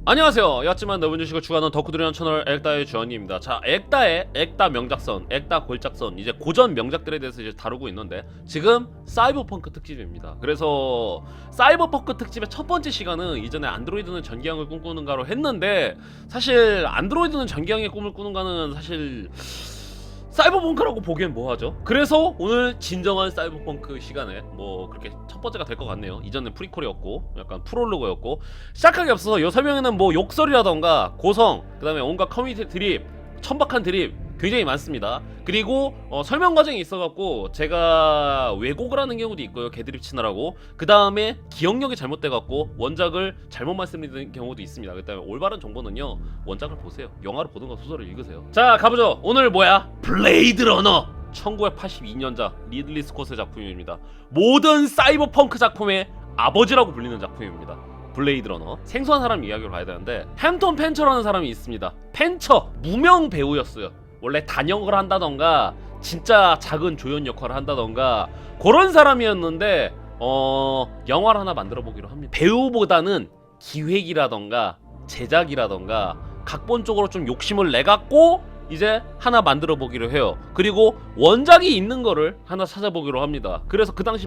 안녕하세요. 였지만 넓은 주식을 추구하는 덕후들이라는 채널 액다의 주원입니다. 자, 액다의 액다 명작선, 액다 골작선, 이제 고전 명작들에 대해서 이제 다루고 있는데 지금 사이버펑크 특집입니다. 그래서 사이버펑크 특집의 첫 번째 시간은 이전에 안드로이드는 전기형을 꿈꾸는가로 했는데 사실 안드로이드는 전기형의 꿈을 꾸는가는 사실 사이버펑크라고 보기엔 뭐하죠? 그래서 오늘 진정한 사이버펑크 시간에 뭐 그렇게 첫 번째가 될 것 같네요. 이전엔 프리퀄이었고 약간 프롤로그였고 시작하기 앞서서 요 설명에는 뭐 욕설이라던가 고성, 그 다음에 온갖 커뮤니티 드립, 천박한 드립 굉장히 많습니다. 그리고 설명 과정이 있어갖고 제가 왜곡을 하는 경우도 있고요. 개드립 치느라고. 그 다음에 기억력이 잘못돼갖고 원작을 잘못 말씀드리는 경우도 있습니다. 그 다음에 올바른 정보는요, 원작을 보세요. 영화를 보든가 소설을 읽으세요. 자, 가보죠. 오늘 뭐야? 블레이드 러너 1982년작 리들리 스콧의 작품입니다. 모든 사이버펑크 작품의 아버지라고 불리는 작품입니다. 블레이드 러너. 생소한 사람 이야기로 가야 되는데 햄턴 펜처라는 사람이 있습니다. 펜처 무명 배우였어요. 원래 단역을 한다던가 진짜 작은 조연 역할을 한다던가 그런 사람이었는데 영화를 하나 만들어 보기로 합니다. 배우보다는 기획이라던가 제작이라던가 각본 쪽으로 좀 욕심을 내갖고 이제 하나 만들어 보기로 해요. 그리고 원작이 있는 거를 하나 찾아보기로 합니다. 그래서 그 당시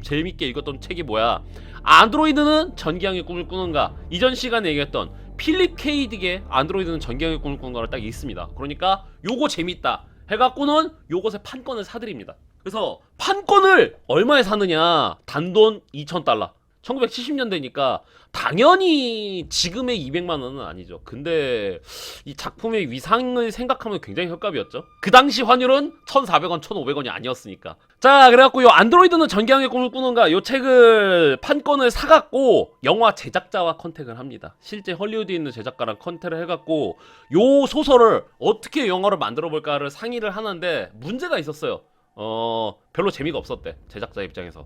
재밌게 읽었던 책이 뭐야? 안드로이드는 전기형의 꿈을 꾸는가? 이전 시간에 얘기했던 필립 K 딕의 안드로이드는 전기형의 꿈을 꾸는가를 딱 읽습니다. 그러니까 요거 재밌다 해갖고는 요것의 판권을 사드립니다. 그래서 판권을 얼마에 사느냐? 단돈 2,000달러. 1970년대니까 당연히 지금의 200만 원은 아니죠. 근데 이 작품의 위상을 생각하면 굉장히 헐값이었죠. 그 당시 환율은 1,400원, 1,500원이 아니었으니까. 자, 그래갖고 요 안드로이드는 전기형의 꿈을 꾸는가 요 책을 판권을 사갖고 영화 제작자와 컨택을 합니다. 실제 헐리우드에 있는 제작가랑 컨택을 해갖고 요 소설을 어떻게 영화로 만들어볼까를 상의를 하는데 문제가 있었어요. 별로 재미가 없었대, 제작자 입장에서.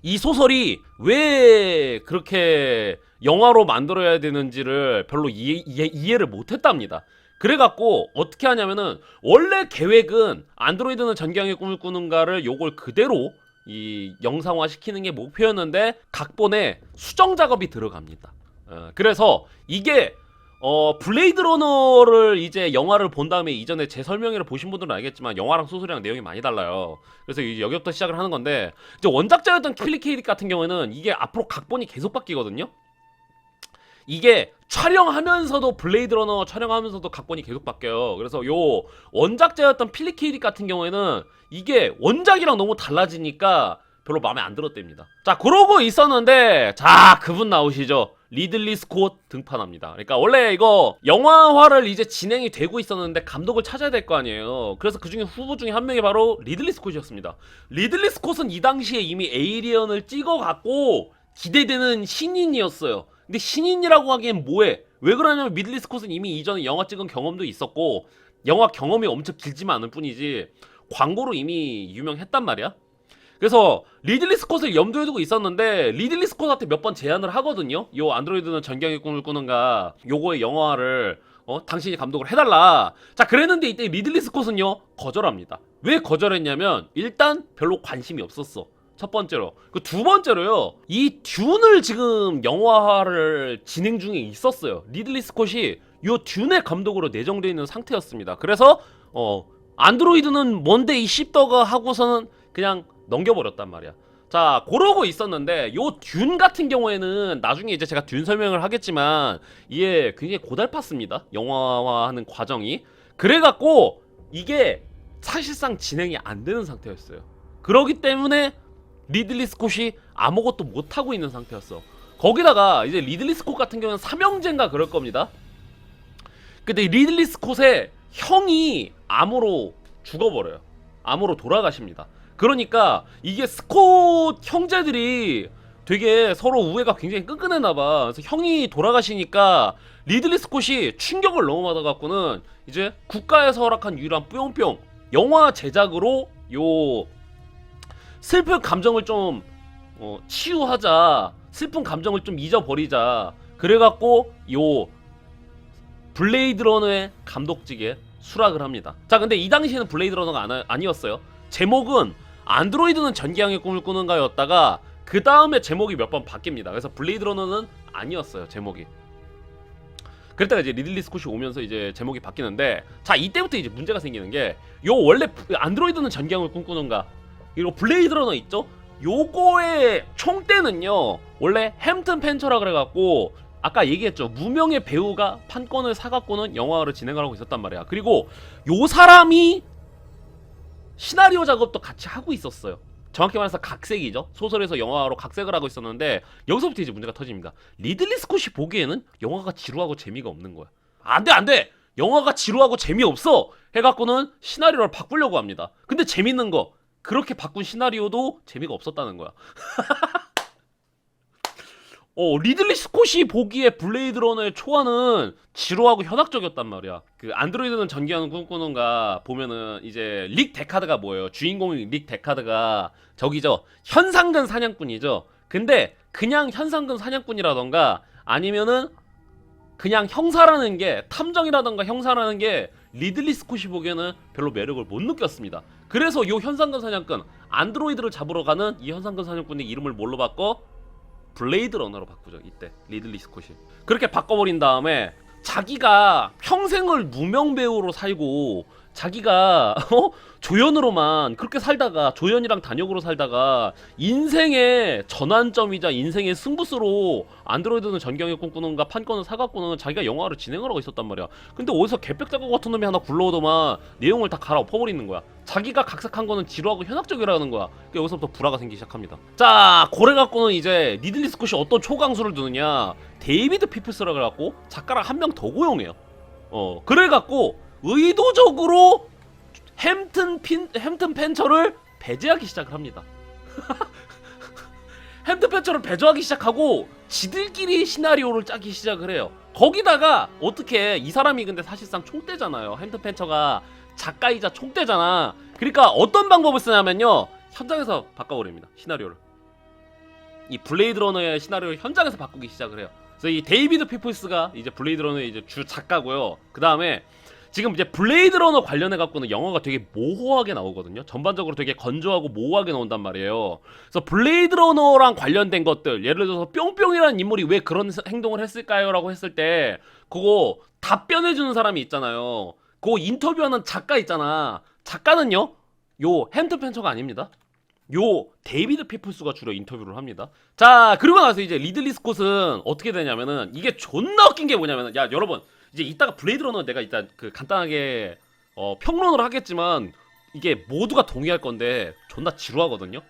이 소설이 왜 그렇게 영화로 만들어야 되는지를 별로 이해를 못했답니다. 그래갖고 어떻게 하냐면은 원래 계획은 안드로이드는 전기형의 꿈을 꾸는가를 요걸 그대로 이 영상화 시키는 게 목표였는데 각본에 수정 작업이 들어갑니다. 그래서 이게 블레이드 러너를 이제 영화를 본 다음에 이전에 제 설명회를 보신 분들은 알겠지만 영화랑 소설이랑 내용이 많이 달라요. 그래서 이제 여기부터 시작을 하는 건데 이제 원작자였던 필립 K 딕 같은 경우에는 이게 앞으로 각본이 계속 바뀌거든요. 이게 촬영하면서도 블레이드 러너 촬영하면서도 각본이 계속 바뀌어요. 그래서 요 원작자였던 필립 K 딕 같은 경우에는 이게 원작이랑 너무 달라지니까 별로 마음에 안 들었답니다. 자, 그러고 있었는데 자, 그분 나오시죠. 리들리 스콧 등판합니다. 그러니까 원래 이거 영화화를 이제 진행이 되고 있었는데 감독을 찾아야 될 거 아니에요. 그래서 그중에 후보 중에 한 명이 바로 리들리 스콧이었습니다. 리들리 스콧은 이 당시에 이미 에이리언을 찍어갖고 기대되는 신인이었어요. 근데 신인이라고 하기엔 뭐해? 왜 그러냐면 리들리 스콧은 이미 이전에 영화 찍은 경험도 있었고 영화 경험이 엄청 길지만 않을 뿐이지 광고로 이미 유명했단 말이야. 그래서 리들리 스콧을 염두에 두고 있었는데 리들리 스콧한테 몇 번 제안을 하거든요. 요 안드로이드는 전기형의 꿈을 꾸는가 요거의 영화를 당신이 감독을 해달라. 자, 그랬는데 이때 리들리 스콧은요 거절합니다. 왜 거절했냐면 일단 별로 관심이 없었어. 첫 번째로. 그 두 번째로요, 이 듄을 지금 영화화를 진행 중에 있었어요. 리들리 스콧이 요 듄의 감독으로 내정되어 있는 상태였습니다. 그래서 안드로이드는 뭔데 이 씹더가 하고서는 그냥 넘겨버렸단 말이야. 자, 그러고 있었는데 요 듄 같은 경우에는 나중에 이제 제가 듄 설명을 하겠지만 이게 굉장히 고달팠습니다. 영화화하는 과정이. 그래갖고 이게 사실상 진행이 안 되는 상태였어요. 그러기 때문에 리들리 스콧이 아무것도 못하고 있는 상태였어. 거기다가 이제 리들리 스콧 같은 경우는 삼형제인가 그럴 겁니다. 근데 리들리 스콧의 형이 암으로 죽어버려요. 암으로 돌아가십니다. 그러니까 이게 스콧 형제들이 되게 서로 우애가 굉장히 끈끈했나봐. 그래서 형이 돌아가시니까 리들리 스콧이 충격을 너무 받아갖고는 이제 국가에서 허락한 유일한 뿅뿅 영화 제작으로 요 슬픈 감정을 좀 치유하자, 슬픈 감정을 좀 잊어버리자, 그래갖고 요 블레이드 러너의 감독직에 수락을 합니다. 자, 근데 이 당시에는 블레이드 러너가 아니었어요. 제목은 안드로이드는 전기형의 꿈을 꾸는가였다가 그 다음에 제목이 몇 번 바뀝니다. 그래서 블레이드 러너는 아니었어요, 제목이. 그랬다가 이제 리들리 스콧이 오면서 이제 제목이 바뀌는데, 자 이때부터 이제 문제가 생기는 게, 요 원래 안드로이드는 전경을 꿈꾸는가, 그리고 블레이드 러너 있죠? 요거의 총대는요 원래 햄튼 펜처라 그래갖고 아까 얘기했죠, 무명의 배우가 판권을 사갖고는 영화를 진행을 하고 있었단 말이야. 그리고 요 사람이 시나리오 작업도 같이 하고 있었어요. 정확히 말해서 각색이죠. 소설에서 영화로 각색을 하고 있었는데, 여기서부터 이제 문제가 터집니다. 리들리 스콧이 보기에는 영화가 지루하고 재미가 없는 거야. 안돼 영화가 지루하고 재미없어 해갖고는 시나리오를 바꾸려고 합니다. 근데 재밌는 거, 그렇게 바꾼 시나리오도 재미가 없었다는 거야. 리들리 스콧이 보기에 블레이드 러너의 초안은 지루하고 현학적이었단 말이야. 그 안드로이드는 전기하는 꿈꾸는가 보면은 이제 릭 데카드가 뭐예요? 주인공인 릭 데카드가 저기죠, 현상금 사냥꾼이죠. 근데 그냥 현상금 사냥꾼이라던가 아니면은 그냥 형사라는 게, 탐정이라던가 형사라는 게 리들리 스콧이 보기에는 별로 매력을 못 느꼈습니다. 그래서 요 현상금 사냥꾼, 안드로이드를 잡으러 가는 이 현상금 사냥꾼의 이름을 뭘로 바꿔? 블레이드 러너로 바꾸죠. 이때 리들리 스콧이 그렇게 바꿔버린 다음에, 자기가 평생을 무명 배우로 살고 자기가 조연으로만 그렇게 살다가, 조연이랑 단역으로 살다가 인생의 전환점이자 인생의 승부수로 안드로이드는 전경의 꿈꾸는가 판권을 사갖고는 자기가 영화를 진행을 하고 있었단 말이야. 근데 어디서 개백 작업 같은 놈이 하나 굴러오더만 내용을 다 갈아엎어버리는 거야. 자기가 각색한 거는 지루하고 현학적이라는 거야. 여기서부터 불화가 생기기 시작합니다. 자, 고래 갖고는 이제 리들리 스콧이 어떤 초강수를 두느냐, 데이비드 피플스라 그래갖고 작가랑 한 명 더 고용해요. 그래갖고 의도적으로 햄튼 펜처를 배제하기 시작을 합니다. 햄튼 펜처를 배제하기 시작하고 지들끼리 시나리오를 짜기 시작을 해요. 거기다가 어떻게, 이 사람이 근데 사실상 총대잖아요. 햄튼 펜처가 작가이자 총대잖아. 그러니까 어떤 방법을 쓰냐면요, 현장에서 바꿔버립니다. 시나리오를. 이 블레이드 러너의 시나리오를 현장에서 바꾸기 시작을 해요. 그래서 이 데이비드 피플스가 이제 블레이드 러너의 이제 주 작가고요. 그 다음에 지금 이제 블레이드 러너 관련해 갖고는 영화가 되게 모호하게 나오거든요. 전반적으로 되게 건조하고 모호하게 나온단 말이에요. 그래서 블레이드 러너랑 관련된 것들, 예를 들어서 뿅뿅이라는 인물이 왜 그런 행동을 했을까요? 라고 했을 때 그거 답변해주는 사람이 있잖아요. 그거 인터뷰하는 작가 있잖아. 작가는요, 요 햄튼 펜처가 아닙니다. 요 데이비드 피플스가 주로 인터뷰를 합니다. 자, 그리고 나서 이제 리들리 스콧은 어떻게 되냐면은, 이게 존나 웃긴 게 뭐냐면은, 야 여러분, 이제 이따가 블레이드 러너 내가 일단 그 간단하게 평론을 하겠지만, 이게 모두가 동의할 건데 존나 지루하거든요.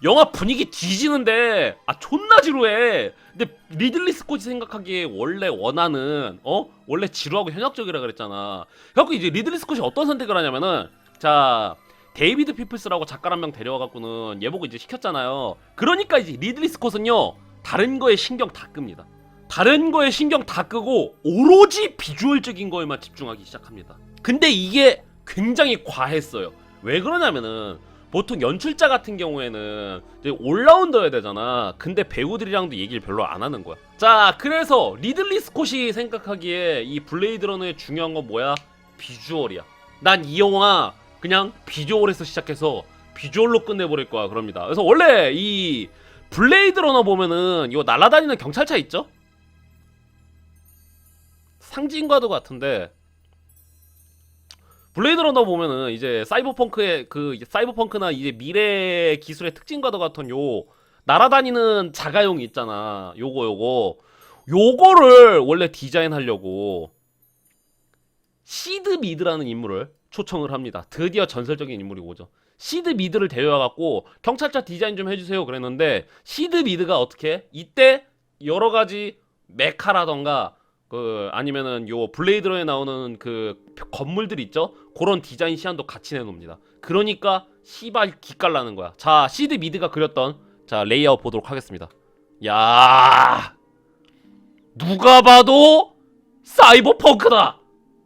영화 분위기 뒤지는데 존나 지루해. 근데 리들리 스콧이 생각하기에 원래 원하는 원래 지루하고 현학적이라 그랬잖아. 그래갖고 이제 리들리 스콧이 어떤 선택을 하냐면은, 자 데이비드 피플스라고 작가 한 명 데려와갖고는 얘 보고 이제 시켰잖아요. 그러니까 이제 리들리 스콧은요, 다른 거에 신경 다 끕니다. 다른 거에 신경 다 끄고 오로지 비주얼적인 거에만 집중하기 시작합니다. 근데 이게 굉장히 과했어요. 왜 그러냐면은, 보통 연출자 같은 경우에는 이제 올라운더여야 되잖아. 근데 배우들이랑도 얘기를 별로 안 하는 거야. 자, 그래서 리들리 스콧이 생각하기에 이 블레이드 러너의 중요한 건 뭐야? 비주얼이야. 난 이 영화 그냥 비주얼에서 시작해서 비주얼로 끝내버릴 거야, 그럽니다. 그래서 원래 이 블레이드 러너 보면은 이거 날아다니는 경찰차 있죠? 상징과도 같은데, 블레이드 러너 보면은 이제 사이버펑크의 사이버펑크나 이제 미래 기술의 특징과도 같은 요 날아다니는 자가용 있잖아. 요거를 원래 디자인하려고 시드 미드라는 인물을 초청을 합니다. 드디어 전설적인 인물이 오죠. 시드 미드를 데려와갖고 경찰차 디자인 좀 해주세요 그랬는데, 시드 미드가 어떻게 이때 여러가지 메카라던가 아니면은 요 블레이드러에 나오는 그 건물들 있죠? 그런 디자인 시안도 같이 내놓습니다. 그러니까 시발 기깔나는 거야. 자, 시드 미드가 그렸던 레이아웃 보도록 하겠습니다. 야, 누가 봐도 사이버펑크다.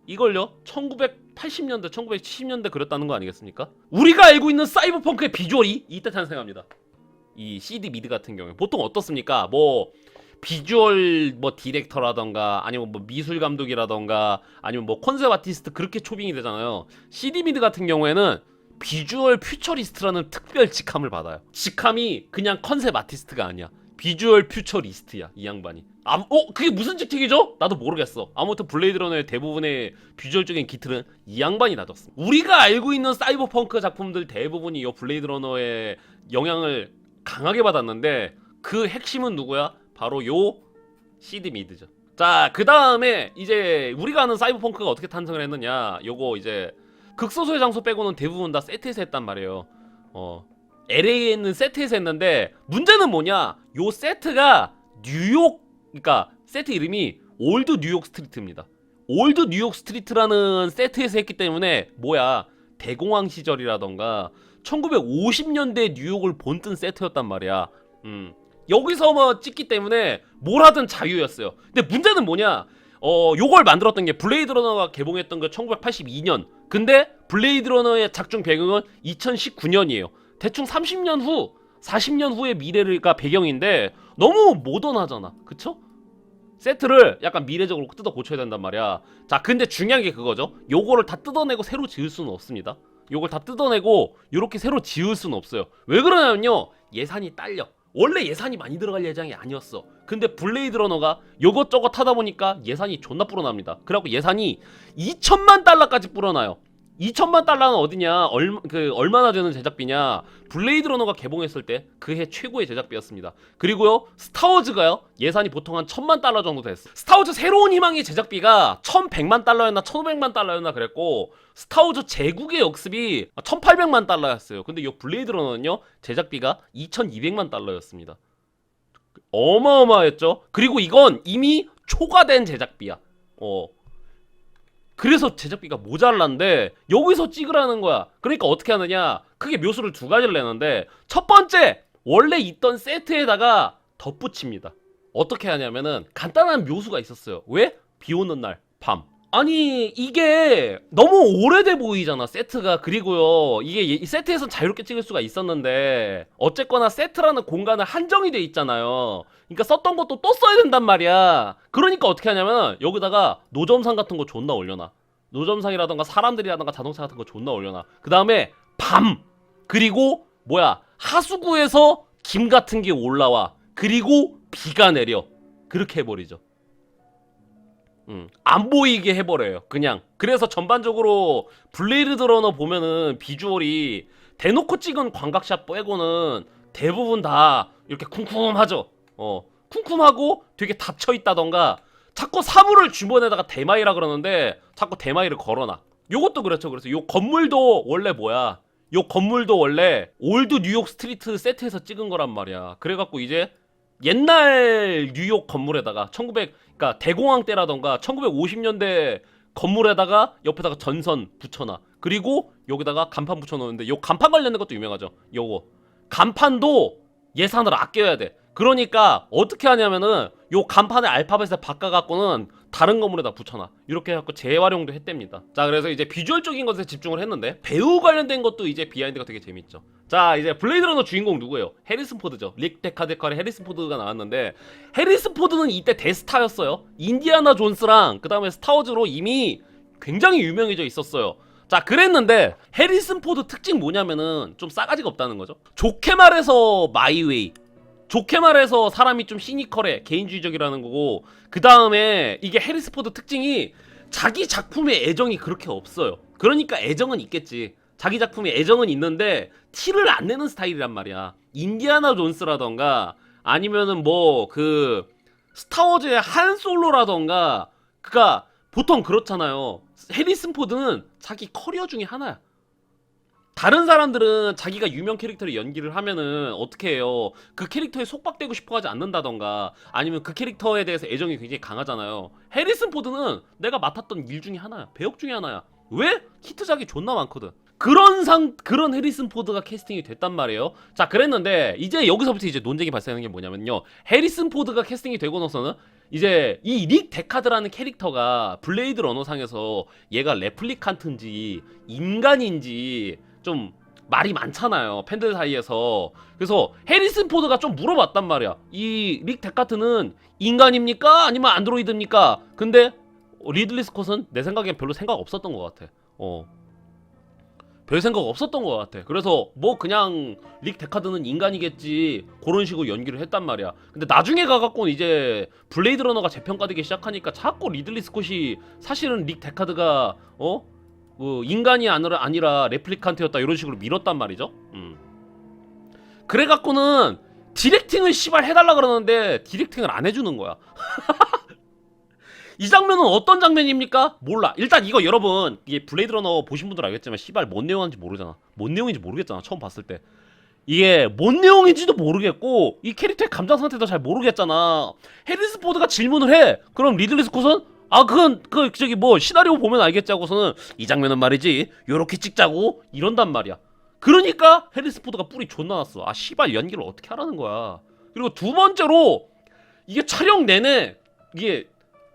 이걸요 1980년대 1970년대 그렸다는 거 아니겠습니까? 우리가 알고 있는 사이버펑크의 비주얼이 이때 탄생합니다. 이 CD 미드 같은 경우에 보통 어떻습니까? 뭐 비주얼 디렉터라던가 아니면 미술 감독이라던가 아니면 컨셉 아티스트, 그렇게 초빙이 되잖아요. CD 미드 같은 경우에는 비주얼 퓨처리스트라는 특별 직함을 받아요. 직함이 그냥 컨셉 아티스트가 아니야. 비주얼 퓨처리스트야, 이 양반이. 그게 무슨 직책이죠? 나도 모르겠어. 아무튼 블레이드 러너의 대부분의 비주얼적인 기틀은 이 양반이 다졌습니다. 우리가 알고 있는 사이버펑크 작품들 대부분이 이 블레이드 러너의 영향을 강하게 받았는데 그 핵심은 누구야? 바로 요 시드 미드죠. 자, 그 다음에 이제 우리가 아는 사이버펑크가 어떻게 탄생을 했느냐? 요거 이제 극소수의 장소 빼고는 대부분 다 세트에서 했단 말이에요. LA에 있는 세트에서 했는데 문제는 뭐냐? 요 세트가 뉴욕, 그러니까 세트 이름이 올드 뉴욕 스트리트입니다. 올드 뉴욕 스트리트라는 세트에서 했기 때문에 뭐야? 대공황 시절이라던가 1950년대 뉴욕을 본뜬 세트였단 말이야. 여기서 뭐 찍기 때문에 뭘 하든 자유였어요. 근데 문제는 뭐냐? 요걸 만들었던 게 블레이드 러너가 개봉했던 게 1982년. 근데 블레이드 러너의 작중 배경은 2019년이에요. 대충 30년 후, 40년 후의 미래가 배경인데 너무 모던하잖아. 그쵸? 세트를 약간 미래적으로 뜯어 고쳐야 된단 말이야. 자, 근데 중요한 게 그거죠. 요거를 다 뜯어내고 새로 지을 수는 없습니다. 요걸 다 뜯어내고 요렇게 새로 지을 수는 없어요. 왜 그러냐면요. 예산이 딸려. 원래 예산이 많이 들어갈 예정이 아니었어. 근데 블레이드 러너가 요것저것 하다 보니까 예산이 존나 불어납니다. 그래갖고 예산이 2천만 달러까지 불어나요. 2천만 달러는 어디냐? 얼마나 되는 제작비냐? 블레이드 러너가 개봉했을 때 그 해 최고의 제작비였습니다. 그리고요, 스타워즈가요, 예산이 보통 한 1,000만 달러 정도 됐어. 스타워즈 새로운 희망의 제작비가 1,100만 달러였나 1,500만 달러였나 그랬고, 스타워즈 제국의 역습이 1,800만 달러였어요. 근데 이 블레이드 러너는요, 제작비가 2,200만 달러였습니다. 어마어마했죠? 그리고 이건 이미 초과된 제작비야. 그래서 제작비가 모자란데 여기서 찍으라는 거야. 그러니까 어떻게 하느냐? 크게 묘수를 두 가지를 내는데, 첫 번째, 원래 있던 세트에다가 덧붙입니다. 어떻게 하냐면은 간단한 묘수가 있었어요. 왜? 비 오는 날 밤. 아니, 이게 너무 오래돼 보이잖아, 세트가. 그리고요, 이게 이 세트에선 자유롭게 찍을 수가 있었는데 어쨌거나 세트라는 공간은 한정이 돼 있잖아요. 그러니까 썼던 것도 또 써야 된단 말이야. 그러니까 어떻게 하냐면 여기다가 노점상 같은 거 존나 올려놔. 노점상이라던가 사람들이라던가 자동차 같은 거 존나 올려놔. 그 다음에 밤, 그리고 뭐야, 하수구에서 김 같은 게 올라와. 그리고 비가 내려. 그렇게 해버리죠. 안 보이게 해버려요. 그냥. 그래서 전반적으로 블레이드 러너 보면은 비주얼이 대놓고 찍은 광각샷 빼고는 대부분 다 이렇게 쿵쿵하죠. 쿵쿵하고 되게 닫혀있다던가, 자꾸 사물을 주변에다가 대마이라 그러는데 자꾸 대마이를 걸어놔. 요것도 그렇죠. 그래서 요 건물도 원래 뭐야, 요 건물도 원래 올드 뉴욕 스트리트 세트에서 찍은 거란 말이야. 그래갖고 이제 옛날 뉴욕 건물에다가 그러니까 대공황 때라던가 1950년대 건물에다가 옆에다가 전선 붙여놔. 그리고 여기다가 간판 붙여놓는데, 요 간판 관련된 것도 유명하죠. 요거 간판도 예산을 아껴야 돼. 그러니까 어떻게 하냐면은 요 간판의 알파벳을 바꿔갖고는 다른 건물에다 붙여놔. 이렇게 해갖고 재활용도 했답니다. 자, 그래서 이제 비주얼적인 것에 집중을 했는데 배우 관련된 것도 이제 비하인드가 되게 재밌죠. 자, 이제 블레이드 러너 주인공 누구예요? 해리슨 포드죠. 릭 데카데칼의 해리슨 포드가 나왔는데, 해리슨 포드는 이때 대스타였어요. 인디아나 존스랑 그 다음에 스타워즈로 이미 굉장히 유명해져 있었어요. 자, 그랬는데 해리슨 포드 특징 뭐냐면은 좀 싸가지가 없다는 거죠. 좋게 말해서 마이웨이, 좋게 말해서 사람이 좀 시니컬해, 개인주의적이라는 거고, 그 다음에 이게 해리슨 포드 특징이 자기 작품에 애정이 그렇게 없어요. 그러니까 애정은 있겠지. 자기 작품에 애정은 있는데 티를 안 내는 스타일이란 말이야. 인디아나 존스라던가 아니면은 뭐 그 스타워즈의 한 솔로라던가, 그니까 보통 그렇잖아요. 해리슨 포드는 자기 커리어 중에 하나야. 다른 사람들은 자기가 유명 캐릭터를 연기를 하면은 어떻게 해요? 그 캐릭터에 속박되고 싶어 하지 않는다던가, 아니면 그 캐릭터에 대해서 애정이 굉장히 강하잖아요. 해리슨 포드는 내가 맡았던 일 중에 하나야. 배역 중에 하나야. 왜? 히트작이 존나 많거든. 그런 해리슨 포드가 캐스팅이 됐단 말이에요. 자, 그랬는데 이제 여기서부터 이제 논쟁이 발생하는 게 뭐냐면요. 해리슨 포드가 캐스팅이 되고 나서는 이제 이 릭 데카드라는 캐릭터가 블레이드 러너상에서 얘가 레플리칸트인지 인간인지 좀 말이 많잖아요, 팬들 사이에서. 그래서 해리슨 포드가 좀 물어봤단 말이야. 이 릭 데카드는 인간입니까? 아니면 안드로이드입니까? 근데 리들리 스콧은 내 생각엔 별로 생각 없었던 것 같아. 별 생각 없었던 것 같아. 그래서 뭐 그냥 릭 데카드는 인간이겠지 그런 식으로 연기를 했단 말이야. 근데 나중에 가갖고는 이제 블레이드 러너가 재평가되기 시작하니까 자꾸 리들리 스콧이 사실은 릭 데카드가 인간이 아니라 레플리칸트였다 이런 식으로 밀었단 말이죠. 그래갖고는 디렉팅을 씨발 해달라 그러는데 디렉팅을 안 해주는 거야. 이 장면은 어떤 장면입니까? 몰라. 일단 이거 여러분 이게 블레이드 러너 보신 분들 알겠지만 씨발 뭔 내용인지 모르잖아. 뭔 내용인지 모르겠잖아. 처음 봤을 때. 이게 뭔 내용인지도 모르겠고 이 캐릭터의 감정 상태도 잘 모르겠잖아. 해리슨 포드가 질문을 해. 그럼 리들리 스콧은 그건 저기 뭐 시나리오 보면 알겠지 하고서는 이 장면은 말이지 요렇게 찍자고 이런단 말이야. 그러니까 해리슨 포드가 뿔이 존나 났어. 씨발 연기를 어떻게 하라는 거야. 그리고 두 번째로 이게 촬영 내내 이게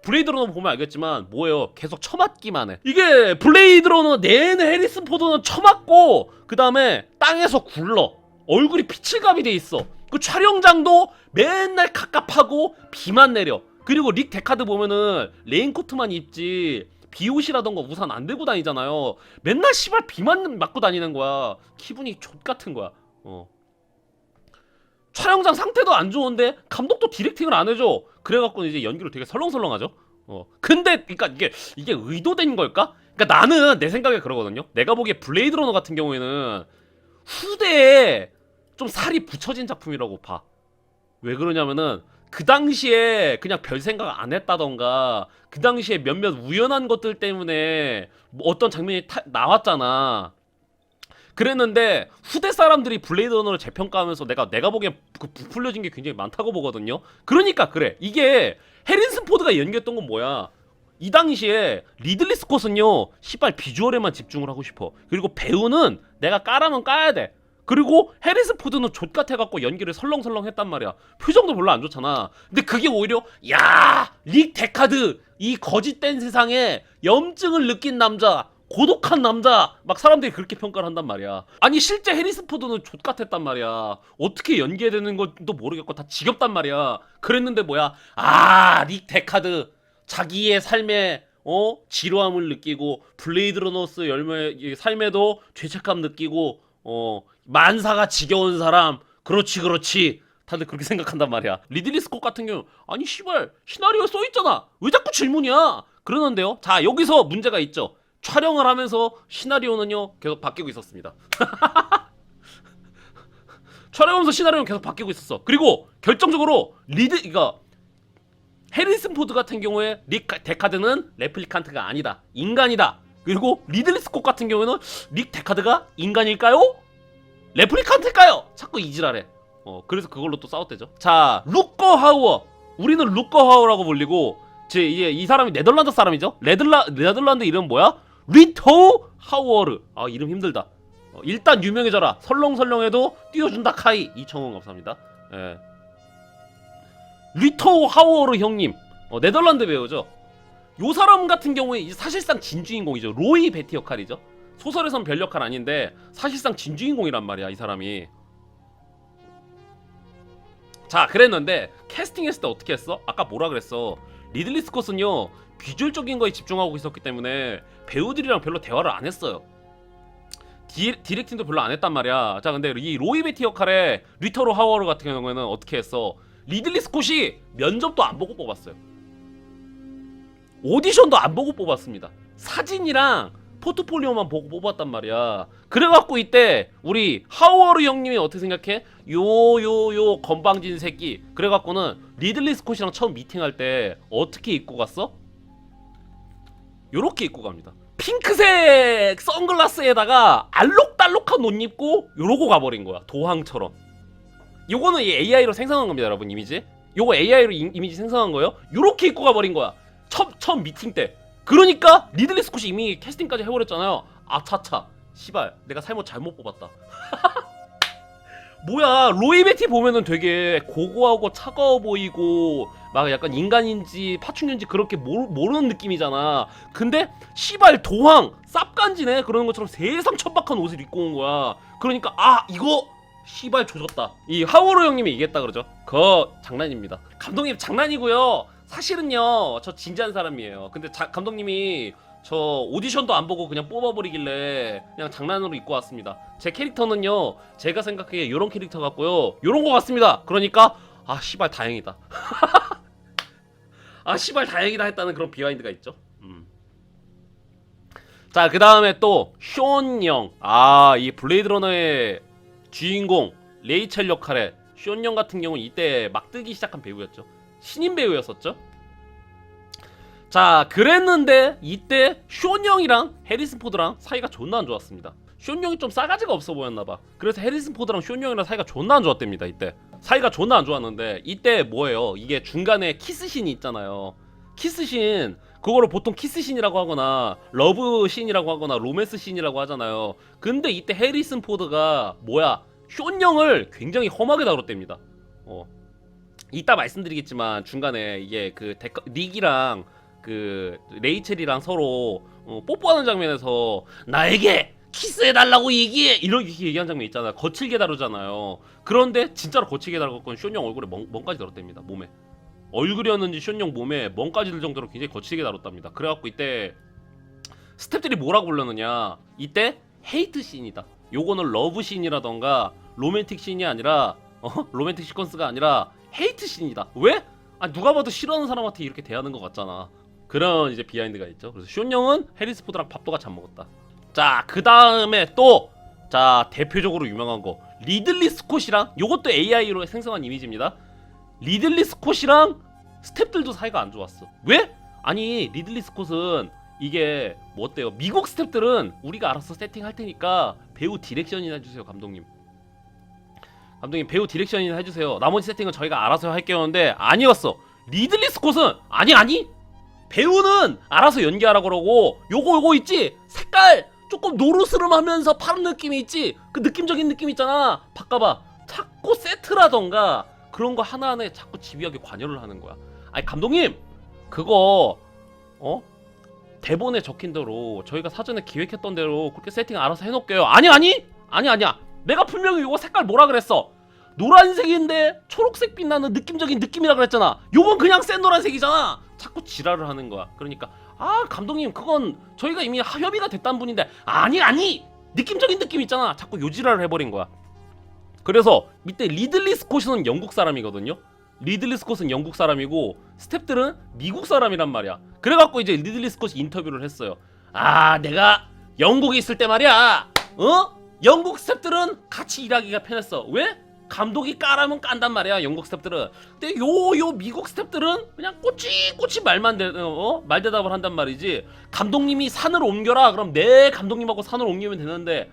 블레이드 러너 보면 알겠지만 뭐예요? 계속 처맞기만 해. 이게 블레이드 러너 내내 해리슨 포드는 처맞고 그 다음에 땅에서 굴러. 얼굴이 피칠감이 돼 있어. 그 촬영장도 맨날 갑갑하고 비만 내려. 그리고 릭 데카드 보면은 레인코트만 입지 비옷이라던가 우산 안 들고 다니잖아요. 맨날 씨발 비만 맞고 다니는 거야. 기분이 족같은 거야. 촬영장 상태도 안 좋은데 감독도 디렉팅을 안 해줘. 그래갖고 이제 연기를 되게 설렁설렁하죠. 근데 그러니까 이게 의도된 걸까? 그러니까 나는 내 생각에 그러거든요. 내가 보기에 블레이드 러너 같은 경우에는 후대에 좀 살이 붙여진 작품이라고 봐. 왜 그러냐면은 그 당시에 그냥 별 생각 안 했다던가 그 당시에 몇몇 우연한 것들 때문에 뭐 어떤 장면이 나왔잖아. 그랬는데 후대 사람들이 블레이드 러너를 재평가하면서 내가 보기엔 그 부풀려진 게 굉장히 많다고 보거든요. 그러니까 그래. 이게 해리슨 포드가 연기했던 건 뭐야? 이 당시에 리들리 스콧은요 시발 비주얼에만 집중을 하고 싶어. 그리고 배우는 내가 까라면 까야 돼. 그리고 해리슨 포드는 족같아갖고 연기를 설렁설렁 했단 말이야. 표정도 별로 안 좋잖아. 근데 그게 오히려 릭 데카드 이 거짓된 세상에 염증을 느낀 남자 고독한 남자 막 사람들이 그렇게 평가를 한단 말이야. 아니 실제 해리슨 포드는 족같았단 말이야. 어떻게 연기해야 되는 것도 모르겠고 다 지겹단 말이야. 그랬는데 뭐야 릭 데카드 자기의 삶에 지루함을 느끼고 블레이드 러너스 열매의 삶에도 죄책감 느끼고 만사가 지겨운 사람 그렇지 다들 그렇게 생각한단 말이야. 리들리 스콧 같은 경우 아니 씨발 시나리오에 써있잖아 왜 자꾸 질문이야 그러는데요. 자 여기서 문제가 있죠. 촬영을 하면서 시나리오는요 계속 바뀌고 있었습니다. 촬영하면서 시나리오는 계속 바뀌고 있었어. 그리고 결정적으로 그러니까 해리슨 포드 같은 경우에 릭 데카드는 레플리칸트가 아니다 인간이다. 그리고 리들리 스콧 같은 경우에는 릭 데카드가 인간일까요? 레플리칸트일까요? 자꾸 이지랄해. 그래서 그걸로 또 싸웠대죠. 자 루커 하우어 우리는 루커 하우어라고 불리고 이 사람이 네덜란드 사람이죠. 네덜란드 이름 뭐야? 리토 하우어르. 이름 힘들다. 일단 유명해져라. 설렁설렁해도 띄워준다 카이. 2,000원 감사합니다. 예. 리토 하우어르 형님. 네덜란드 배우죠. 요 사람 같은 경우에 이제 사실상 진주인공이죠. 로이 베티 역할이죠. 소설에선 별 역할 아닌데 사실상 진주인공이란 말이야 이 사람이. 자 그랬는데 캐스팅했을 때 어떻게 했어? 아까 뭐라 그랬어? 리들리 스콧은요 비주얼적인 거에 집중하고 있었기 때문에 배우들이랑 별로 대화를 안 했어요. 디렉팅도 별로 안 했단 말이야. 자 근데 이 로이 베티 역할의 리터로 하워르 같은 경우에는 어떻게 했어? 리들리 스콧이 면접도 안 보고 뽑았어요. 오디션도 안 보고 뽑았습니다. 사진이랑 포트폴리오만 보고 뽑았단 말이야. 그래갖고 이때 우리 하워르 형님이 어떻게 생각해? 요 건방진 새끼. 그래갖고는 리들리 스콧이랑 처음 미팅할 때 어떻게 입고 갔어? 요렇게 입고 갑니다. 핑크색 선글라스에다가 알록달록한 옷 입고 요러고 가버린 거야. 도항처럼. 요거는 AI로 생성한 겁니다 여러분 이미지. 요거 AI로 이미지 생성한 거예요. 요렇게 입고 가버린 거야. 처음 미팅 때. 그러니까 리들리 스콧이 이미 캐스팅까지 해버렸잖아요. 차차 씨발 내가 잘못 뽑았다. 뭐야 로이 베티 보면은 되게 고고하고 차가워 보이고 막 약간 인간인지 파충류인지 그렇게 모르는 느낌이잖아. 근데 씨발 도항 쌉간지네 그러는 것처럼 세상 천박한 옷을 입고 온 거야. 그러니까 이거 씨발 조졌다. 이 하워르 형님이 얘기했다 그러죠. 그거 장난입니다. 감독님 장난이고요. 사실은요 저 진지한 사람이에요. 근데 감독님이 저 오디션도 안 보고 그냥 뽑아버리길래 그냥 장난으로 입고 왔습니다. 제 캐릭터는요, 제가 생각하기에 이런 캐릭터 같고요, 요런 거 같습니다. 그러니까 아 씨발 다행이다. 아 씨발 다행이다 했다는 그런 비하인드가 있죠. 자, 그 다음에 또 쇼언영. 이 블레이드러너의 주인공 레이첼 역할의 쇼언영 같은 경우는 이때 막 뜨기 시작한 배우였죠. 신인 배우였었죠. 자, 그랬는데 이때 쇼언영이랑 해리슨 포드랑 사이가 존나 안 좋았습니다. 쇼언영이 좀 싸가지가 없어 보였나봐. 그래서 해리슨 포드랑 쇼언영이랑 사이가 존나 안 좋았답니다. 이때 사이가 존나 안 좋았는데, 이때 뭐예요, 이게 중간에 키스신이 있잖아요. 키스신, 그거를 보통 키스신이라고 하거나 러브신이라고 하거나 로맨스신이라고 하잖아요. 근데 이때 해리슨 포드가 뭐야, 쇼언영을 굉장히 험하게 다뤘답니다. 이따 말씀드리겠지만 중간에 이게 그 닉이랑 그 레이첼이랑 서로 뽀뽀하는 장면에서 나에게 키스해달라고 얘기해! 이렇게 얘기한 장면 있잖아요. 거칠게 다루잖아요. 그런데 진짜로 거칠게 다루고 쇼언영 얼굴에 멍까지 들었답니다. 몸에. 얼굴이었는지 쇼언영 몸에 멍까지 들 정도로 굉장히 거칠게 다뤘답니다. 그래갖고 이때 스탭들이 뭐라고 불렀느냐, 이때 헤이트 씬이다, 요거는 러브 씬이라던가 로맨틱 씬이 아니라 로맨틱 시퀀스가 아니라 헤이트 씬이다. 왜? 누가 봐도 싫어하는 사람한테 이렇게 대하는 것 같잖아. 그런 이제 비하인드가 있죠. 그래서 쇼언영은 해리스 포드랑 밥도 같이 안 먹었다. 자, 그 다음에 또, 자, 대표적으로 유명한 거 리들리 스콧이랑, 요것도 AI로 생성한 이미지입니다. 리들리 스콧이랑 스탭들도 사이가 안 좋았어. 왜? 아니, 리들리 스콧은 이게 뭐 어때요? 미국 스탭들은 우리가 알아서 세팅할 테니까 배우 디렉션이나 해주세요, 감독님. 감독님 배우 디렉션이나 해주세요. 나머지 세팅은 저희가 알아서 할게요 하는데 아니었어. 리들리 스콧은 아니 배우는 알아서 연기하라 그러고, 요거 있지? 색깔 조금 노르스름하면서 파란 느낌이 있지? 그 느낌적인 느낌 있잖아. 바꿔봐. 자꾸 세트라던가 그런 거 하나하나에 자꾸 집요하게 관여를 하는 거야. 아니 감독님, 그거 대본에 적힌 대로 저희가 사전에 기획했던 대로 그렇게 세팅 알아서 해놓을게요. 아니야. 내가 분명히 요거 색깔 뭐라 그랬어? 노란색인데 초록색 빛나는 느낌적인 느낌이라 그랬잖아. 요건 그냥 센 노란색이잖아. 자꾸 지랄을 하는 거야. 그러니까 감독님 그건 저희가 이미 협의가 됐단 분인데, 아니 느낌적인 느낌 있잖아. 자꾸 요 지랄을 해버린 거야. 그래서 밑에 리들리 스콧은 영국 사람이거든요. 리들리 스콧은 영국 사람이고 스탭들은 미국 사람이란 말이야. 그래갖고 이제 리들리 스콧이 인터뷰를 했어요. 내가 영국에 있을 때 말이야, 영국 스탭들은 같이 일하기가 편했어. 왜? 감독이 까라면 깐단 말이야, 영국 스탭들은. 근데 요 미국 스탭들은 그냥 꼬치꼬치 말대답을 한단 말이지. 감독님이 산을 옮겨라, 그럼 내 감독님하고 산을 옮기면 되는데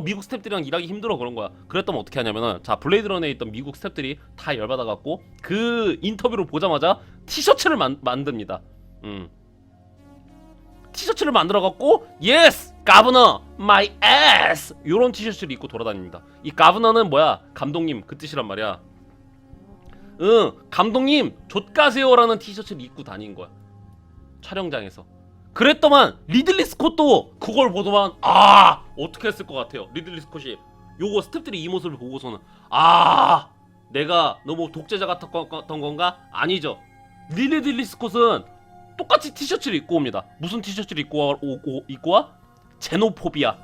미국 스탭들이랑 일하기 힘들어, 그런 거야. 그랬더니 어떻게 하냐면은, 자, 블레이드런에 있던 미국 스탭들이 다 열받아갖고 그 인터뷰를 보자마자 티셔츠를 만듭니다. 티셔츠를 만들어갖고 Yes! 가브너! My ass! 요런 티셔츠를 입고 돌아다닙니다. 이 가브너는 뭐야? 감독님 그 뜻이란 말이야. 감독님 좆가세요라는 티셔츠를 입고 다닌 거야, 촬영장에서. 그랬더만 리들리 스콧도 그걸 보더만 어떻게 했을 것 같아요? 리들리 스콧이 요거 스태프들이 이 모습을 보고서는 내가 너무 독재자 같았던 건가? 아니죠. 리들리 스콧은 똑같이 티셔츠를 입고 옵니다. 무슨 티셔츠를 입고 와? 제노포비아,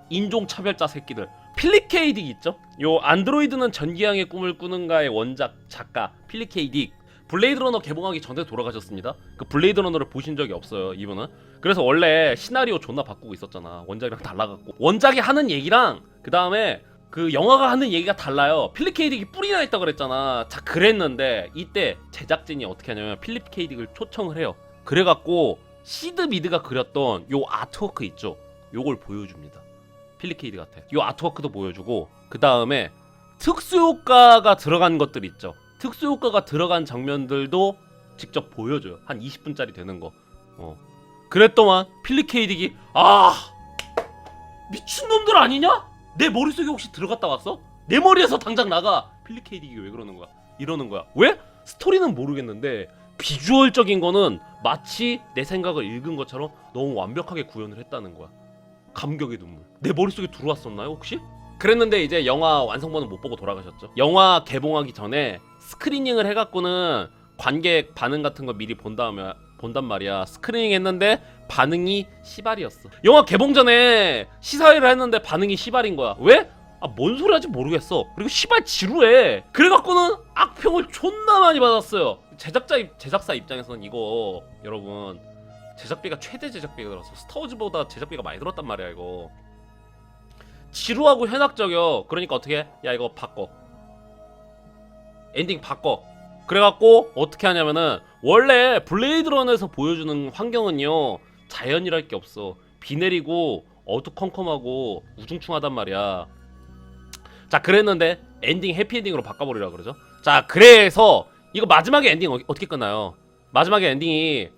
인종차별자 새끼들. 필립 K. 딕 있죠? 요 안드로이드는 전기양의 꿈을 꾸는가의 원작 작가 필립 K. 딕. 블레이드러너 개봉하기 전에 돌아가셨습니다. 그 블레이드러너를 보신 적이 없어요, 이분은. 그래서 원래 시나리오 존나 바꾸고 있었잖아. 원작이랑 달라갖고. 원작이 하는 얘기랑 그 다음에 그 영화가 하는 얘기가 달라요. 필립 K. 딕이 뿔이나 있다 그랬잖아. 자, 그랬는데 이때 제작진이 어떻게 하냐면 필립 K. 딕을 초청을 해요. 그래갖고 시드 미드가 그렸던 요 아트워크 있죠? 요걸 보여줍니다. 필립 K. 딕한테 요 아트워크도 보여주고, 그 다음에 특수효과가 들어간 것들 있죠? 특수효과가 들어간 장면들도 직접 보여줘요. 한 20분짜리 되는 거. 그랬더만 필립 K. 딕이 미친놈들 아니냐? 내 머릿속에 혹시 들어갔다 왔어? 내 머리에서 당장 나가. 필립 K. 딕이 왜 그러는 거야? 이러는 거야. 왜? 스토리는 모르겠는데 비주얼적인 거는 마치 내 생각을 읽은 것처럼 너무 완벽하게 구현을 했다는 거야. 감격의 눈물. 내 머릿속에 들어왔었나요 혹시? 그랬는데 이제 영화 완성본은 못 보고 돌아가셨죠. 영화 개봉하기 전에 스크리닝을 해갖고는 관객 반응 같은 거 미리 본 다음에 본단 말이야. 스크리닝 했는데 반응이 시발이었어. 영화 개봉 전에 시사회를 했는데 반응이 시발인 거야. 왜? 아, 뭔 소리 하지 모르겠어. 그리고 시발 지루해. 그래갖고는 악평을 존나 많이 받았어요. 제작사 입장에서는 이거 여러분 제작비가 최대 제작비가 들었어. 스타워즈보다 제작비가 많이 들었단 말이야 이거. 지루하고 현학적이야. 그러니까 어떻게 해? 야 이거 바꿔. 엔딩 바꿔. 그래갖고 어떻게 하냐면은 원래 블레이드런에서 보여주는 환경은요 자연이랄 게 없어. 비 내리고 어두컴컴하고 우중충하단 말이야. 자 그랬는데 엔딩 해피엔딩으로 바꿔버리라 그러죠. 자 그래서 이거 마지막에 엔딩 어떻게 끝나요? 마지막에 엔딩이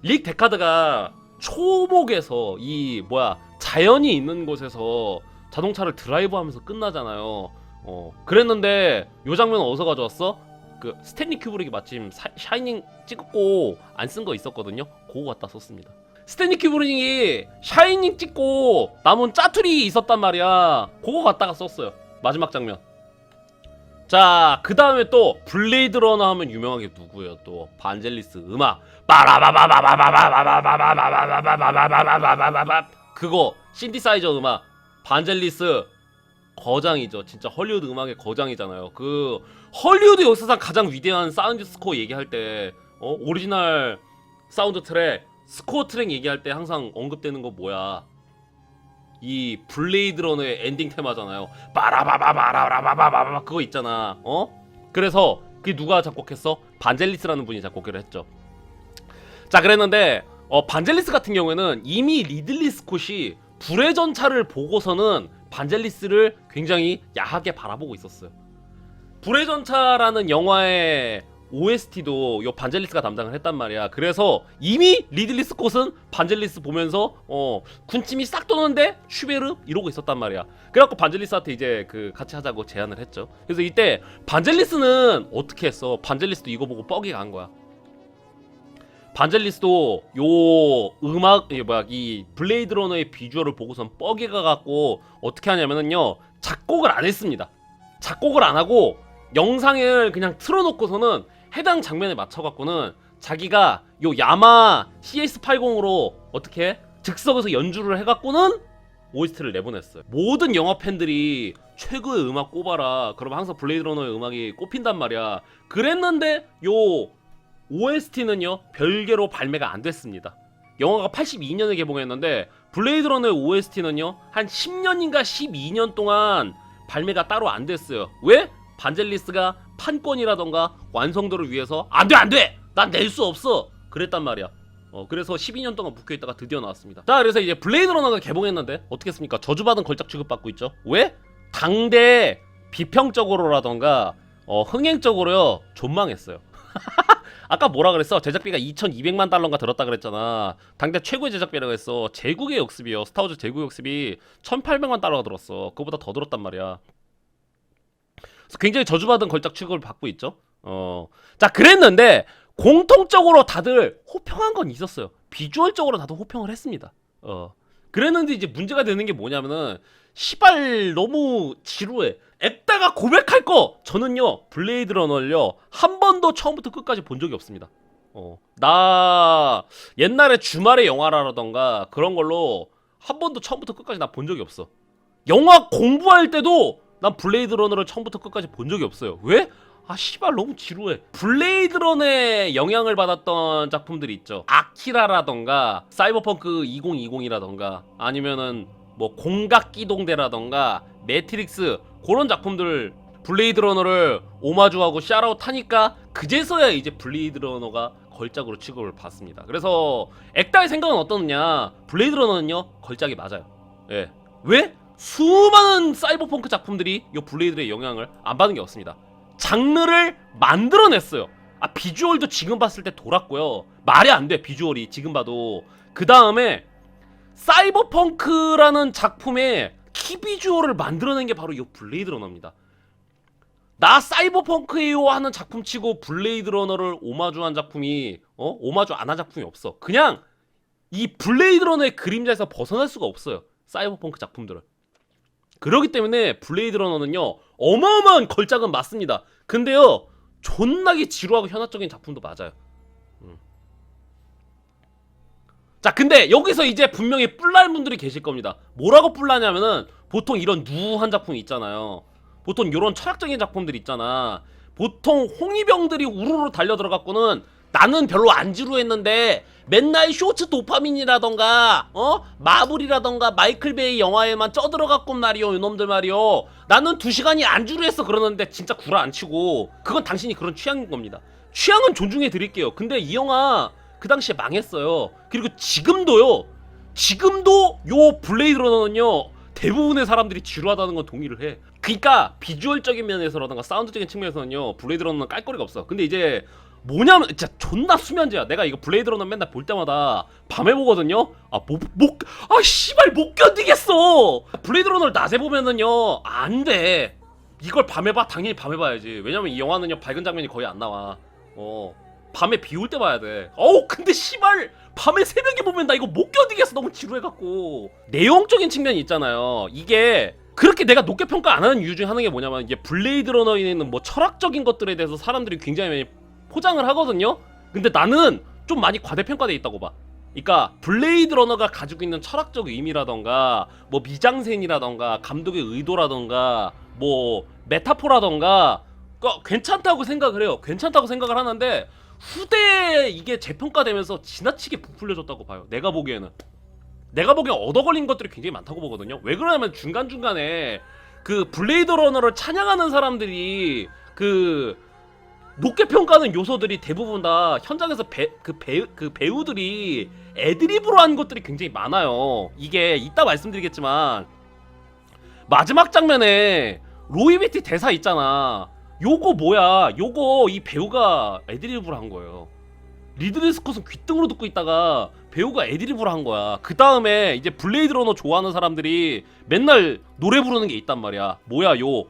릭 데카드가 초목에서 이 뭐야 자연이 있는 곳에서 자동차를 드라이브하면서 끝나잖아요. 그랬는데 요 장면은 어디서 가져왔어? 그 스탠리 큐브릭이 마침 샤이닝 찍고 안 쓴 거 있었거든요. 그거 갖다 썼습니다. 스탠리 큐브릭이 샤이닝 찍고 남은 짜투리 있었단 말이야. 그거 갖다가 썼어요. 마지막 장면. 자, 그 다음에 또 블레이드 러너 하면 유명하게 누구예요? 또 반젤리스 음악 그거 신디사이저 음악 반젤리스 거장이죠. 진짜 헐리우드 음악의 거장이잖아요. 그 헐리우드 역사상 가장 위대한 사운드 스코어 얘기할 때 오리지널 사운드 트랙 스코어 트랙 얘기할 때 항상 언급되는 거 뭐야? 이 블레이드 러너의 엔딩 테마잖아요. 빠라바바바라바바바바 그거 있잖아. 그래서 그게 누가 작곡했어? 반젤리스라는 분이 작곡을 했죠. 자 그랬는데 반젤리스 같은 경우에는 이미 리들리 스콧이 불의 전차를 보고서는 반젤리스를 굉장히 야하게 바라보고 있었어요. 불의 전차라는 영화의 OST도 요 반젤리스가 담당을 했단 말이야. 그래서 이미 리들리 스콧은 반젤리스 보면서 군침이 싹 도는데 슈베르 이러고 있었단 말이야. 그래갖고 반젤리스한테 이제 그 같이 하자고 제안을 했죠. 그래서 이때 반젤리스는 어떻게 했어? 반젤리스도 이거 보고 뻑이 간 거야. 반젤리스도 요 음악 이 블레이드 러너의 비주얼을 보고선 뻑이 가갖고 어떻게 하냐면은요 작곡을 안 했습니다. 작곡을 안 하고 영상을 그냥 틀어놓고서는 해당 장면에 맞춰갖고는 자기가 요 야마 CS80으로 어떻게 즉석에서 연주를 해갖고는 OST를 내보냈어요. 모든 영화 팬들이 최고의 음악 꼽아라. 그러면 항상 블레이드 러너의 음악이 꼽힌단 말이야. 그랬는데 요 OST는요 별개로 발매가 안 됐습니다. 영화가 82년에 개봉했는데 블레이드 러너의 OST는요 한 10년인가 12년 동안 발매가 따로 안 됐어요. 왜? 반젤리스가 판권이라던가 완성도를 위해서 안돼 난 낼 수 없어 그랬단 말이야. 그래서 12년 동안 묵혀있다가 드디어 나왔습니다. 자 그래서 이제 블레이드 러너가 개봉했는데 어떻게 했습니까? 저주받은 걸작 취급받고 있죠. 왜? 당대 비평적으로라던가 흥행적으로요 존망했어요. 아까 뭐라 그랬어? 제작비가 2200만 달러인가 들었다 그랬잖아. 당대 최고의 제작비라고 했어. 제국의 역습이요. 스타워즈 제국의 역습이 1800만 달러가 들었어. 그거보다 더 들었단 말이야. 그래서 굉장히 저주받은 걸작 취급을 받고 있죠. 자 그랬는데 공통적으로 다들 호평한 건 있었어요. 비주얼적으로 다들 호평을 했습니다. 그랬는데 이제 문제가 되는 게 뭐냐면은 시발 너무 지루해. 액다가 고백할 거 저는요 블레이드 러너를요 한 번도 처음부터 끝까지 본 적이 없습니다. 나 옛날에 주말의 영화라던가 그런 걸로 한 번도 처음부터 끝까지 나 본 적이 없어. 영화 공부할 때도 난 블레이드 러너를 처음부터 끝까지 본 적이 없어요. 왜? 아 씨발 너무 지루해. 블레이드 러너의 영향을 받았던 작품들이 있죠. 아키라라던가 사이버펑크 2020이라던가 아니면은 뭐 공각기동대라던가 매트릭스 그런 작품들 블레이드 러너를 오마주하고 샤라웃 하니까 그제서야 이제 블레이드 러너가 걸작으로 취급을 받습니다. 그래서 액다의 생각은 어떠느냐? 블레이드 러너는요 걸작이 맞아요. 예. 왜? 수많은 사이버펑크 작품들이 이 블레이드의 영향을 안 받은 게 없습니다. 장르를 만들어냈어요. 비주얼도 지금 봤을 때 돌았고요. 말이 안 돼 비주얼이 지금 봐도. 그 다음에 사이버펑크라는 작품의 키비주얼을 만들어낸 게 바로 이 블레이드 러너입니다. 나 사이버펑크예요 하는 작품 치고 블레이드 러너를 오마주한 작품이 오마주 안 한 작품이 없어. 그냥 이 블레이드 러너의 그림자에서 벗어날 수가 없어요. 사이버펑크 작품들은. 그렇기 때문에 블레이드 러너는요 어마어마한 걸작은 맞습니다. 근데요 존나게 지루하고 현학적인 작품도 맞아요. 자, 근데 여기서 이제 분명히 뿔날 분들이 계실 겁니다. 뭐라고 뿔나냐면은 보통 이런 누한 작품 있잖아요. 보통 이런 철학적인 작품들 있잖아. 보통 홍위병들이 우르르 달려들어갖고는 나는 별로 안 지루했는데 맨날 쇼츠 도파민이라던가 마블이라던가 마이클 베이 영화에만 쪄들어갖고 말이요 이놈들 말이요 나는 2시간이 안 지루했어 그러는데 진짜 구라 안 치고 그건 당신이 그런 취향인 겁니다. 취향은 존중해 드릴게요. 근데 이 영화 그 당시에 망했어요. 그리고 지금도 요 블레이드 러너는요 대부분의 사람들이 지루하다는 건 동의를 해. 그니까 비주얼적인 면에서라던가 사운드적인 측면에서는요 블레이드 러너는 깔 거리가 없어. 근데 이제 뭐냐면 진짜 존나 수면제야. 내가 이거 블레이드 러너 맨날 볼 때마다 밤에 보거든요. 씨발 못 견디겠어. 블레이드 러너를 낮에 보면은요 안 돼. 이걸 밤에 봐? 당연히 밤에 봐야지. 왜냐면 이 영화는요 밝은 장면이 거의 안 나와. 밤에 비 올 때 봐야 돼. 근데 씨발 밤에 새벽에 보면 나 이거 못 견디겠어. 너무 지루해갖고. 내용적인 측면이 있잖아요. 이게 그렇게 내가 높게 평가 안 하는 이유 중에 하는 게 뭐냐면 이게 블레이드 러너에 있는 뭐 철학적인 것들에 대해서 사람들이 굉장히 많이 포장을 하거든요. 근데 나는 좀 많이 과대평가돼 있다고 봐. 그러니까 블레이드 러너가 가지고 있는 철학적 의미라던가 뭐 미장센이라던가 감독의 의도라던가 뭐 메타포라던가 괜찮다고 생각을 해요. 괜찮다고 생각을 하는데 후대에 이게 재평가되면서 지나치게 부풀려졌다고 봐요. 내가 보기엔 얻어 걸린 것들이 굉장히 많다고 보거든요. 왜 그러냐면 중간중간에 그 블레이드 러너를 찬양하는 사람들이 그 높게 평가하는 요소들이 대부분 다 현장에서 배우들이 애드립으로 한 것들이 굉장히 많아요. 이게 이따 말씀드리겠지만 마지막 장면에 로이비티 대사 있잖아. 요거 뭐야? 요거 이 배우가 애드립으로 한 거예요. 리들리 스콧은 귓등으로 듣고 있다가 배우가 애드립으로 한 거야. 그 다음에 이제 블레이드 러너 좋아하는 사람들이 맨날 노래 부르는 게 있단 말이야. 뭐야 요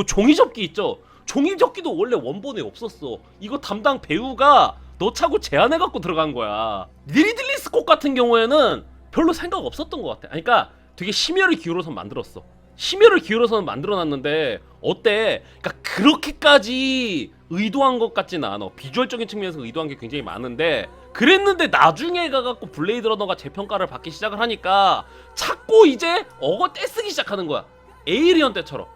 종이접기 있죠? 종이접기도 원래 원본에 없었어. 이거 담당 배우가 넣자고 제안해갖고 들어간 거야. 리들리 스콧 같은 경우에는 별로 생각 없었던 것 같아. 그러니까 되게 심혈을 기울여서 만들었어. 심혈을 기울여서는 만들어놨는데 어때? 그러니까 그렇게까지 의도한 것 같지는 않아. 비주얼적인 측면에서 의도한 게 굉장히 많은데 그랬는데 나중에 가갖고 블레이드 러너가 재평가를 받기 시작을 하니까 자꾸 이제 떼쓰기 시작하는 거야. 에이리언 때처럼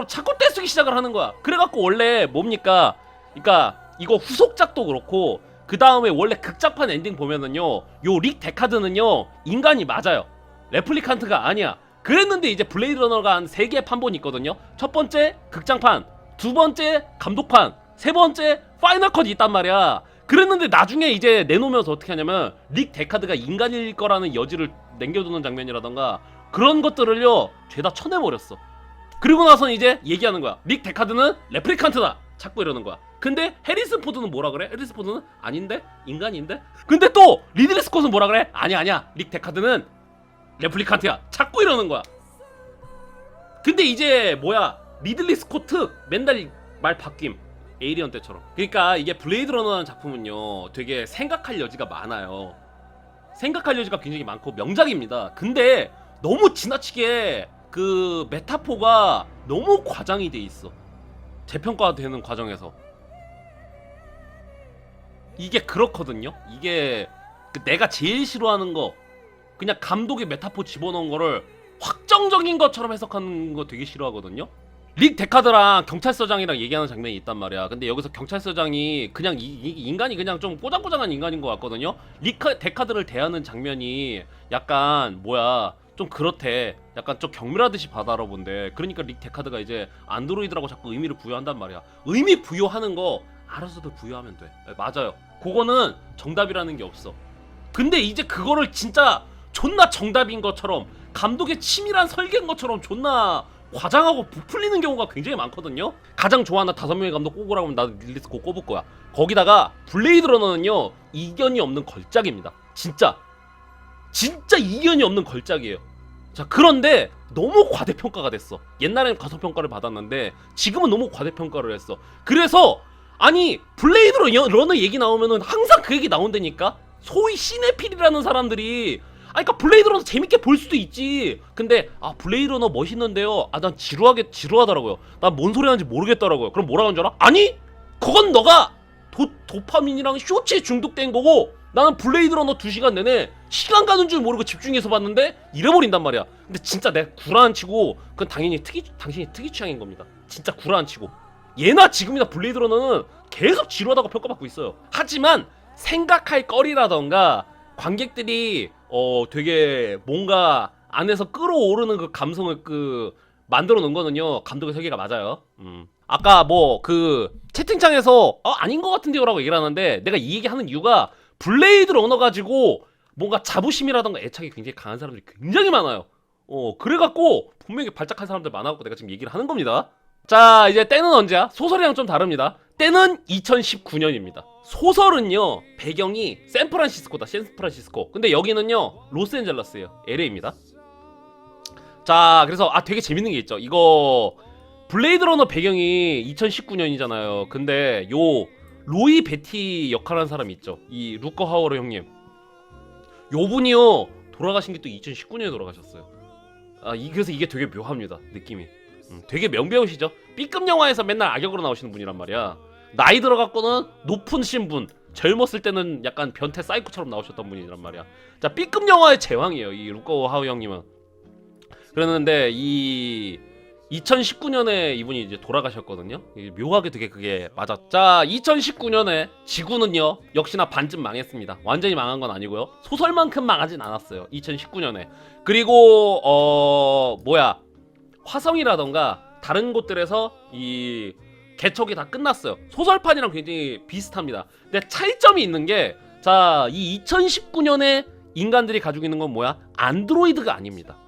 자꾸 떼쓰기 시작을 하는 거야. 그래갖고 원래 뭡니까? 그러니까 이거 후속작도 그렇고 그 다음에 원래 극장판 엔딩 보면은요 요 릭 데카드는요 인간이 맞아요. 레플리칸트가 아니야. 그랬는데 이제 블레이드 러너가 한 3개의 판본이 있거든요. 첫 번째 극장판, 두 번째 감독판, 세 번째 파이널 컷이 있단 말이야. 그랬는데 나중에 이제 내놓으면서 어떻게 하냐면 릭 데카드가 인간일 거라는 여지를 남겨두는 장면이라던가 그런 것들을요 죄다 쳐내버렸어. 그리고 나서는 이제 얘기하는 거야. 릭 데카드는 레플리칸트다 자꾸 이러는 거야. 근데 해리슨 포드는 뭐라 그래? 해리슨 포드는 아닌데? 인간인데? 근데 또 리들리 스콧은 뭐라 그래? 아니야 릭 데카드는 레플리칸트야 자꾸 이러는 거야. 근데 이제 뭐야 리들리 스코트 맨날 말 바뀜. 에이리언 때처럼. 그러니까 이게 블레이드 러너라는 작품은요 되게 생각할 여지가 많아요. 생각할 여지가 굉장히 많고 명작입니다. 근데 너무 지나치게 그 메타포가 너무 과장이 돼 있어. 재평가되는 과정에서 이게 그렇거든요. 이게 내가 제일 싫어하는 거 그냥 감독의 메타포 집어넣은 거를 확정적인 것처럼 해석하는 거 되게 싫어하거든요. 릭 데카드랑 경찰서장이랑 얘기하는 장면이 있단 말이야. 근데 여기서 경찰서장이 그냥 인간이 그냥 좀 꼬장꼬장한 인간인 것 같거든요. 릭 데카드를 대하는 장면이 약간 뭐야 좀 그렇대. 약간 좀 경멸하듯이 받아라본데. 그러니까 릭 데카드가 이제 안드로이드라고 자꾸 의미를 부여한단 말이야. 의미 부여하는 거 알아서들 부여하면 돼. 맞아요. 그거는 정답이라는 게 없어. 근데 이제 그거를 진짜 존나 정답인 것처럼 감독의 치밀한 설계인 것처럼 존나 과장하고 부풀리는 경우가 굉장히 많거든요. 가장 좋아하는 5명의 감독 꼽으라고 하면 나도 릴리 스콧 꼽을 거야. 거기다가 블레이드 러너는요 이견이 없는 걸작입니다. 진짜 이견이 없는 걸작이에요. 자, 그런데 너무 과대평가가 됐어. 옛날에는 가소평가를 받았는데 지금은 너무 과대평가를 했어. 그래서 아니 블레이드 러너 얘기 나오면은 항상 그 얘기 나온다니까. 소위 시네필이라는 사람들이 그러니까 블레이드 러너 재밌게 볼 수도 있지. 근데 블레이드 러너 멋있는데요. 난 지루하더라고요. 난 뭔 소리 하는지 모르겠더라고요. 그럼 뭐라고 하는 줄 알아? 아니 그건 너가 도파민이랑 쇼츠에 중독된 거고 나는 블레이드 러너 2시간 내내 시간 가는 줄 모르고 집중해서 봤는데 잃어버린단 말이야. 근데 진짜 내가 구라안 치고 그건 당연히 당신이 특이 취향인 겁니다. 진짜 구라안 치고. 예나 지금이나 블레이드 러너는 계속 지루하다고 평가받고 있어요. 하지만 생각할 거리라던가 관객들이 되게 뭔가 안에서 끌어오르는 그 감성을 만들어 놓은 거는요, 감독의 설계가 맞아요. 아까 뭐 채팅창에서 아닌 것 같은데요라고 얘기를 하는데, 내가 이 얘기 하는 이유가 블레이드 러너 가지고 뭔가 자부심이라던가 애착이 굉장히 강한 사람들이 굉장히 많아요. 그래갖고 분명히 발작한 사람들 많아갖고 내가 지금 얘기를 하는 겁니다. 자, 이제 때는 언제야? 소설이랑 좀 다릅니다. 때는 2019년입니다. 소설은요, 배경이 샌프란시스코다. 샌프란시스코. 근데 여기는요, 로스앤젤레스예요. LA입니다. 자, 그래서 되게 재밌는 게 있죠. 이거 블레이드 러너 배경이 2019년이잖아요. 근데 요 로이 베티 역할하는 사람 있죠. 이 루커 하워러 형님. 요 분이요, 돌아가신 게 또 2019년에 돌아가셨어요. 그래서 이게 되게 묘합니다. 느낌이. 되게 명배우시죠. B급 영화에서 맨날 악역으로 나오시는 분이란 말이야. 나이 들어갖고는 높은 신분, 젊었을 때는 약간 변태 사이코처럼 나오셨던 분이란 말이야. 자, B급 영화의 제왕이에요, 이 루커 하워 형님은. 그랬는데 이 2019년에 이분이 이제 돌아가셨거든요. 묘하게 되게 그게 맞았. 자, 2019년에 지구는요, 역시나 반쯤 망했습니다. 완전히 망한 건 아니고요. 소설만큼 망하진 않았어요. 2019년에. 그리고 화성이라던가 다른 곳들에서 이 개척이 다 끝났어요. 소설판이랑 굉장히 비슷합니다. 근데 차이점이 있는 게, 자, 이 2019년에 인간들이 가지고 있는 건 뭐야? 안드로이드가 아닙니다.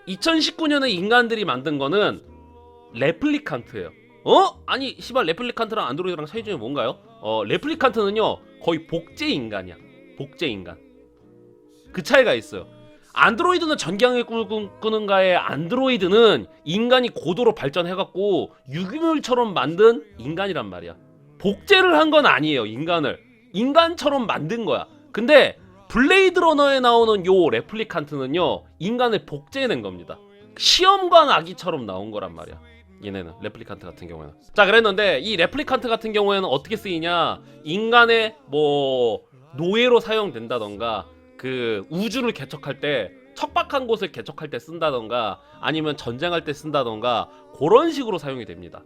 2019년에 인간들이 만든 거는 레플리칸트예요. 아니, 시발, 레플리칸트랑 안드로이드랑 차이점이 뭔가요? 레플리칸트는요, 거의 복제 인간이야. 복제 인간. 그 차이가 있어요. 안드로이드는 전기장애 꾸는가의 안드로이드는 인간이 고도로 발전해갖고 유기물처럼 만든 인간이란 말이야. 복제를 한 건 아니에요. 인간처럼 만든 거야. 근데 블레이드 러너에 나오는 요 레플리칸트는요, 인간을 복제해낸 겁니다. 시험관 아기처럼 나온 거란 말이야. 얘네는 레플리칸트 같은 경우에는. 자, 그랬는데 이 레플리칸트 같은 경우에는 어떻게 쓰이냐, 인간의 노예로 사용된다던가, 우주를 개척할 때, 척박한 곳을 개척할 때 쓴다던가, 아니면 전쟁할 때 쓴다던가, 그런 식으로 사용이 됩니다.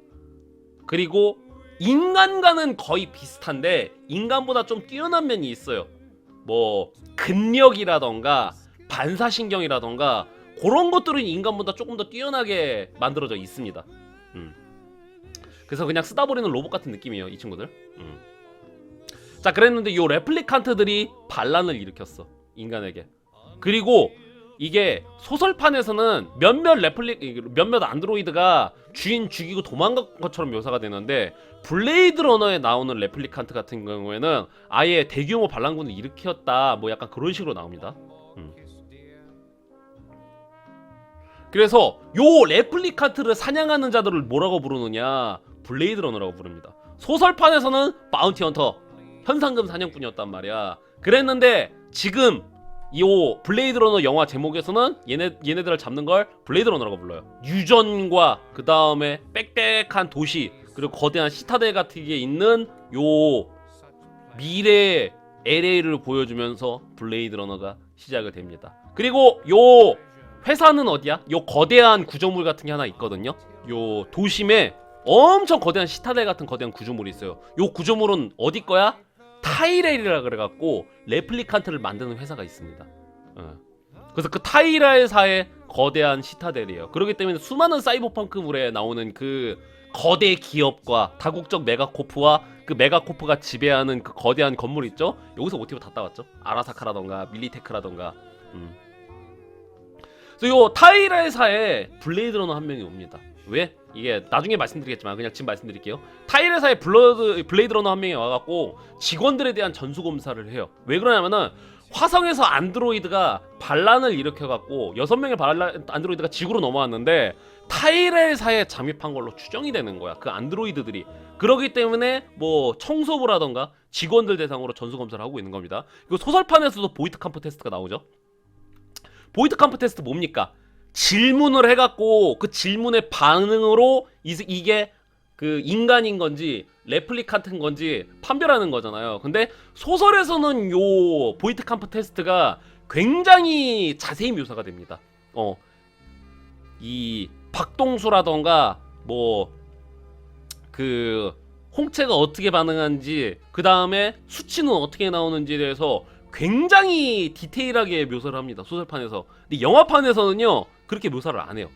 그리고 인간과는 거의 비슷한데 인간보다 좀 뛰어난 면이 있어요. 근력이라던가 반사신경이라던가 그런 것들은 인간보다 조금 더 뛰어나게 만들어져 있습니다. 그래서 그냥 쓰다 버리는 로봇 같은 느낌이에요, 이 친구들. 자, 그랬는데 요 레플리칸트들이 반란을 일으켰어, 인간에게. 그리고 이게 소설판에서는 몇몇 안드로이드가 주인 죽이고 도망간 것처럼 묘사가 되는데, 블레이드 러너에 나오는 레플리칸트 같은 경우에는 아예 대규모 반란군을 일으켰다, 약간 그런 식으로 나옵니다. 그래서 요 레플리칸트를 사냥하는 자들을 뭐라고 부르느냐, 블레이드 러너라고 부릅니다. 소설판에서는 바운티 헌터, 현상금 사냥꾼이었단 말이야. 그랬는데 지금 이 블레이드 러너 영화 제목에서는 얘네들을 잡는 걸 블레이드 러너라고 불러요. 유전과 그 다음에 빽빽한 도시, 그리고 거대한 시타델 같은 게 있는 요 미래 LA를 보여주면서 블레이드 러너가 시작을 됩니다. 그리고 요 회사는 어디야? 요 거대한 구조물 같은 게 하나 있거든요. 요 도심에 엄청 거대한 시타델 같은 거대한 구조물이 있어요. 요 구조물은 어디 거야? 타이렐이라 그래갖고 레플리칸트를 만드는 회사가 있습니다. 그래서 그 타이렐사의 거대한 시타델이에요. 그렇기 때문에 수많은 사이버펑크물에 나오는 그 거대 기업과 다국적 메가코프와 그 메가코프가 지배하는 그 거대한 건물 있죠? 여기서 모티브 다 따왔죠? 아라사카라던가 밀리테크라던가. 그래서 요 타이렐사에 블레이드 러너 한 명이 옵니다. 왜? 이게 나중에 말씀드리겠지만 그냥 지금 말씀드릴게요. 타이렐사에 블레이드 러너 한 명이 와갖고 직원들에 대한 전수검사를 해요. 왜 그러냐면은 화성에서 안드로이드가 반란을 일으켜갖고 6명의 안드로이드가 지구로 넘어왔는데 타이렐사에 잠입한 걸로 추정이 되는 거야, 그 안드로이드들이. 그러기 때문에 청소부라던가 직원들 대상으로 전수검사를 하고 있는 겁니다. 그리고 소설판에서도 보이트 캄프 테스트가 나오죠. 보이트 캄프 테스트 뭡니까? 질문을 해갖고 그 질문의 반응으로 이게 그 인간인 건지 레플리칸트인 건지 판별하는 거잖아요. 근데 소설에서는 요 보이트캄프 테스트가 굉장히 자세히 묘사가 됩니다. 이 박동수라던가 뭐 그 홍채가 어떻게 반응하는지, 그 다음에 수치는 어떻게 나오는지에 대해서 굉장히 디테일하게 묘사를 합니다, 소설판에서. 근데 영화판에서는요 그렇게 묘사를 안 해요.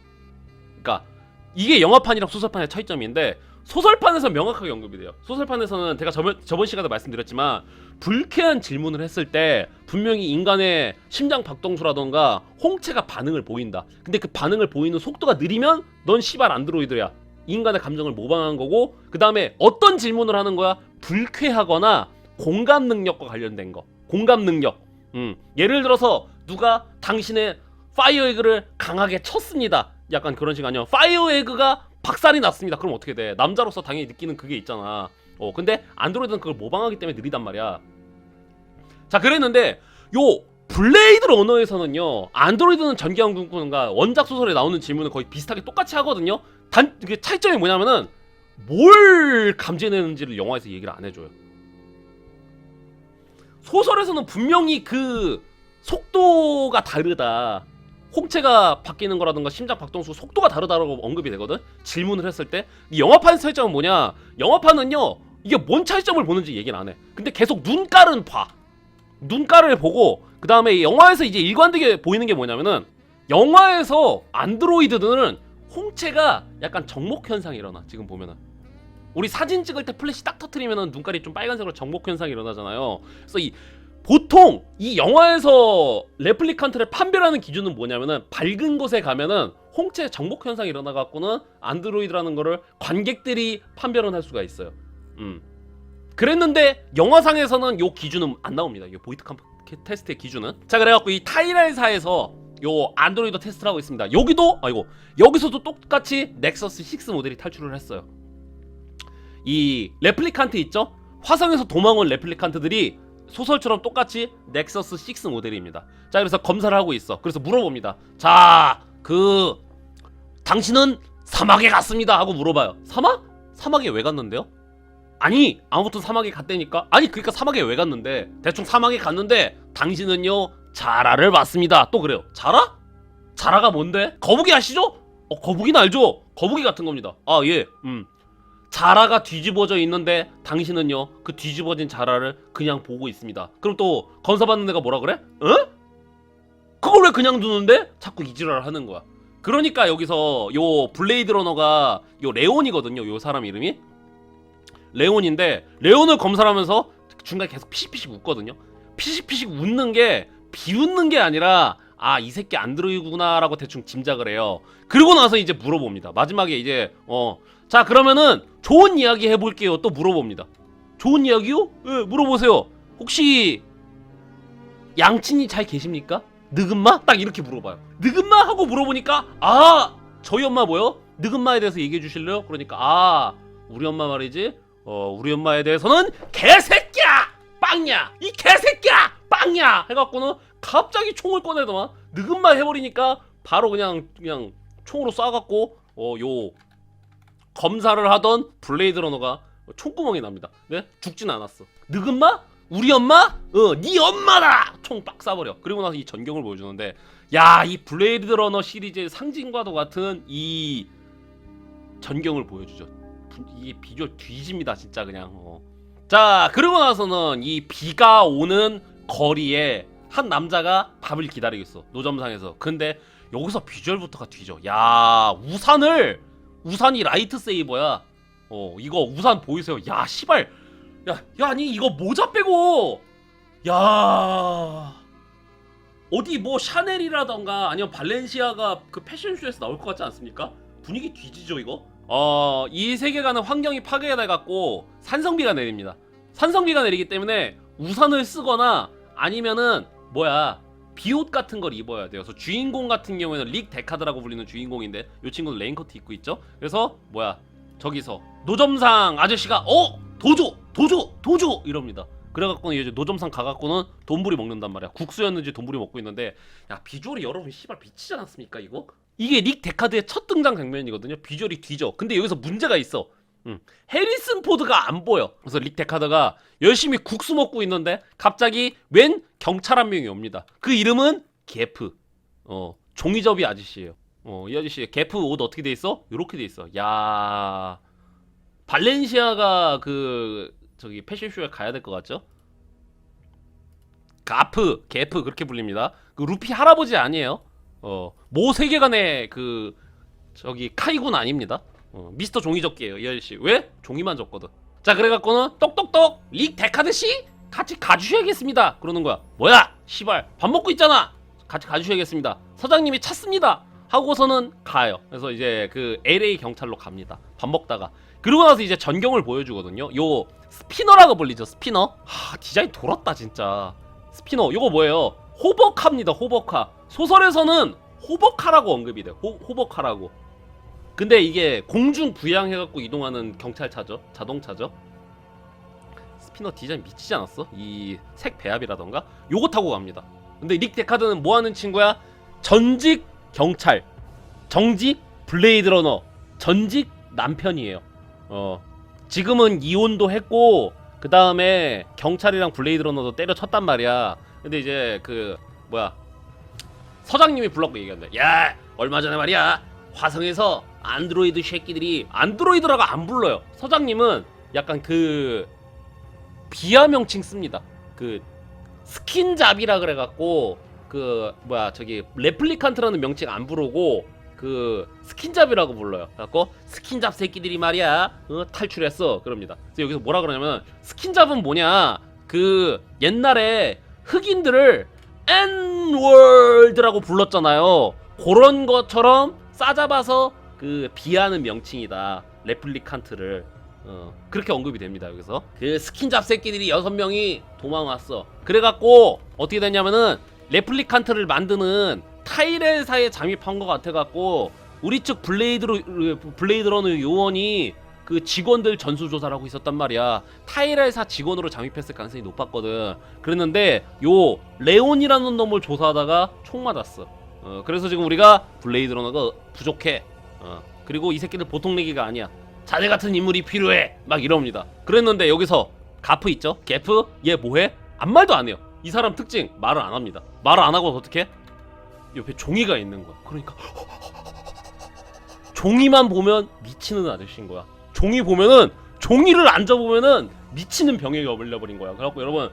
그러니까 이게 영화판이랑 소설판의 차이점인데, 소설판에서 명확하게 언급이 돼요. 소설판에서는 제가 저번 시간에도 말씀드렸지만 불쾌한 질문을 했을 때 분명히 인간의 심장 박동수라던가 홍채가 반응을 보인다. 근데 그 반응을 보이는 속도가 느리면 넌 시발 안드로이드야. 인간의 감정을 모방한 거고, 그 다음에 어떤 질문을 하는 거야? 불쾌하거나 공감 능력과 관련된 거. 공감 능력. 예를 들어서 누가 당신의 파이어 에그를 강하게 쳤습니다. 약간 그런 식이 아니야. 파이어 에그가 박살이 났습니다. 그럼 어떻게 돼? 남자로서 당연히 느끼는 그게 있잖아. 근데 안드로이드는 그걸 모방하기 때문에 느리단 말이야. 자, 그랬는데 요 블레이드 러너에서는요, 안드로이드는 전기항공권과 원작 소설에 나오는 질문을 거의 비슷하게 똑같이 하거든요. 이게 차이점이 뭐냐면은 뭘 감지해내는지를 영화에서 얘기를 안 해줘요. 소설에서는 분명히 그 속도가 다르다, 홍채가 바뀌는 거라든가 심장 박동수 속도가 다르다라고 언급이 되거든, 질문을 했을 때. 영화판 차이점은 뭐냐? 영화판은요 이게 뭔 차이점을 보는지 얘기는 안 해. 근데 계속 눈깔은 봐. 눈깔을 보고, 그 다음에 영화에서 이제 일관되게 보이는 게 뭐냐면은, 영화에서 안드로이드들은 홍채가 약간 정목 현상이 일어나. 지금 보면은 우리 사진 찍을 때 플래시 딱 터트리면은 눈깔이 좀 빨간색으로 정목 현상이 일어나잖아요. 그래서 보통 이 영화에서 레플리칸트를 판별하는 기준은 뭐냐면은, 밝은 곳에 가면은 홍채 정목 현상이 일어나 갖고는 안드로이드라는 거를 관객들이 판별은 할 수가 있어요. 그랬는데 영화상에서는 요 기준은 안 나옵니다. 요 보이트캄프 테스트의 기준은. 자, 그래갖고 이 타이랄사에서 요 안드로이드 테스트를 하고 있습니다. 여기서도 똑같이 넥서스 6 모델이 탈출을 했어요. 이 레플리칸트 있죠? 화성에서 도망온 레플리칸트들이 소설처럼 똑같이 넥서스 6 모델입니다. 자, 그래서 검사를 하고 있어. 그래서 물어봅니다. 자, 당신은 사막에 갔습니다 하고 물어봐요. 사막? 사막에 왜 갔는데요? 아니, 아무튼 사막에 갔다니까. 아니, 그러니까 사막에 왜 갔는데? 대충 사막에 갔는데 당신은요 자라를 봤습니다. 또 그래요. 자라? 자라가 뭔데? 거북이 아시죠? 거북이는 알죠? 거북이 같은 겁니다. 아, 예. 자라가 뒤집어져 있는데 당신은요 그 뒤집어진 자라를 그냥 보고 있습니다. 그럼 또 검사받는 애가 뭐라 그래? 그걸 왜 그냥 두는데? 자꾸 이지랄을 하는 거야. 그러니까 여기서 요 블레이드 러너가 요 레온이거든요. 요 사람 이름이 레온인데, 레온을 검사를 하면서 중간에 계속 피식피식 웃거든요. 피식피식 웃는 게 비웃는 게 아니라, 아, 이 새끼 안드로이드구나 라고 대충 짐작을 해요. 그리고 나서 이제 물어봅니다. 마지막에 이제 자, 그러면은 좋은 이야기 해볼게요. 또 물어봅니다. 좋은 이야기요? 예, 물어보세요. 혹시 양친이 잘 계십니까? 느금마? 딱 이렇게 물어봐요. 느금마? 하고 물어보니까, 아, 저희 엄마 뭐요? 느금마에 대해서 얘기해 주실래요? 그러니까, 아, 우리 엄마 말이지, 우리 엄마에 대해서는 개새끼야! 빵야! 이 개새끼야! 빵야! 해갖고는 갑자기 총을 꺼내더만. 느금마 해버리니까 바로 그냥 총으로 쏴갖고 요 검사를 하던 블레이드 러너가 총구멍이 납니다. 네? 죽진 않았어. 느금마? 우리 엄마? 네 엄마다! 총 빡 쏴버려. 그리고 나서 이 전경을 보여주는데, 야, 이 블레이드 러너 시리즈의 상징과도 같은 이 전경을 보여주죠. 이게 비주얼 뒤집니다 진짜 그냥. 자, 그리고 나서는 이 비가 오는 거리에 한 남자가 밥을 기다리고 있어, 노점상에서. 근데 여기서 비주얼부터가 뒤져. 야, 우산이 라이트 세이버야. 이거 우산 보이세요? 야, 시발. 야, 아니 이거 모자 빼고, 야, 어디 뭐 샤넬이라던가 아니면 발렌시아가 그 패션쇼에서 나올 것 같지 않습니까? 분위기 뒤지죠 이거. 이 세계관은 환경이 파괴돼갖고 산성비가 내립니다. 산성비가 내리기 때문에 우산을 쓰거나 아니면은 비옷 같은 걸 입어야 돼요. 그래서 주인공 같은 경우에는 릭 데카드라고 불리는 주인공인데, 이 친구는 레인커트 입고 있죠. 그래서 저기서 노점상 아저씨가 도조 이럽니다. 그래갖고는 이제 노점상 가갖고는 돈부리 먹는단 말이야. 국수였는지 돈부리 먹고 있는데, 야, 비주얼이 여러분 씨발 미치지 않았습니까 이거? 이게 릭 데카드의 첫 등장 장면이거든요. 비주얼이 뒤져. 근데 여기서 문제가 있어. 해리슨 포드가 안 보여. 그래서 릭 데카드가 열심히 국수 먹고 있는데 갑자기 웬 경찰 한 명이 옵니다. 그 이름은 게프. 종이접이 아저씨예요. 이 아저씨 게프 옷 어떻게 돼 있어? 요렇게 돼 있어. 야, 발렌시아가 그 저기 패션쇼에 가야 될 것 같죠? 게프 그렇게 불립니다. 그 루피 할아버지 아니에요. 모 세계관의 그 저기 카이군 아닙니다. 미스터 종이접기예요 이 아저씨. 왜? 종이만 접거든. 자, 그래갖고는 똑똑똑 릭 데카드 씨 같이 가주셔야겠습니다. 그러는 거야. 뭐야? 시발 밥 먹고 있잖아. 같이 가주셔야겠습니다. 서장님이 찾습니다. 하고서는 가요. 그래서 이제 그 LA 경찰로 갑니다. 밥 먹다가. 그러고 나서 이제 전경을 보여주거든요. 요 스피너라고 불리죠. 스피너. 디자인 돌았다 진짜. 스피너 요거 뭐예요? 호버카입니다. 호버카. 소설에서는 호버카라고 언급이 돼요. 호버카라고. 근데 이게 공중 부양해갖고 이동하는 경찰차죠. 자동차죠. 스피너 디자인 미치지 않았어? 이 색 배합이라던가 요거 타고 갑니다. 근데 릭 데카드는 뭐하는 친구야? 전직 경찰, 정직 블레이드러너, 전직 남편이에요. 지금은 이혼도 했고 그 다음에 경찰이랑 블레이드러너도 때려쳤단 말이야. 근데 이제 그 뭐야 서장님이 불렀고 얘기한다. 야, 얼마 전에 말이야 화성에서 안드로이드 새끼들이, 안드로이드라고 안 불러요. 서장님은 약간 그 비하 명칭 씁니다. 그 스킨잡이라 그래갖고 그 뭐야 저기 레플리칸트라는 명칭 안 부르고 그 스킨잡이라고 불러요. 그래갖고 스킨잡 새끼들이 말이야 탈출했어 그럽니다. 그래서 여기서 뭐라 그러냐면 스킨잡은 뭐냐, 그 옛날에 흑인들을 N월드라고 불렀잖아요. 그런 것처럼 싸잡아서 그 비하는 명칭이다 레플리칸트를. 그렇게 언급이 됩니다. 여기서 그 스킨잡 새끼들이 6명이 도망왔어. 그래갖고 어떻게 됐냐면은 레플리칸트를 만드는 타이레사에 잠입한 것 같아갖고 우리 측 블레이드러너 요원이 그 직원들 전수조사를 하고 있었단 말이야. 타이레사 직원으로 잠입했을 가능성이 높았거든. 그랬는데 요 레온이라는 놈을 조사하다가 총 맞았어. 그래서 지금 우리가 블레이드러너가 부족해. 그리고 이 새끼들 보통 내기가 아니야. 자네 같은 인물이 필요해 막 이럽니다. 그랬는데 여기서 가프 있죠? 게프? 얘 뭐해? 아무 말도 안 해요. 이 사람 특징 말을 안 합니다. 말을 안 하고 어떻게? 옆에 종이가 있는 거야. 그러니까 종이만 보면 미치는 아저씨인 거야. 종이 보면은, 종이를 앉아보면은 미치는 병에 걸려버린 거야. 그래갖고 여러분,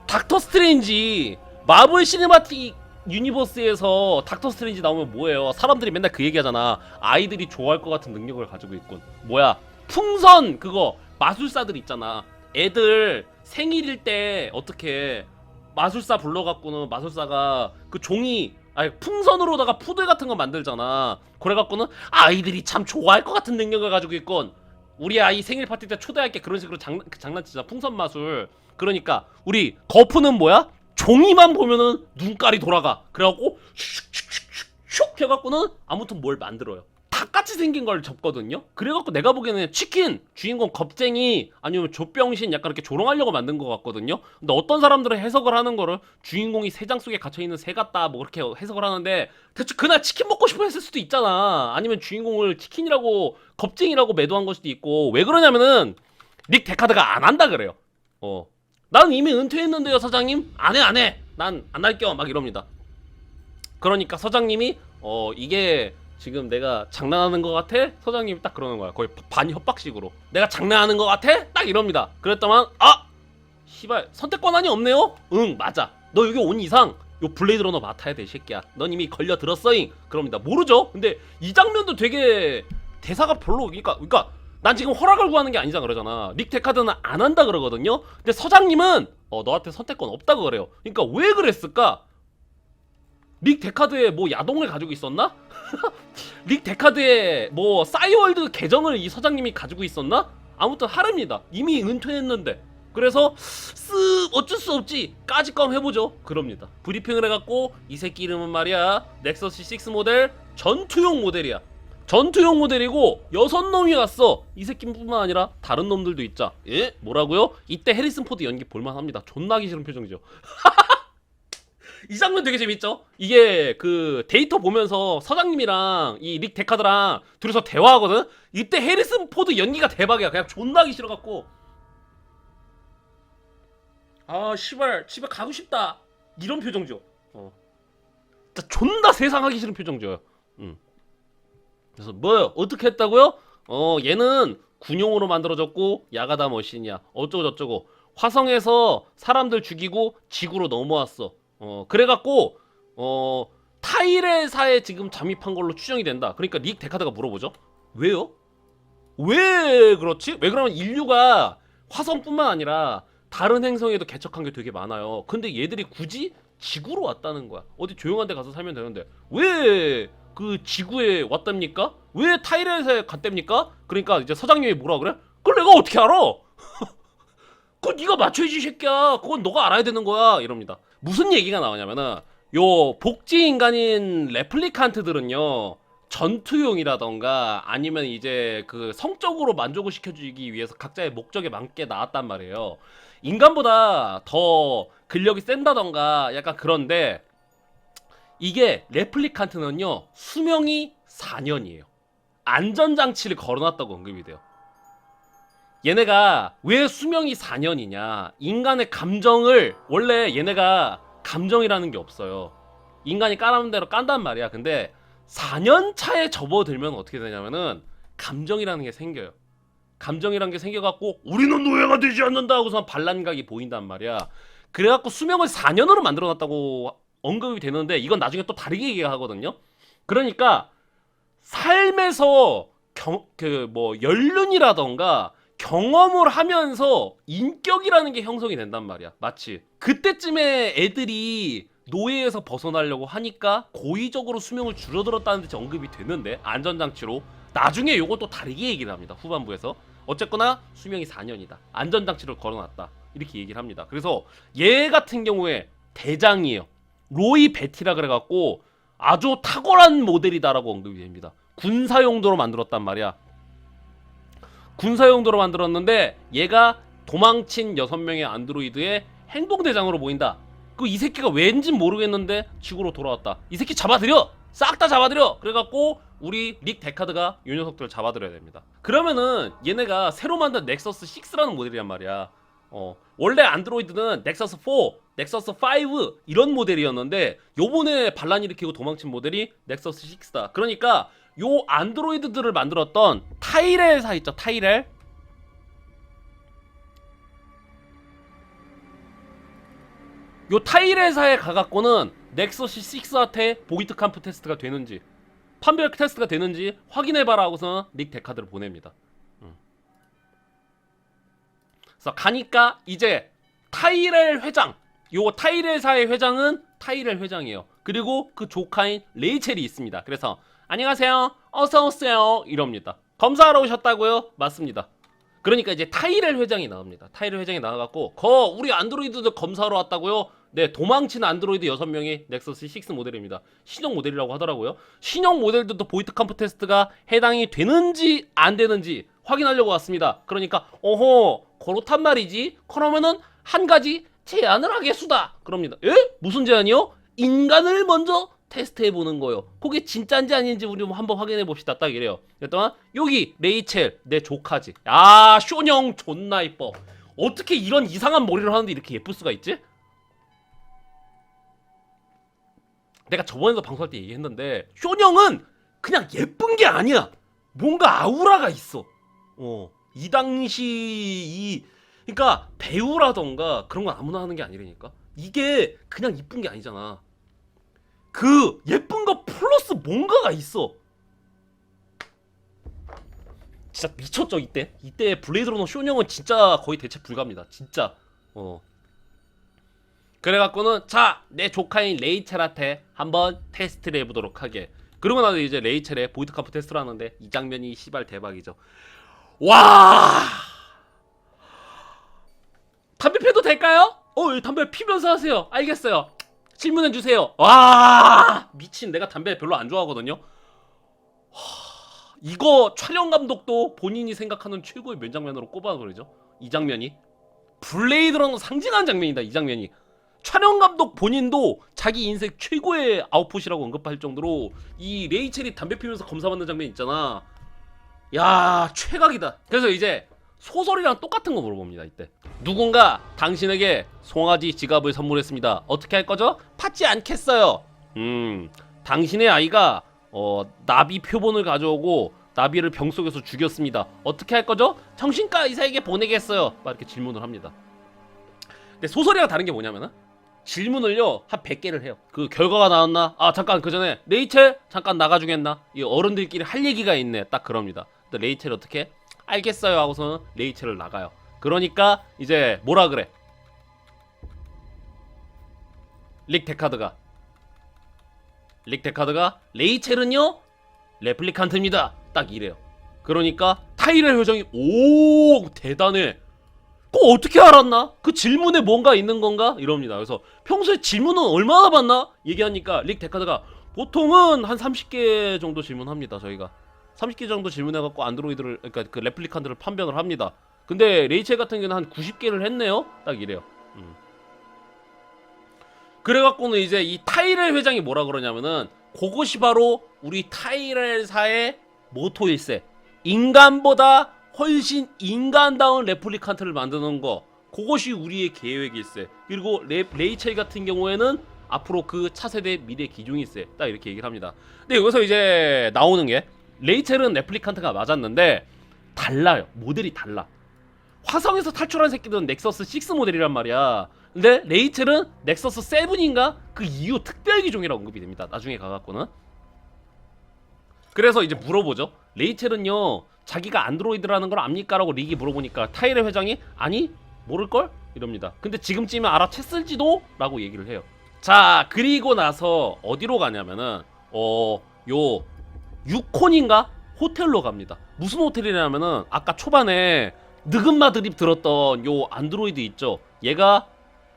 닥터 스트레인지 마블 시네마틱 유니버스에서 닥터 스트레인지 나오면 뭐예요? 사람들이 맨날 그 얘기하잖아. 아이들이 좋아할 것 같은 능력을 가지고 있군. 뭐야? 풍선 그거 마술사들 있잖아. 애들 생일일 때 어떻게 마술사 불러갖고는 마술사가 그 종이 풍선으로다가 푸들 같은 거 만들잖아. 그래갖고는 아이들이 참 좋아할 것 같은 능력을 가지고 있군. 우리 아이 생일 파티 때 초대할게. 그런 식으로 장난치자. 풍선 마술. 그러니까 우리 거프는 뭐야? 종이만 보면은 눈깔이 돌아가. 그래갖고 슉슉슉슉 해갖고는 아무튼 뭘 만들어요. 닭같이 생긴 걸 접거든요. 그래갖고 내가 보기에는 치킨 주인공 겁쟁이 아니면 조병신 약간 이렇게 조롱하려고 만든 것 같거든요. 근데 어떤 사람들은 해석을 하는 거를 주인공이 새장 속에 갇혀있는 새 같다 뭐 그렇게 해석을 하는데, 대충 그날 치킨 먹고 싶어 했을 수도 있잖아. 아니면 주인공을 치킨이라고 겁쟁이라고 매도한 걸 수도 있고. 왜 그러냐면은 릭 데카드가 안 한다 그래요. 난 이미 은퇴했는데요 사장님. 안해 난 안 할게요 막 이럽니다. 그러니까 서장님이 이게 지금 내가 장난하는 것 같아? 서장님이 딱 그러는 거야. 거의 반 협박식으로 내가 장난하는 것 같아? 딱 이럽니다. 그랬더만 씨발 선택권한이 없네요? 응 맞아, 너 여기 온 이상 요 블레이드러너 맡아야 돼 이 새끼야. 넌 이미 걸려 들었어잉 그럽니다. 모르죠? 근데 이 장면도 되게 대사가 별로, 그러니까 난 지금 허락을 구하는 게 아니잖아 그러잖아. 릭 데카드는 안 한다 그러거든요. 근데 서장님은 너한테 선택권 없다고 그래요. 그러니까 왜 그랬을까? 릭 데카드에 뭐 야동을 가지고 있었나? 릭 데카드에 뭐 싸이월드 계정을 이 서장님이 가지고 있었나? 아무튼 하릅니다. 이미 은퇴했는데. 그래서 어쩔 수 없지 까짓검 해보죠 그럽니다. 브리핑을 해갖고 이 새끼 이름은 말이야 넥서스 6 모델 전투용 모델이야. 전투용 모델이고 6놈이 왔어. 이 새끼뿐만 아니라 다른 놈들도 있자. 예? 뭐라고요? 이때 해리슨 포드 연기 볼만합니다. 존나 하기 싫은 표정이죠. 이 장면 되게 재밌죠? 이게 그 데이터 보면서 서장님이랑 이 릭 데카드랑 둘이서 대화하거든? 이때 해리슨 포드 연기가 대박이야. 그냥 존나 하기 싫어갖고 아 씨발 집에 가고 싶다 이런 표정죠. 진짜 존나 세상 하기 싫은 표정죠. 그래서 뭐요? 어떻게 했다고요? 얘는 군용으로 만들어졌고 야가다 머신이야. 어쩌고 저쩌고. 화성에서 사람들 죽이고 지구로 넘어왔어. 그래갖고 타이레사에 지금 잠입한 걸로 추정이 된다. 그러니까 릭 데카드가 물어보죠. 왜요? 왜 그렇지? 왜 그러면 인류가 화성뿐만 아니라 다른 행성에도 개척한 게 되게 많아요. 근데 얘들이 굳이 지구로 왔다는 거야. 어디 조용한 데 가서 살면 되는데 왜 그 지구에 왔답니까? 왜 타이레사에 갔답니까? 그러니까 이제 서장님이 뭐라 그래? 그걸 내가 어떻게 알아? 그건 네가 맞춰야지 이 새끼야. 그건 너가 알아야 되는 거야. 이럽니다. 무슨 얘기가 나오냐면은 요 복지 인간인 레플리칸트들은요. 전투용이라던가 아니면 이제 그 성적으로 만족을 시켜주기 위해서 각자의 목적에 맞게 나왔단 말이에요. 인간보다 더 근력이 센다던가 약간 그런데 이게 레플리칸트는요. 수명이 4년이에요. 안전장치를 걸어놨다고 언급이 돼요. 얘네가 왜 수명이 4년이냐? 인간의 감정을 원래 얘네가 감정이라는 게 없어요. 인간이 까라는 대로 깐단 말이야. 근데 4년 차에 접어들면 어떻게 되냐면은 감정이라는 게 생겨요. 감정이라는 게 생겨갖고 우리는 노예가 되지 않는다 하고서 반란각이 보인단 말이야. 그래갖고 수명을 4년으로 만들어놨다고 언급이 되는데 이건 나중에 또 다르게 얘기하거든요. 그러니까 삶에서 연륜이라던가 경험을 하면서 인격이라는 게 형성이 된단 말이야. 마치 그때쯤에 애들이 노예에서 벗어나려고 하니까 고의적으로 수명을 줄여들었다는 듯이 언급이 되는데 안전장치로 나중에 요것도 다르게 얘기를 합니다. 후반부에서 어쨌거나 수명이 4년이다. 안전장치를 걸어놨다. 이렇게 얘기를 합니다. 그래서 얘 같은 경우에 대장이에요. 로이 베티라 그래갖고 아주 탁월한 모델이다라고 언급이 됩니다. 군사용도로 만들었단 말이야. 군사용도로 만들었는데 얘가 도망친 6명의 안드로이드의 행동대장으로 보인다. 그 이 새끼가 왠진 모르겠는데 지구로 돌아왔다. 이 새끼 잡아들여! 싹 다 잡아들여! 그래갖고 우리 릭 데카드가 요 녀석들을 잡아들여야 됩니다. 그러면은 얘네가 새로 만든 넥서스 6라는 모델이란 말이야. 원래 안드로이드는 넥서스 4, 넥서스 5 이런 모델이었는데 요번에 반란 일으키고 도망친 모델이 넥서스 6다. 그러니까 요 안드로이드들을 만들었던 타이렐사 있죠. 타이렐. 요 타이렐사에 가갖고는 넥서스 6한테 보이트 캄프 테스트가 되는지 판별 테스트가 되는지 확인해봐라 하고서 릭 데카드를 보냅니다. 그래서 가니까 이제 타이렐 회장, 요 타이렐사의 회장은 타이렐 회장이에요. 그리고 그 조카인 레이첼이 있습니다. 그래서 안녕하세요, 어서오세요 이럽니다. 검사하러 오셨다고요? 맞습니다. 그러니까 이제 타이렐 회장이 나옵니다. 타이렐 회장이 나와갖고 우리 안드로이드도 검사하러 왔다고요? 네, 도망친 안드로이드 6명이 넥서스 6 모델입니다. 신형 모델이라고 하더라고요. 신형 모델들도 보이트 컴프 테스트가 해당이 되는지 안 되는지 확인하려고 왔습니다. 그러니까 그렇단 말이지. 그러면은 한 가지 제안을 하겠수다. 그럽니다. 에? 무슨 제안이요? 인간을 먼저 테스트해보는 거예요. 그게 진짜인지 아닌지 우리 한번 확인해봅시다. 딱 이래요. 그랬더니 여기 레이첼 내 조카지. 아 쇼냥 존나 이뻐. 어떻게 이런 이상한 머리를 하는데 이렇게 예쁠 수가 있지? 내가 저번에도 방송할 때 얘기했는데 쇼냥은 그냥 예쁜 게 아니야. 뭔가 아우라가 있어. 이 당시 그러니까 배우라던가 그런 건 아무나 하는 게 아니라니까. 이게 그냥 이쁜 게 아니잖아. 그 예쁜 거 플러스 뭔가가 있어. 진짜 미쳤죠 이때. 이때 블레이드 러너 쇼냥은 진짜 거의 대체 불가합니다. 진짜. 그래갖고는 자 내 조카인 레이첼한테 한번 테스트를 해보도록 하게. 그러고 나서 이제 레이첼의 보이드 컴프 테스트를 하는데 이 장면이 시발 대박이죠. 와 담배 피워도 될까요? 담배 피면서 하세요. 알겠어요. 질문해주세요. 와 미친. 내가 담배 별로 안 좋아하거든요. 이거 촬영 감독도 본인이 생각하는 최고의 명장면으로 꼽아버리죠. 이 장면이 블레이드 러너 상징하는 장면이다. 이 장면이 촬영 감독 본인도 자기 인생 최고의 아웃풋이라고 언급할 정도로 이 레이첼이 담배 피우면서 검사받는 장면 있잖아. 야, 최각이다. 그래서 이제 소설이랑 똑같은 거 물어봅니다. 이때 누군가 당신에게 송아지 지갑을 선물했습니다. 어떻게 할 거죠? 받지 않겠어요. 당신의 아이가 나비 표본을 가져오고 나비를 병 속에서 죽였습니다. 어떻게 할 거죠? 정신과 의사에게 보내겠어요. 막 이렇게 질문을 합니다. 근데 소설이랑 다른 게 뭐냐면은 질문을요 한 100개를 해요. 그 결과가 나왔나? 아 잠깐 그 전에 레이첼 잠깐 나가주겠나? 이 어른들끼리 할 얘기가 있네. 딱 그럽니다. 근데 레이첼 어떻게? 알겠어요 하고서는 레이첼을 나가요. 그러니까 이제 뭐라 그래? 릭 데카드가 레이첼은요 레플리칸트입니다. 딱 이래요. 그러니까 타이렐 회장이 오 대단해. 그거 어떻게 알았나? 그 질문에 뭔가 있는 건가? 이럽니다. 그래서 평소에 질문은 얼마나 받나? 얘기하니까 릭 데카드가 보통은 한 30개 정도 질문합니다. 저희가 30개 정도 질문해갖고 안드로이드를 그러니까 그 레플리칸트를 판별을 합니다. 근데 레이첼 같은 경우는 한 90개를 했네요. 딱 이래요. 그래갖고는 이제 이 타이렐 회장이 뭐라 그러냐면은 그것이 바로 우리 타이렐사의 모토일세. 인간보다 훨씬 인간다운 레플리칸트를 만드는 거. 그것이 우리의 계획일세. 그리고 레이첼 같은 경우에는 앞으로 그 차세대 미래 기종일세. 딱 이렇게 얘기를 합니다. 근데 여기서 이제 나오는 게 레이첼은 레플리칸트가 맞았는데 달라요. 모델이 달라. 화성에서 탈출한 새끼들은 넥서스 6 모델이란 말이야. 근데 레이첼은 넥서스 7인가? 그 이후 특별 기종이라고 언급이 됩니다. 나중에 가갖고는. 그래서 이제 물어보죠. 레이첼은요 자기가 안드로이드라는 걸 압니까? 라고 릭이 물어보니까 타이렐 회장이 아니 모를걸? 이럽니다. 근데 지금쯤이면 알아챘을지도? 라고 얘기를 해요. 자 그리고 나서 어디로 가냐면은 요 유콘인가? 호텔로 갑니다. 무슨 호텔이냐면은 아까 초반에 느긋마 드립 들었던 요 안드로이드 있죠. 얘가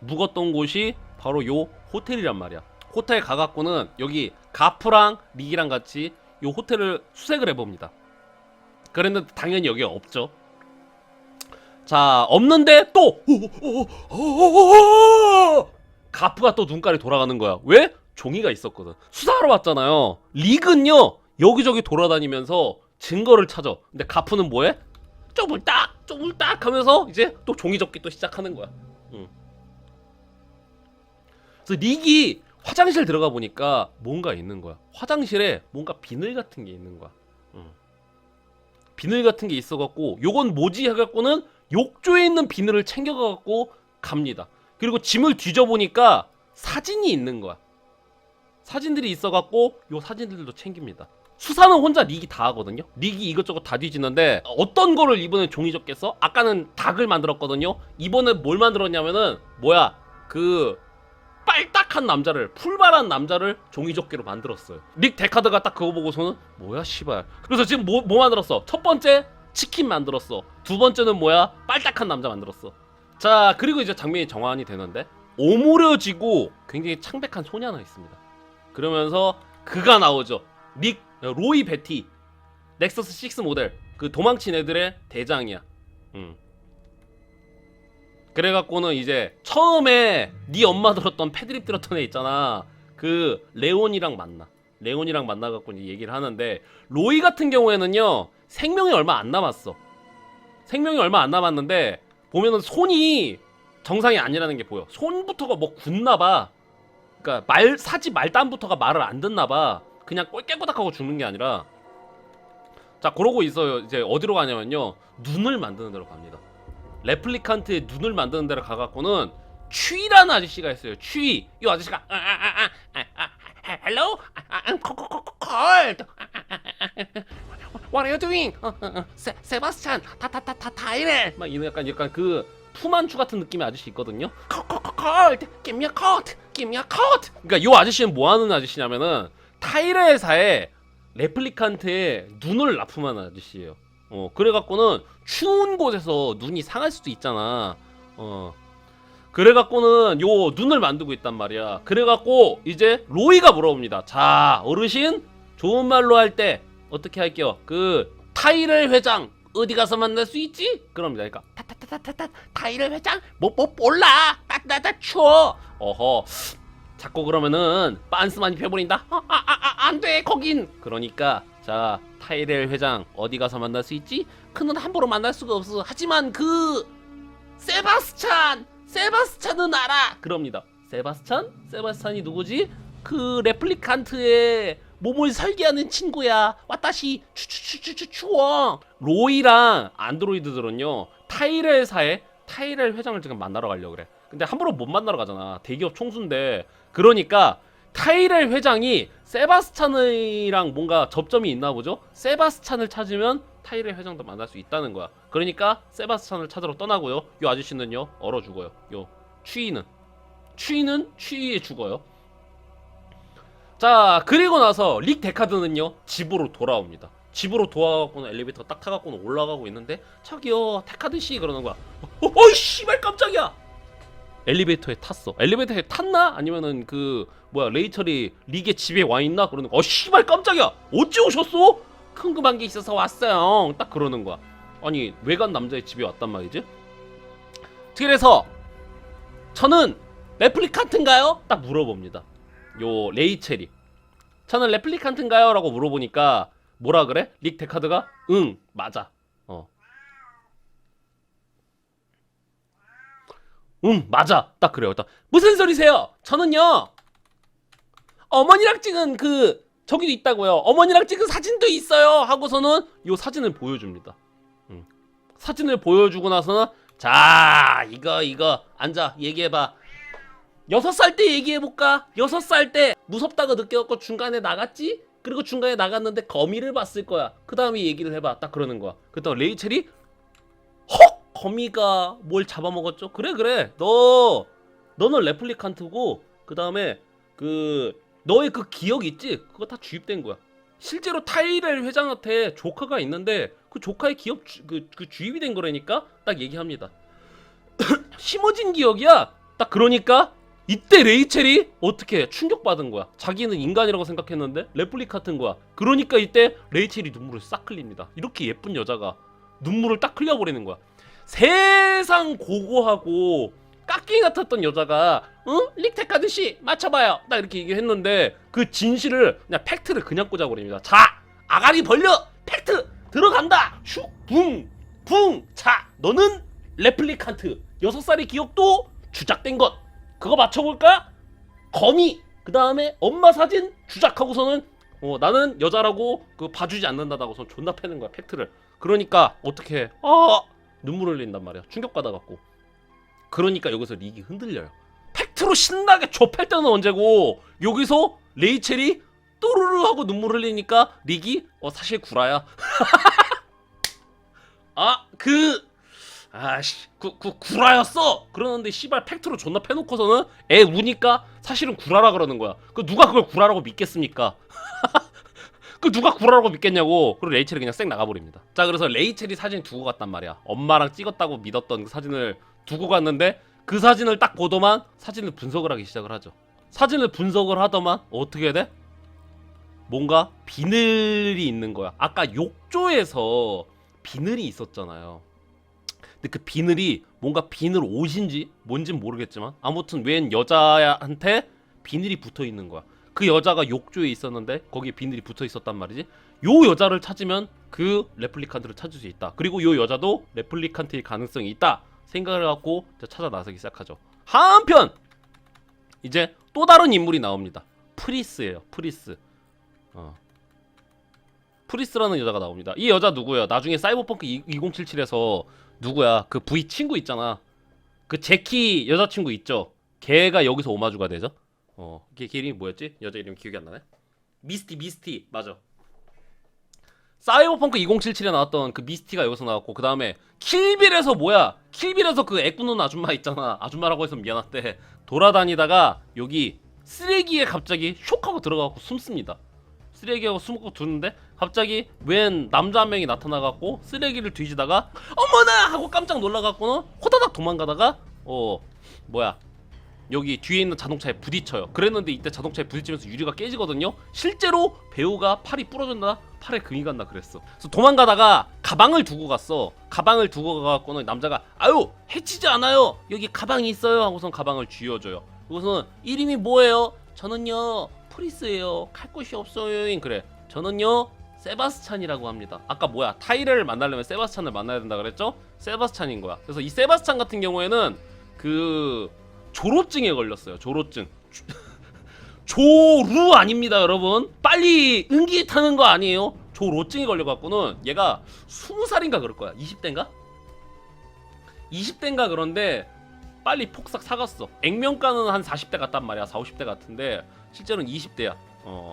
묵었던 곳이 바로 요 호텔이란 말이야. 호텔 가갖고는 여기 가프랑 릭이랑 같이 요 호텔을 수색을 해봅니다. 그랬는데 당연히 여기가 없죠. 자 없는데 또 가프가 또 눈깔이 돌아가는 거야. 왜? 종이가 있었거든. 수사하러 왔잖아요. 릭은요 여기저기 돌아다니면서 증거를 찾아. 근데 가프는 뭐해? 쪼물딱 하면서 이제 또 종이 접기 또 시작하는 거야. 그래서 릭이 화장실 들어가 보니까 뭔가 있는 거야. 화장실에 뭔가 비늘 같은 게 있는 거야. 비늘 같은 게 있어갖고 요건 뭐지 해갖고는 욕조에 있는 비늘을 챙겨가갖고 갑니다. 그리고 짐을 뒤져보니까 사진이 있는 거야. 사진들이 있어갖고 요 사진들도 챙깁니다. 수사는 혼자 릭이 다 하거든요. 릭이 이것저것 다 뒤지는데 어떤 거를 이번엔 종이 접겠어? 아까는 닭을 만들었거든요. 이번엔 뭘 만들었냐면은 뭐야 그 빨딱한 남자를 풀발한 남자를 종이접기로 만들었어요. 릭 데카드가 딱 그거 보고서는 뭐야 씨발. 그래서 지금 뭐 만들었어? 첫 번째 치킨 만들었어. 두 번째는 뭐야? 빨딱한 남자 만들었어. 자 그리고 이제 장면이 정환이 되는데 오므려지고 굉장히 창백한 소녀 하나 있습니다. 그러면서 그가 나오죠. 로이 베티 넥서스 6 모델 그 도망친 애들의 대장이야. 그래갖고는 이제 처음에 네 엄마 들었던 패드립 들었던 애 있잖아. 그 레온이랑 만나갖고 이제 얘기를 하는데 로이 같은 경우에는요 생명이 얼마 안 남았어. 생명이 얼마 안 남았는데 보면은 손이 정상이 아니라는 게 보여. 손부터가 뭐 굳나봐. 그러니까 사지 말단부터가 말을 안 듣나봐. 그냥 꼴깨꼬닥하고 죽는 게 아니라. 자 그러고 있어요. 이제 어디로 가냐면요 눈을 만드는 데로 갑니다. 레플리칸트의 눈을 만드는 데로 가갖고는 취라는 아저씨가 있어요. 취. 이 아저씨가 Hello, I'm cold. What are you doing? 세바스찬, 타이렐. 막 이런 약간 그 푸만추 같은 느낌의 아저씨 있거든요. Cold, give me a coat, give me a coat. 그러니까 이 아저씨는 뭐 하는 아저씨냐면은 타이렐사의 레플리칸트의 눈을 납품하는 아저씨예요. 그래갖고는 추운 곳에서 눈이 상할 수도 있잖아. 그래갖고는 요 눈을 만들고 있단 말이야. 그래갖고 이제 로이가 물어봅니다. 자 어르신 좋은 말로 할 때 어떻게 할게요? 그 타이렐 회장 어디 가서 만날 수 있지? 그럽니다. 그러니까 타이를 회장 뭐 몰라. 나 추워. 어허. 자꾸 그러면은 빤스 많이 펴버린다. 안돼 거긴. 그러니까 자 타이렐 회장 어디 가서 만날 수 있지? 그는 함부로 만날 수가 없어. 하지만 그 세바스찬은 알아. 그럽니다. 세바스찬이 누구지? 그 레플리칸트의 몸을 설계하는 친구야. 와타시 추추추추추추 로이랑 안드로이드들은요 타이렐사의 타이렐 회장을 지금 만나러 가려고 그래. 근데 함부로 못 만나러 가잖아. 대기업 총수인데. 그러니까 타이렐 회장이 세바스찬이랑 뭔가 접점이 있나 보죠. 세바스찬을 찾으면 타이렐 회장도 만날 수 있다는 거야. 그러니까 세바스찬을 찾으러 떠나고요. 요 아저씨는요 얼어 죽어요. 요 추이는 추위에 죽어요. 자 그리고 나서 릭 데카드는요 집으로 돌아옵니다. 집으로 돌아가고는 엘리베이터 딱 타갖고는 올라가고 있는데 저기요 데카드씨 그러는 거야. 어이 씨발 깜짝이야. 엘리베이터에 탔어. 엘리베이터에 탔나? 아니면은 그 뭐야 레이첼이 릭의 집에 와 있나? 그러는 거야. 씨발 깜짝이야. 어찌 오셨어? 궁금한 게 있어서 왔어요. 딱 그러는 거야. 아니 외간 남자의 집에 왔단 말이지. 그래서 저는 레플리칸트인가요? 딱 물어봅니다. 요 레이첼이 저는 레플리칸트인가요? 라고 물어보니까 뭐라 그래? 릭 데카드가 응 맞아. 응 맞아 딱 그래요. 딱 무슨 소리세요? 저는요 어머니랑 찍은 그 저기도 있다고요. 어머니랑 찍은 사진도 있어요. 하고서는 요 사진을 보여줍니다. 사진을 보여주고 나서는 자 이거 앉아 얘기해봐. 6살 때 얘기해볼까? 6살 때 무섭다고 느껴갖고 중간에 나갔지? 그리고 중간에 나갔는데 거미를 봤을 거야. 그 다음에 얘기를 해봐. 딱 그러는 거야. 그랬더니 레이첼이 헉! 거미가 뭘 잡아먹었죠? 그래 너는 레플리칸트고 그 다음에 그 너의 그 기억 있지? 그거 다 주입된 거야. 실제로 타이렐 회장한테 조카가 있는데 그 조카의 기억 그 주입이 된 거라니까 딱 얘기합니다. 심어진 기억이야. 딱 그러니까 이때 레이첼이 어떻게 충격받은 거야. 자기는 인간이라고 생각했는데 레플리칸트인 거야. 그러니까 이때 레이첼이 눈물을 싹 흘립니다. 이렇게 예쁜 여자가 눈물을 딱 흘려버리는 거야. 세상 고고하고 깍기 같았던 여자가 응? 릭 데카드씨 맞춰봐요. 딱 이렇게 얘기했는데 그 진실을 그냥 팩트를 그냥 꽂아버립니다. 자 아가리 벌려 팩트 들어간다 슉 붕 자 너는 레플리칸트 6살의 기억도 주작된 것 그거 맞춰볼까? 거미 그 다음에 엄마 사진 주작하고서는 나는 여자라고 그 봐주지 않는다고서 존나 패는 거야 팩트를. 그러니까 어떻게 눈물 흘린단 말이야. 충격받아갖고. 그러니까 여기서 릭이 흔들려요. 팩트로 신나게 좁힐 때는 언제고 여기서 레이첼이 또르르 하고 눈물 흘리니까 릭이 사실 구라야. 구라였어. 그러는데 씨발 팩트로 존나 패놓고서는 애 우니까 사실은 구라라 그러는 거야. 그 누가 그걸 구라라고 믿겠습니까? 그 누가 구라라고 믿겠냐고. 그리고 레이첼이 그냥 쌩 나가버립니다. 자 그래서 레이첼이 사진 두고 갔단 말이야. 엄마랑 찍었다고 믿었던 그 사진을 두고 갔는데 그 사진을 딱 보더만 사진을 분석을 하기 시작을 하죠. 사진을 분석을 하더만 어떻게 돼? 뭔가 비늘이 있는 거야. 아까 욕조에서 비늘이 있었잖아요. 근데 그 비늘이 뭔가 비늘 옷인지 뭔진 모르겠지만 아무튼 웬 여자한테 비늘이 붙어 있는 거야. 그 여자가 욕조에 있었는데 거기에 비늘이 붙어 있었단 말이지. 요 여자를 찾으면 그 레플리칸트를 찾을 수 있다. 그리고 요 여자도 레플리칸트일 가능성이 있다 생각을 갖고 찾아 나서기 시작하죠. 한편 이제 또 다른 인물이 나옵니다. 프리스예요. 프리스. 프리스라는 여자가 나옵니다. 이 여자 누구야? 나중에 사이버펑크 2077에서 누구야? 그 V 친구 있잖아. 그 제키 여자친구 있죠? 걔가 여기서 오마주가 되죠? 걔 이름이 뭐였지? 여자 이름 기억이 안 나네? 미스티 맞아. 사이버펑크 2077에 나왔던 그 미스티가 여기서 나왔고 그 다음에 킬빌에서 뭐야? 킬빌에서 그 애꾸는 아줌마 있잖아. 아줌마라고 해서 미안한데 돌아다니다가 여기 쓰레기에 갑자기 쇽하고 들어가고 숨습니다. 쓰레기하고 숨고 두는데 갑자기 웬 남자 한 명이 나타나갖고 쓰레기를 뒤지다가 어머나 하고 깜짝 놀라갖고는 호다닥 도망가다가 뭐야 여기 뒤에 있는 자동차에 부딪혀요. 그랬는데 이때 자동차에 부딪히면서 유리가 깨지거든요. 실제로 배우가 팔이 부러졌나 팔에 금이 갔나 그랬어. 그래서 도망가다가 가방을 두고 갔어. 가방을 두고 가갖고는 남자가 아유 해치지 않아요, 여기 가방이 있어요 하고선 가방을 쥐어줘요. 그래서는 이름이 뭐예요? 저는요 프리스예요. 갈 곳이 없어요. 그래, 저는요 세바스찬이라고 합니다. 아까 뭐야, 타이레를 만나려면 세바스찬을 만나야 된다 그랬죠? 세바스찬인 거야. 그래서 이 세바스찬 같은 경우에는 그 조로증에 걸렸어요. 조로증. 조루 아닙니다 여러분. 빨리 응기 타는 거 아니에요. 조로증에 걸려갖고는 얘가 20살인가 그럴 거야. 20대인가? 20대인가 그런데 빨리 폭삭 사갔어. 액면가는 한 40대 같단 말이야. 40, 50대 같은데 실제로는 20대야.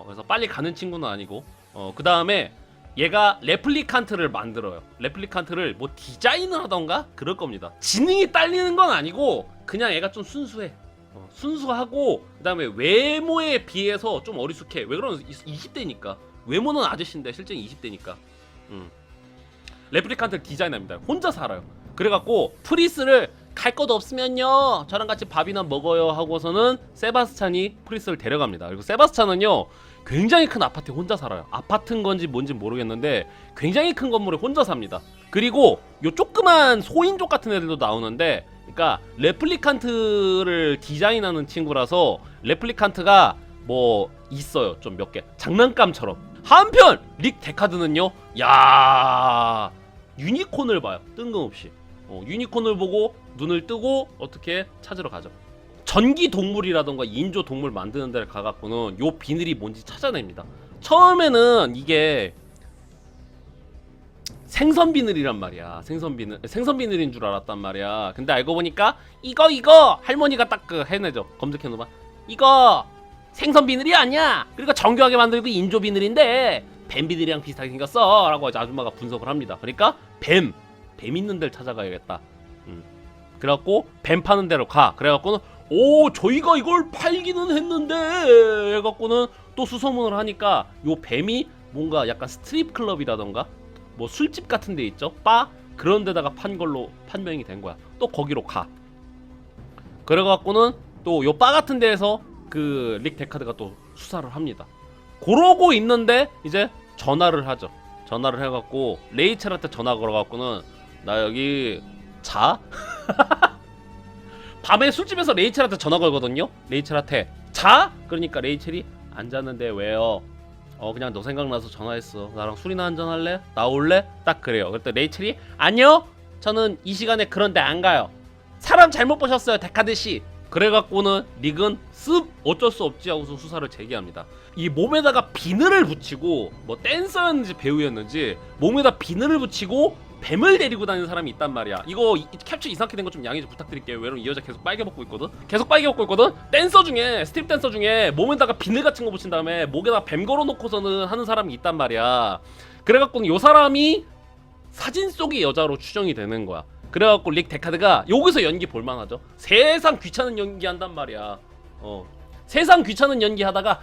그래서 빨리 가는 친구는 아니고. 그 다음에 얘가 레플리칸트를 만들어요. 레플리칸트를 뭐 디자인을 하던가 그럴 겁니다. 지능이 딸리는 건 아니고 그냥 얘가 좀 순수해. 순수하고 그 다음에 외모에 비해서 좀 어리숙해. 왜 그러면 20대니까. 외모는 아저씨인데 실제는 20대니까. 레플리칸트를 디자인합니다. 혼자 살아요. 그래갖고 프리스를 갈 것도 없으면요 저랑 같이 밥이나 먹어요 하고서는 세바스찬이 프리스를 데려갑니다. 그리고 세바스찬은요 굉장히 큰 아파트에 혼자 살아요. 아파트인 건지 뭔지 모르겠는데 굉장히 큰 건물에 혼자 삽니다. 그리고 요 조그만 소인족 같은 애들도 나오는데, 그러니까 레플리칸트를 디자인하는 친구라서 레플리칸트가 뭐 있어요. 좀 몇 개 장난감처럼. 한편 릭 데카드는요, 야 유니콘을 봐요. 뜬금없이. 유니콘을 보고 눈을 뜨고 어떻게 찾으러 가죠. 전기 동물이라던가 인조 동물 만드는 데를 가갖고는 요 비늘이 뭔지 찾아냅니다. 처음에는 이게 생선 비늘이란 말이야. 생선 비늘인 줄 알았단 말이야. 근데 알고 보니까 이거 할머니가 딱 그 해내죠. 검색해놓으면 이거 생선 비늘이 아니야. 그러니까 정교하게 만들고 인조 비늘인데 뱀 비늘이랑 비슷하게 생겼어 라고 아줌마가 분석을 합니다. 그러니까 뱀 있는 데를 찾아가야겠다. 그래갖고 뱀 파는 데로 가. 그래갖고는 오 저희가 이걸 팔기는 했는데 해갖고는 또 수소문을 하니까 요 뱀이 뭔가 약간 스트립 클럽이라던가 뭐 술집 같은 데 있죠, 바 그런 데다가 판 걸로 판명이 된 거야. 또 거기로 가. 그래갖고는 또 요 바 같은 데에서 그 릭 데카드가 또 수사를 합니다. 그러고 있는데 이제 전화를 하죠. 전화를 해갖고 레이첼한테 전화 걸어갖고는 나 여기 자? 밤에 술집에서 레이첼한테 전화 걸거든요. 레이첼한테 자? 그러니까 레이첼이 안 잤는데 왜요? 그냥 너 생각나서 전화했어. 나랑 술이나 한잔 할래? 나올래? 딱 그래요. 그랬더니 레이첼이 아니요 저는 이 시간에 그런데 안 가요. 사람 잘못 보셨어요 데카드씨. 그래갖고는 릭은 습 어쩔 수 없지 하고서 수사를 제기합니다. 이 몸에다가 비늘을 붙이고 뭐 댄서였는지 배우였는지 몸에다 비늘을 붙이고 뱀을 데리고 다니는 사람이 있단 말이야. 이거 캡처 이상하게 된 거 좀 양해 좀 부탁드릴게요. 왜냐면 이 여자 계속 빨개 벗고 있거든. 댄서 중에 스트립 댄서 중에 몸에다가 비늘 같은 거 붙인 다음에 목에다 뱀 걸어놓고서는 하는 사람이 있단 말이야. 그래갖고는 요 사람이 사진 속의 여자로 추정이 되는 거야. 그래갖고 릭 데카드가 여기서 연기 볼만하죠. 세상 귀찮은 연기 한단 말이야. 세상 귀찮은 연기 하다가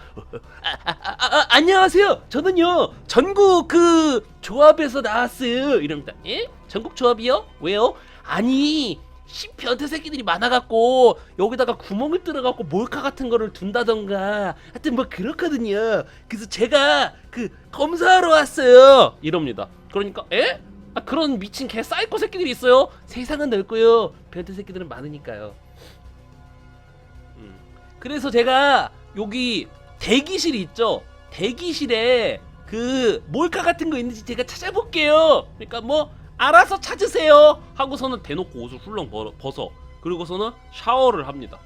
안녕하세요 저는요 전국 그 조합에서 나왔어요 이럽니다. 예? 전국 조합이요? 왜요? 아니 변태 새끼들이 많아갖고 여기다가 구멍을 뚫어갖고 몰카 같은 거를 둔다던가 하여튼 뭐 그렇거든요. 그래서 제가 그 검사하러 왔어요 이럽니다. 그러니까 에? 그런 미친 개 사이코 새끼들이 있어요? 세상은 넓고요 변태 새끼들은 많으니까요. 그래서 제가 여기 대기실 있죠? 대기실에 그 몰카 같은 거 있는지 제가 찾아볼게요. 그러니까 뭐 알아서 찾으세요 하고서는 대놓고 옷을 훌렁 벗어. 그리고서는 샤워를 합니다.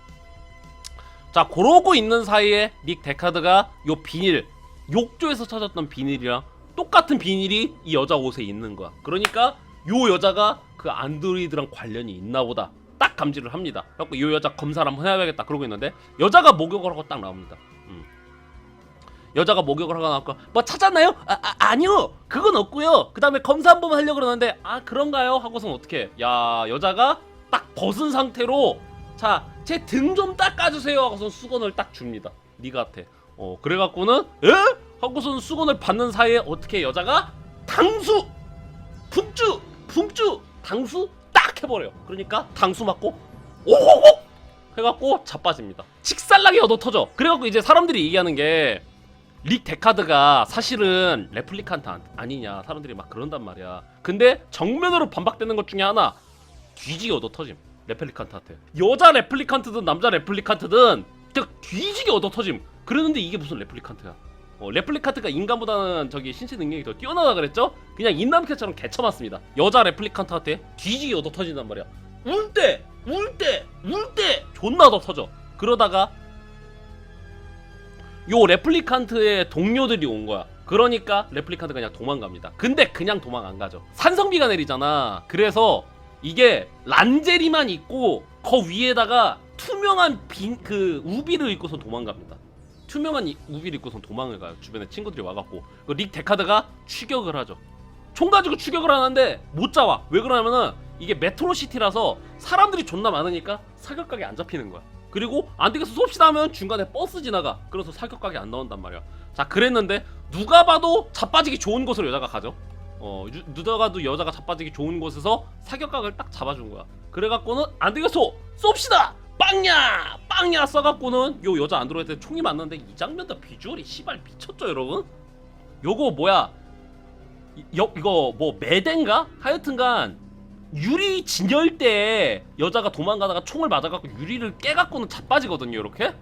자 그러고 있는 사이에 릭 데카드가 요 비닐 욕조에서 찾았던 비닐이랑 똑같은 비닐이 이 여자 옷에 있는 거야. 그러니까 요 여자가 그 안드로이드랑 관련이 있나 보다 딱 감지를 합니다. 그래갖고 이 여자 검사를 한번 해야겠다 그러고 있는데 여자가 목욕을 하고 딱 나옵니다. 여자가 목욕을 하고 나왔고 뭐 찾았나요? 아니요 그건 없고요. 그 다음에 검사 한 번만 하려고 그러는데 그런가요? 하고선 어떻게 야 여자가 딱 벗은 상태로 자 제 등 좀 닦아주세요 하고선 수건을 딱 줍니다. 니가한테. 그래갖고는 에? 하고선 수건을 받는 사이에 어떻게 여자가 당수 풍주 당수 딱 해버려. 그러니까 당수 맞고 오호호 해갖고 자빠집니다. 칙살나게 얻어 터져. 그래갖고 이제 사람들이 얘기하는 게 릭 데카드가 사실은 레플리칸트 아니냐 사람들이 막 그런단 말이야. 근데 정면으로 반박되는 것 중에 하나, 뒤지게 얻어 터짐. 레플리칸트한테 여자 레플리칸트든 남자 레플리칸트든 그냥 뒤지게 얻어 터짐. 그러는데 이게 무슨 레플리칸트야. 레플리칸트가 인간보다는 저기 신체 능력이 더 뛰어나다 그랬죠? 그냥 인남캐처럼 개쳐맞습니다. 여자 레플리칸트한테 뒤지게 얻어 터진단 말이야. 울 때 존나 얻어 터져. 그러다가 요 레플리칸트의 동료들이 온 거야. 그러니까 레플리칸트가 그냥 도망갑니다. 근데 그냥 도망 안 가죠. 산성비가 내리잖아. 그래서 이게 란제리만 있고 그 위에다가 투명한 그 우비를 입고서 도망갑니다. 투명한 우비를 입고서 도망을 가요. 주변에 친구들이 와갖고 릭 데카드가 추격을 하죠. 총 가지고 추격을 하는데 못 잡아. 왜 그러냐면은 이게 메트로시티라서 사람들이 존나 많으니까 사격각이 안 잡히는 거야. 그리고 안 되겠어 쏩시다 하면 중간에 버스 지나가. 그래서 사격각이 안 나온단 말이야. 자, 그랬는데 누가 봐도 자빠지기 좋은 곳으로 여자가 가죠. 누가 봐도 여자가 자빠지기 좋은 곳에서 사격각을 딱 잡아준 거야. 그래갖고는 안 되겠어 쏩시다 빵야 써갖고는 요 여자 안드로이드에 총이 맞는데 이 장면 다 비주얼이 씨발 미쳤죠 여러분? 요거 뭐야 이거 뭐 매대인가? 하여튼간 유리 진열대에 여자가 도망가다가 총을 맞아갖고 유리를 깨갖고는 자빠지거든요 이렇게?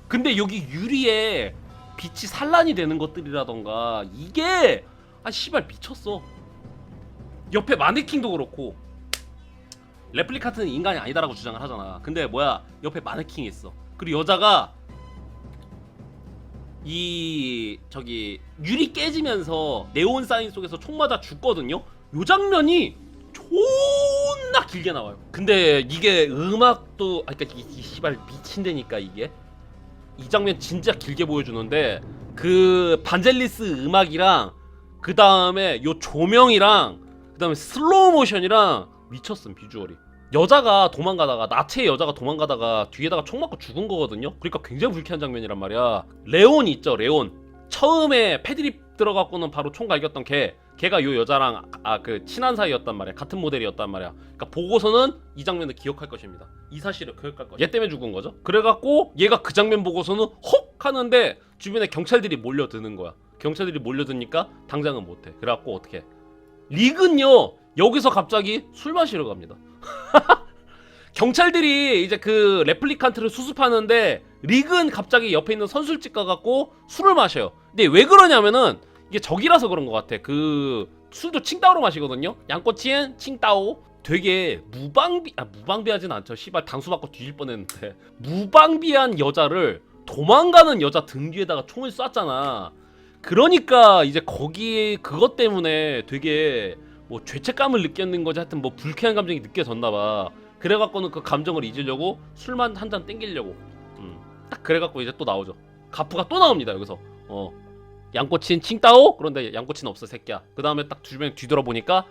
근데 여기 유리에 빛이 산란이 되는 것들이라던가 이게 아 씨발 미쳤어. 옆에 마네킹도 그렇고 레플리칸트는 인간이 아니다라고 주장을 하잖아. 근데 뭐야 옆에 마네킹이 있어. 그리고 여자가 이 저기 유리 깨지면서 네온 사인 속에서 총 맞아 죽거든요. 요 장면이 존나 길게 나와요. 근데 이게 음악도 그러니까 이 씨발 미친데니까 이게 이 장면 진짜 길게 보여주는데 그 반젤리스 음악이랑 그 다음에 요 조명이랑 그 다음에 슬로우 모션이랑 미쳤음 비주얼이. 여자가 도망가다가 나체의 여자가 도망가다가 뒤에다가 총 맞고 죽은 거거든요. 그러니까 굉장히 불쾌한 장면이란 말이야. 레온 있죠 레온. 처음에 패드립 들어갖고는 바로 총 갈겼던 걔가 요 여자랑 그 친한 사이였단 말이야. 같은 모델이었단 말이야. 그러니까 보고서는 이 장면을 기억할 것입니다. 이 사실을 기억할 거야. 얘 때문에 죽은 거죠. 그래갖고 얘가 그 장면 보고서는 헉 하는데 주변에 경찰들이 몰려드는 거야. 경찰들이 몰려드니까 당장은 못해. 그래갖고 어떻게 릭은요 여기서 갑자기 술 마시러 갑니다. 경찰들이 이제 그 레플리칸트를 수습하는데 릭은 갑자기 옆에 있는 선술집 가갖고 술을 마셔요. 근데 왜 그러냐면은 이게 적이라서 그런 것 같아. 그 술도 칭따오로 마시거든요. 양꼬치엔 칭따오. 되게 무방비하진 않죠. 씨발 당수 맞고 뒤질 뻔했는데 무방비한 여자를 도망가는 여자 등 뒤에다가 총을 쐈잖아. 그러니까 이제 거기 그것 때문에 되게 뭐 죄책감을 느꼈는 거지. 하여튼 뭐 불쾌한 감정이 느껴졌나봐. 그래갖고는 그 감정을 잊으려고 술만 한 잔 땡기려고 딱 그래갖고 이제 또 나오죠. 가프가 또 나옵니다 여기서. 양꼬친 칭따오? 그런데 양꼬친 없어 새끼야. 그 다음에 딱 주변에 뒤돌아보니까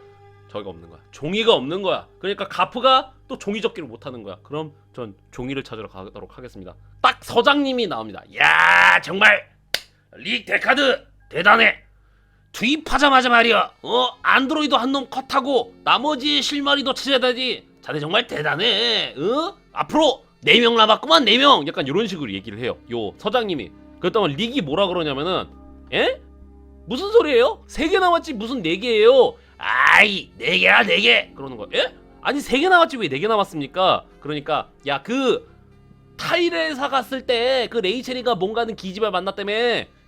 저기가 없는 거야. 종이가 없는 거야. 그러니까 가프가 또 종이 접기를 못하는 거야. 그럼 전 종이를 찾으러 가도록 하겠습니다. 딱 서장님이 나옵니다. 야 정말 릭 데카드 대단해. 투입하자마자 말이야 안드로이드 한 놈 컷하고 나머지 실마리도 찾아야 되지. 자네 정말 대단해. 앞으로 4명 남았구만 4명. 약간 이런 식으로 얘기를 해요 요 서장님이. 그랬더니 릭이 뭐라 그러냐면은 에? 무슨 소리예요? 3개 남았지 무슨 4개예요? 아이 4개야 4개 그러는 거야. 에? 아니 3개 남았지 왜 4개 남았습니까? 그러니까 야 그 타이레사 갔을 때 그 레이첼이가 뭔가는 기집애 만났다며.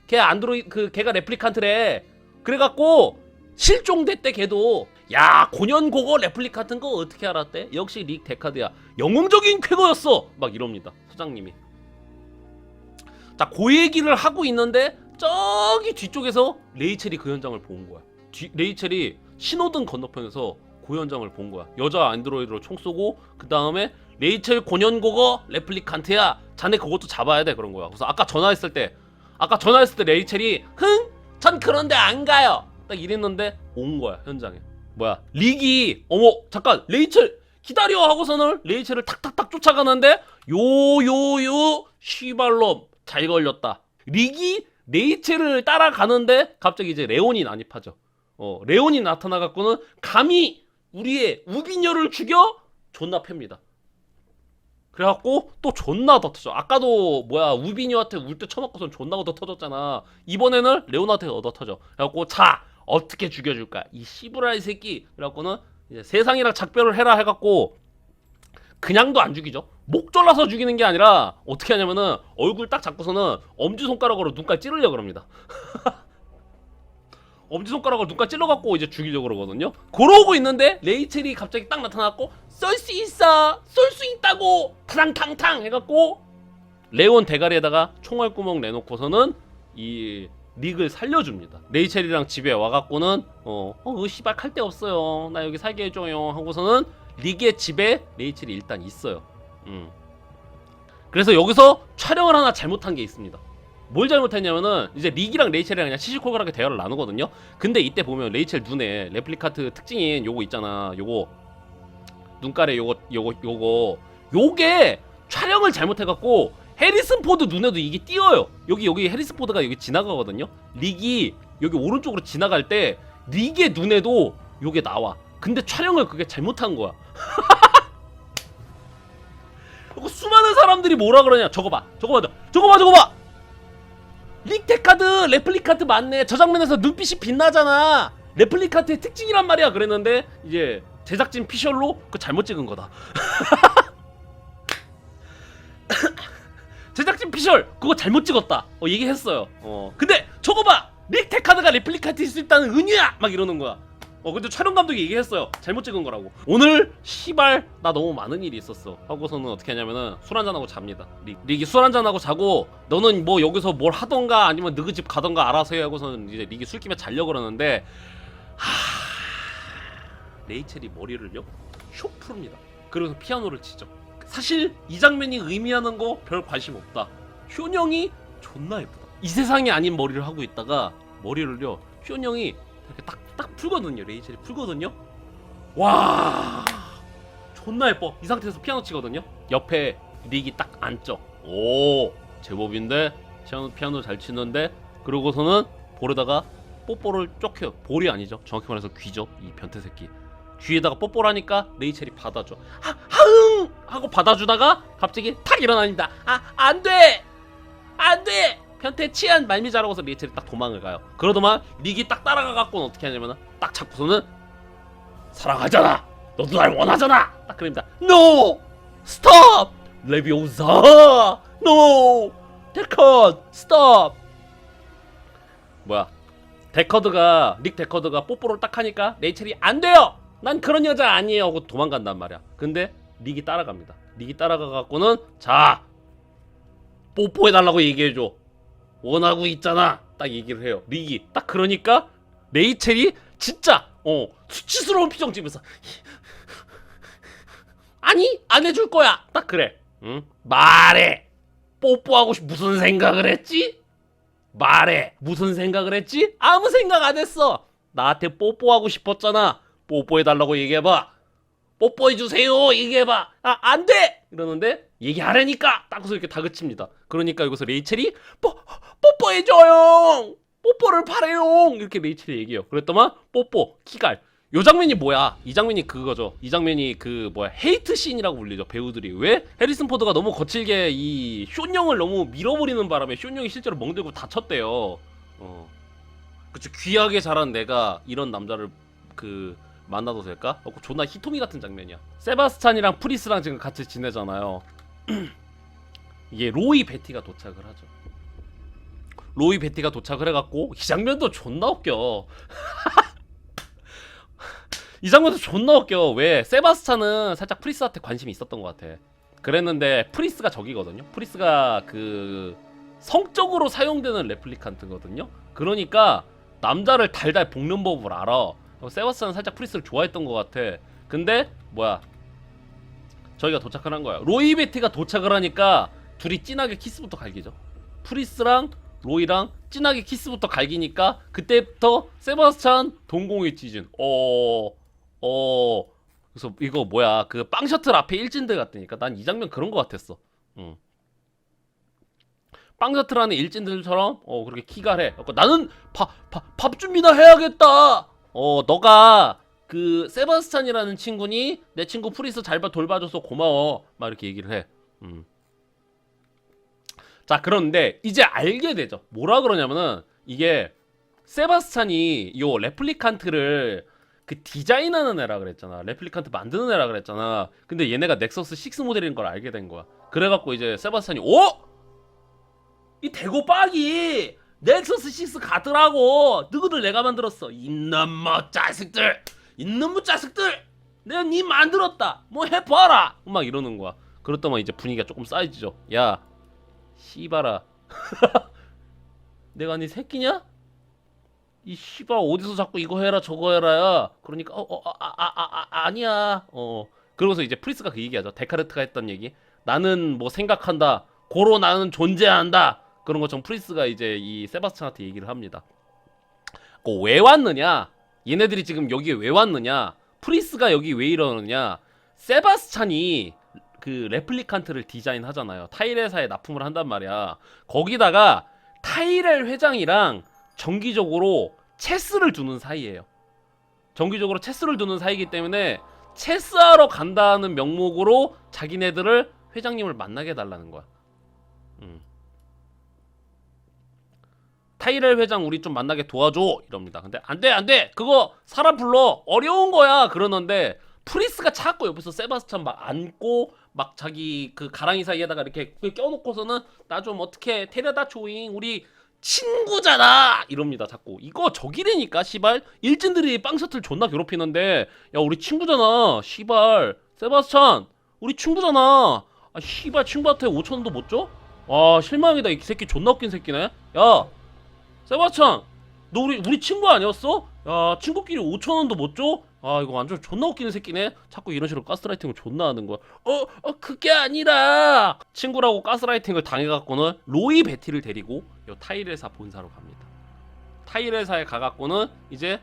걔 안드로이드 걔가 레플리칸트래. 그래갖고 실종됐대 걔도. 야 고년고거 레플리칸트인 거 어떻게 알았대? 역시 릭 데카드야. 영웅적인 쾌거였어. 막 이럽니다 소장님이. 자, 그 얘기를 하고 있는데 저기 뒤쪽에서 레이첼이 그 현장을 본 거야. 레이첼이 신호등 건너편에서 그 현장을 본 거야. 여자 안드로이드로 총 쏘고 그 다음에 레이첼 고년고거 레플리칸트야. 자네 그것도 잡아야 돼 그런 거야. 그래서 아까 전화했을 때 레이첼이 전 그런데 안 가요. 딱 이랬는데 온 거야 현장에. 뭐야 릭이 어머 잠깐 레이첼 기다려 하고서는 레이첼을 탁탁탁 쫓아가는데 요요요 시발놈 잘 걸렸다. 릭이 레이첼을 따라가는데 갑자기 이제 레온이 난입하죠. 레온이 나타나갖고는 감히 우리의 우비녀를 죽여? 존나 팹니다. 그래갖고 또 존나 더 터져. 아까도 뭐야 우비뉴한테 울 때 쳐맞고선 존나 더 터졌잖아. 이번에는 레오나한테 얻어 터져. 그래갖고 자 어떻게 죽여줄까 이 씨부라이 새끼. 그래갖고는 이제 세상이랑 작별을 해라 해갖고 그냥도 안 죽이죠. 목 졸라서 죽이는 게 아니라 어떻게 하냐면은 얼굴 딱 잡고서는 엄지손가락으로 눈깔 찌르려 그럽니다. 엄지손가락으로 눈깔 찔러갖고 이제 죽이려고 그러거든요. 그러고 있는데 레이첼이 갑자기 딱 나타났고 쏠 수 있어 쏠 수 있다고 타당탕탕 해갖고 레온 대가리에다가 총알구멍 내놓고서는 이 릭을 살려줍니다. 레이첼이랑 집에 와갖고는 씨발 칼 데 없어요 나 여기 살게 해줘요 하고서는 릭의 집에 레이첼이 일단 있어요. 그래서 여기서 촬영을 하나 잘못한 게 있습니다. 뭘 잘못했냐면은 이제 릭이랑 레이첼이랑 그냥 시시콜콜하게 대화를 나누거든요. 근데 이때 보면 레이첼 눈에 레플리카트 특징인 요거 있잖아. 요거 눈가래 요게 촬영을 잘못해갖고 해리슨 포드 눈에도 이게 띄어요. 여기 해리슨 포드가 여기 지나가거든요. 릭이 여기 오른쪽으로 지나갈 때 릭의 눈에도 요게 나와. 근데 촬영을 그게 잘못한 거야. 수많은 사람들이 뭐라 그러냐. 저거 봐. 릭테카드 레플리카트 맞네. 저 장면에서 눈빛이 빛나잖아. 레플리카트의 특징이란 말이야. 그랬는데 이제 제작진 피셜로 그 잘못 찍은 거다. 제작진 피셜 그거 잘못 찍었다. 얘기했어요. 근데 저거 봐. 릭테카드가 레플리카트일 수 있다는 은유야. 막 이러는 거야. 근데 촬영 감독이 얘기했어요. 잘못 찍은 거라고. 오늘 시발 나 너무 많은 일이 있었어 하고서는 어떻게 하냐면은 술 한잔하고 잡니다. 릭이 술 한잔하고 자고 너는 뭐 여기서 뭘 하던가 아니면 너희 집 가던가 알아서 해 하고서는 이제 릭이 술김에 자려고 그러는데 레이첼이 머리를요 쇼 풉니다. 그러면서 피아노를 치죠. 사실 이 장면이 의미하는 거 별 관심 없다. 효령이 존나 예쁘다. 이 세상이 아닌 머리를 하고 있다가 머리를요 효령이 이렇게 딱 풀거든요. 레이첼이 풀거든요. 와 존나 예뻐. 이 상태에서 피아노 치거든요. 옆에 릭이 딱 앉죠. 오 제법인데 피아노 잘 치는데. 그러고서는 볼에다가 뽀뽀를 쪽 해요. 볼이 아니죠. 정확히 말해서 귀죠. 이 변태 새끼. 귀에다가 뽀뽀를 하니까 레이첼이 받아줘. 하응 하고 받아주다가 갑자기 탁 일어납니다. 안돼 변태 치안 말미잘하고서 레이첼이 딱 도망을 가요. 그러더만 릭이 딱 따라가갖고는 어떻게 하냐면 딱 잡고서는 사랑하잖아 너도 날 원하잖아 딱 그럽니다. No stop 레비오사 No 데커드 stop. 뭐야 릭 데커드가 뽀뽀를 딱 하니까 레이첼이 안 돼요 난 그런 여자 아니에요 하고 도망간단 말이야. 근데 릭이 따라갑니다. 릭이 따라가갖고는 자 뽀뽀해달라고 얘기해줘 원하고 있잖아 딱 얘기를 해요. 릭이 딱 그러니까 레이첼이 진짜 수치스러운 표정 지면서 아니 안 해줄 거야 딱 그래. 응? 말해 뽀뽀하고 무슨 생각을 했지? 말해 무슨 생각을 했지? 아무 생각 안 했어. 나한테 뽀뽀하고 싶었잖아. 뽀뽀해달라고 얘기해봐. 뽀뽀해주세요 얘기해봐. 안돼 이러는데 얘기하라니까 딱 그래서 이렇게 다그칩니다. 그러니까 여기서 레이첼이 뽀뽀해줘요 뽀뽀를 바래요 이렇게 레이첼이 얘기해요. 그랬더만 뽀뽀 키갈. 요 장면이 뭐야? 이 장면이 그거죠. 이 장면이 그 뭐야 헤이트 씬이라고 불리죠. 배우들이 왜 해리슨 포드가 너무 거칠게 이 숀영을 너무 밀어버리는 바람에 숀영이 실제로 멍들고 다쳤대요. 그치 귀하게 자란 내가 이런 남자를 만나도 될까? 존나 히토미 같은 장면이야. 세바스찬이랑 프리스랑 지금 같이 지내잖아요. 이게 로이 베티가 도착을 하죠. 로이 베티가 도착을 해갖고 이 장면도 존나 웃겨. 이 장면도 존나 웃겨. 왜? 세바스찬은 살짝 프리스한테 관심이 있었던 것 같아. 그랬는데 프리스가 적이거든요. 프리스가 성적으로 사용되는 레플리칸트거든요. 그러니까 남자를 달달 볶는 법을 알아. 세바스찬은 살짝 프리스를 좋아했던 것 같아. 근데 뭐야 저희가 도착을 한 거야. 로이 베티가 도착을 하니까 둘이 진하게 키스부터 갈기죠. 프리스랑 로이랑 진하게 키스부터 갈기니까 그때부터 세바스찬 동공이 찢은 그래서 이거 뭐야 그 빵 셔틀 앞에 일진들 같으니까 난 이 장면 그런 거 같았어. 빵 셔틀 안에 일진들처럼 그렇게 키갈해. 나는 밥 준비나 해야겠다. 너가 그 세바스찬이라는 친구니 내 친구 프리스 잘 돌봐줘서 고마워 막 이렇게 얘기를 해. 자, 그런데 이제 알게 되죠. 뭐라 그러냐면은 이게 세바스찬이 요 레플리칸트를 그 디자인하는 애라 그랬잖아. 레플리칸트 만드는 애라 그랬잖아. 근데 얘네가 넥서스 6 모델인 걸 알게 된 거야. 그래갖고 이제 세바스찬이 이 대고 빡이 넥서스 6 가더라고. 누구들 내가 만들었어. 이놈의 자식들, 이놈의 자식들, 내가 니 만들었다. 뭐 해봐라. 막 이러는 거야. 그렇다면 이제 분위기가 조금 쌓이죠. 야, 씨발아, 내가 네 새끼냐? 이 씨발 어디서 자꾸 이거 해라 저거 해라야. 그러니까 아니야. 그러고서 이제 프리스가 그 얘기하죠. 데카르트가 했던 얘기. 나는 뭐 생각한다. 고로 나는 존재한다. 그런 것처럼 프리스가 이제 이 세바스찬한테 얘기를 합니다. 왜 왔느냐? 얘네들이 지금 여기에 왜 왔느냐? 프리스가 여기 왜 이러느냐? 세바스찬이 그 레플리칸트를 디자인하잖아요. 타이레사에 납품을 한단 말이야. 거기다가 타이렐 회장이랑 정기적으로 체스를 두는 사이예요. 정기적으로 체스를 두는 사이이기 때문에 체스하러 간다는 명목으로 자기네들을 회장님을 만나게 해달라는 거야. 타이렐 회장 우리 좀 만나게 도와줘 이럽니다. 근데 안돼 그거 사람 불러 어려운 거야 그러는데 프리스가 자꾸 옆에서 세바스찬 막 안고 막 자기 그 가랑이 사이에다가 이렇게 껴놓고서는 나 좀 어떻게 데려다 줘잉 우리 친구잖아 이럽니다. 자꾸 이거 저기래니까 씨발 일진들이 빵셔틀 존나 괴롭히는데 야 우리 친구잖아 씨발 세바스찬 우리 친구잖아. 아 씨발 친구한테 5천원도 못 줘? 아 실망이다. 이 새끼 존나 웃긴 새끼네. 야 세바스찬 너 우리 친구 아니었어? 야 친구끼리 5천원도 못 줘? 아 이거 완전 존나 웃기는 새끼네. 자꾸 이런 식으로 가스라이팅을 존나 하는 거야. 그게 아니라 친구라고 가스라이팅을 당해갖고는 로이 베티를 데리고 요 타이레사 본사로 갑니다. 타이레사에 가갖고는 이제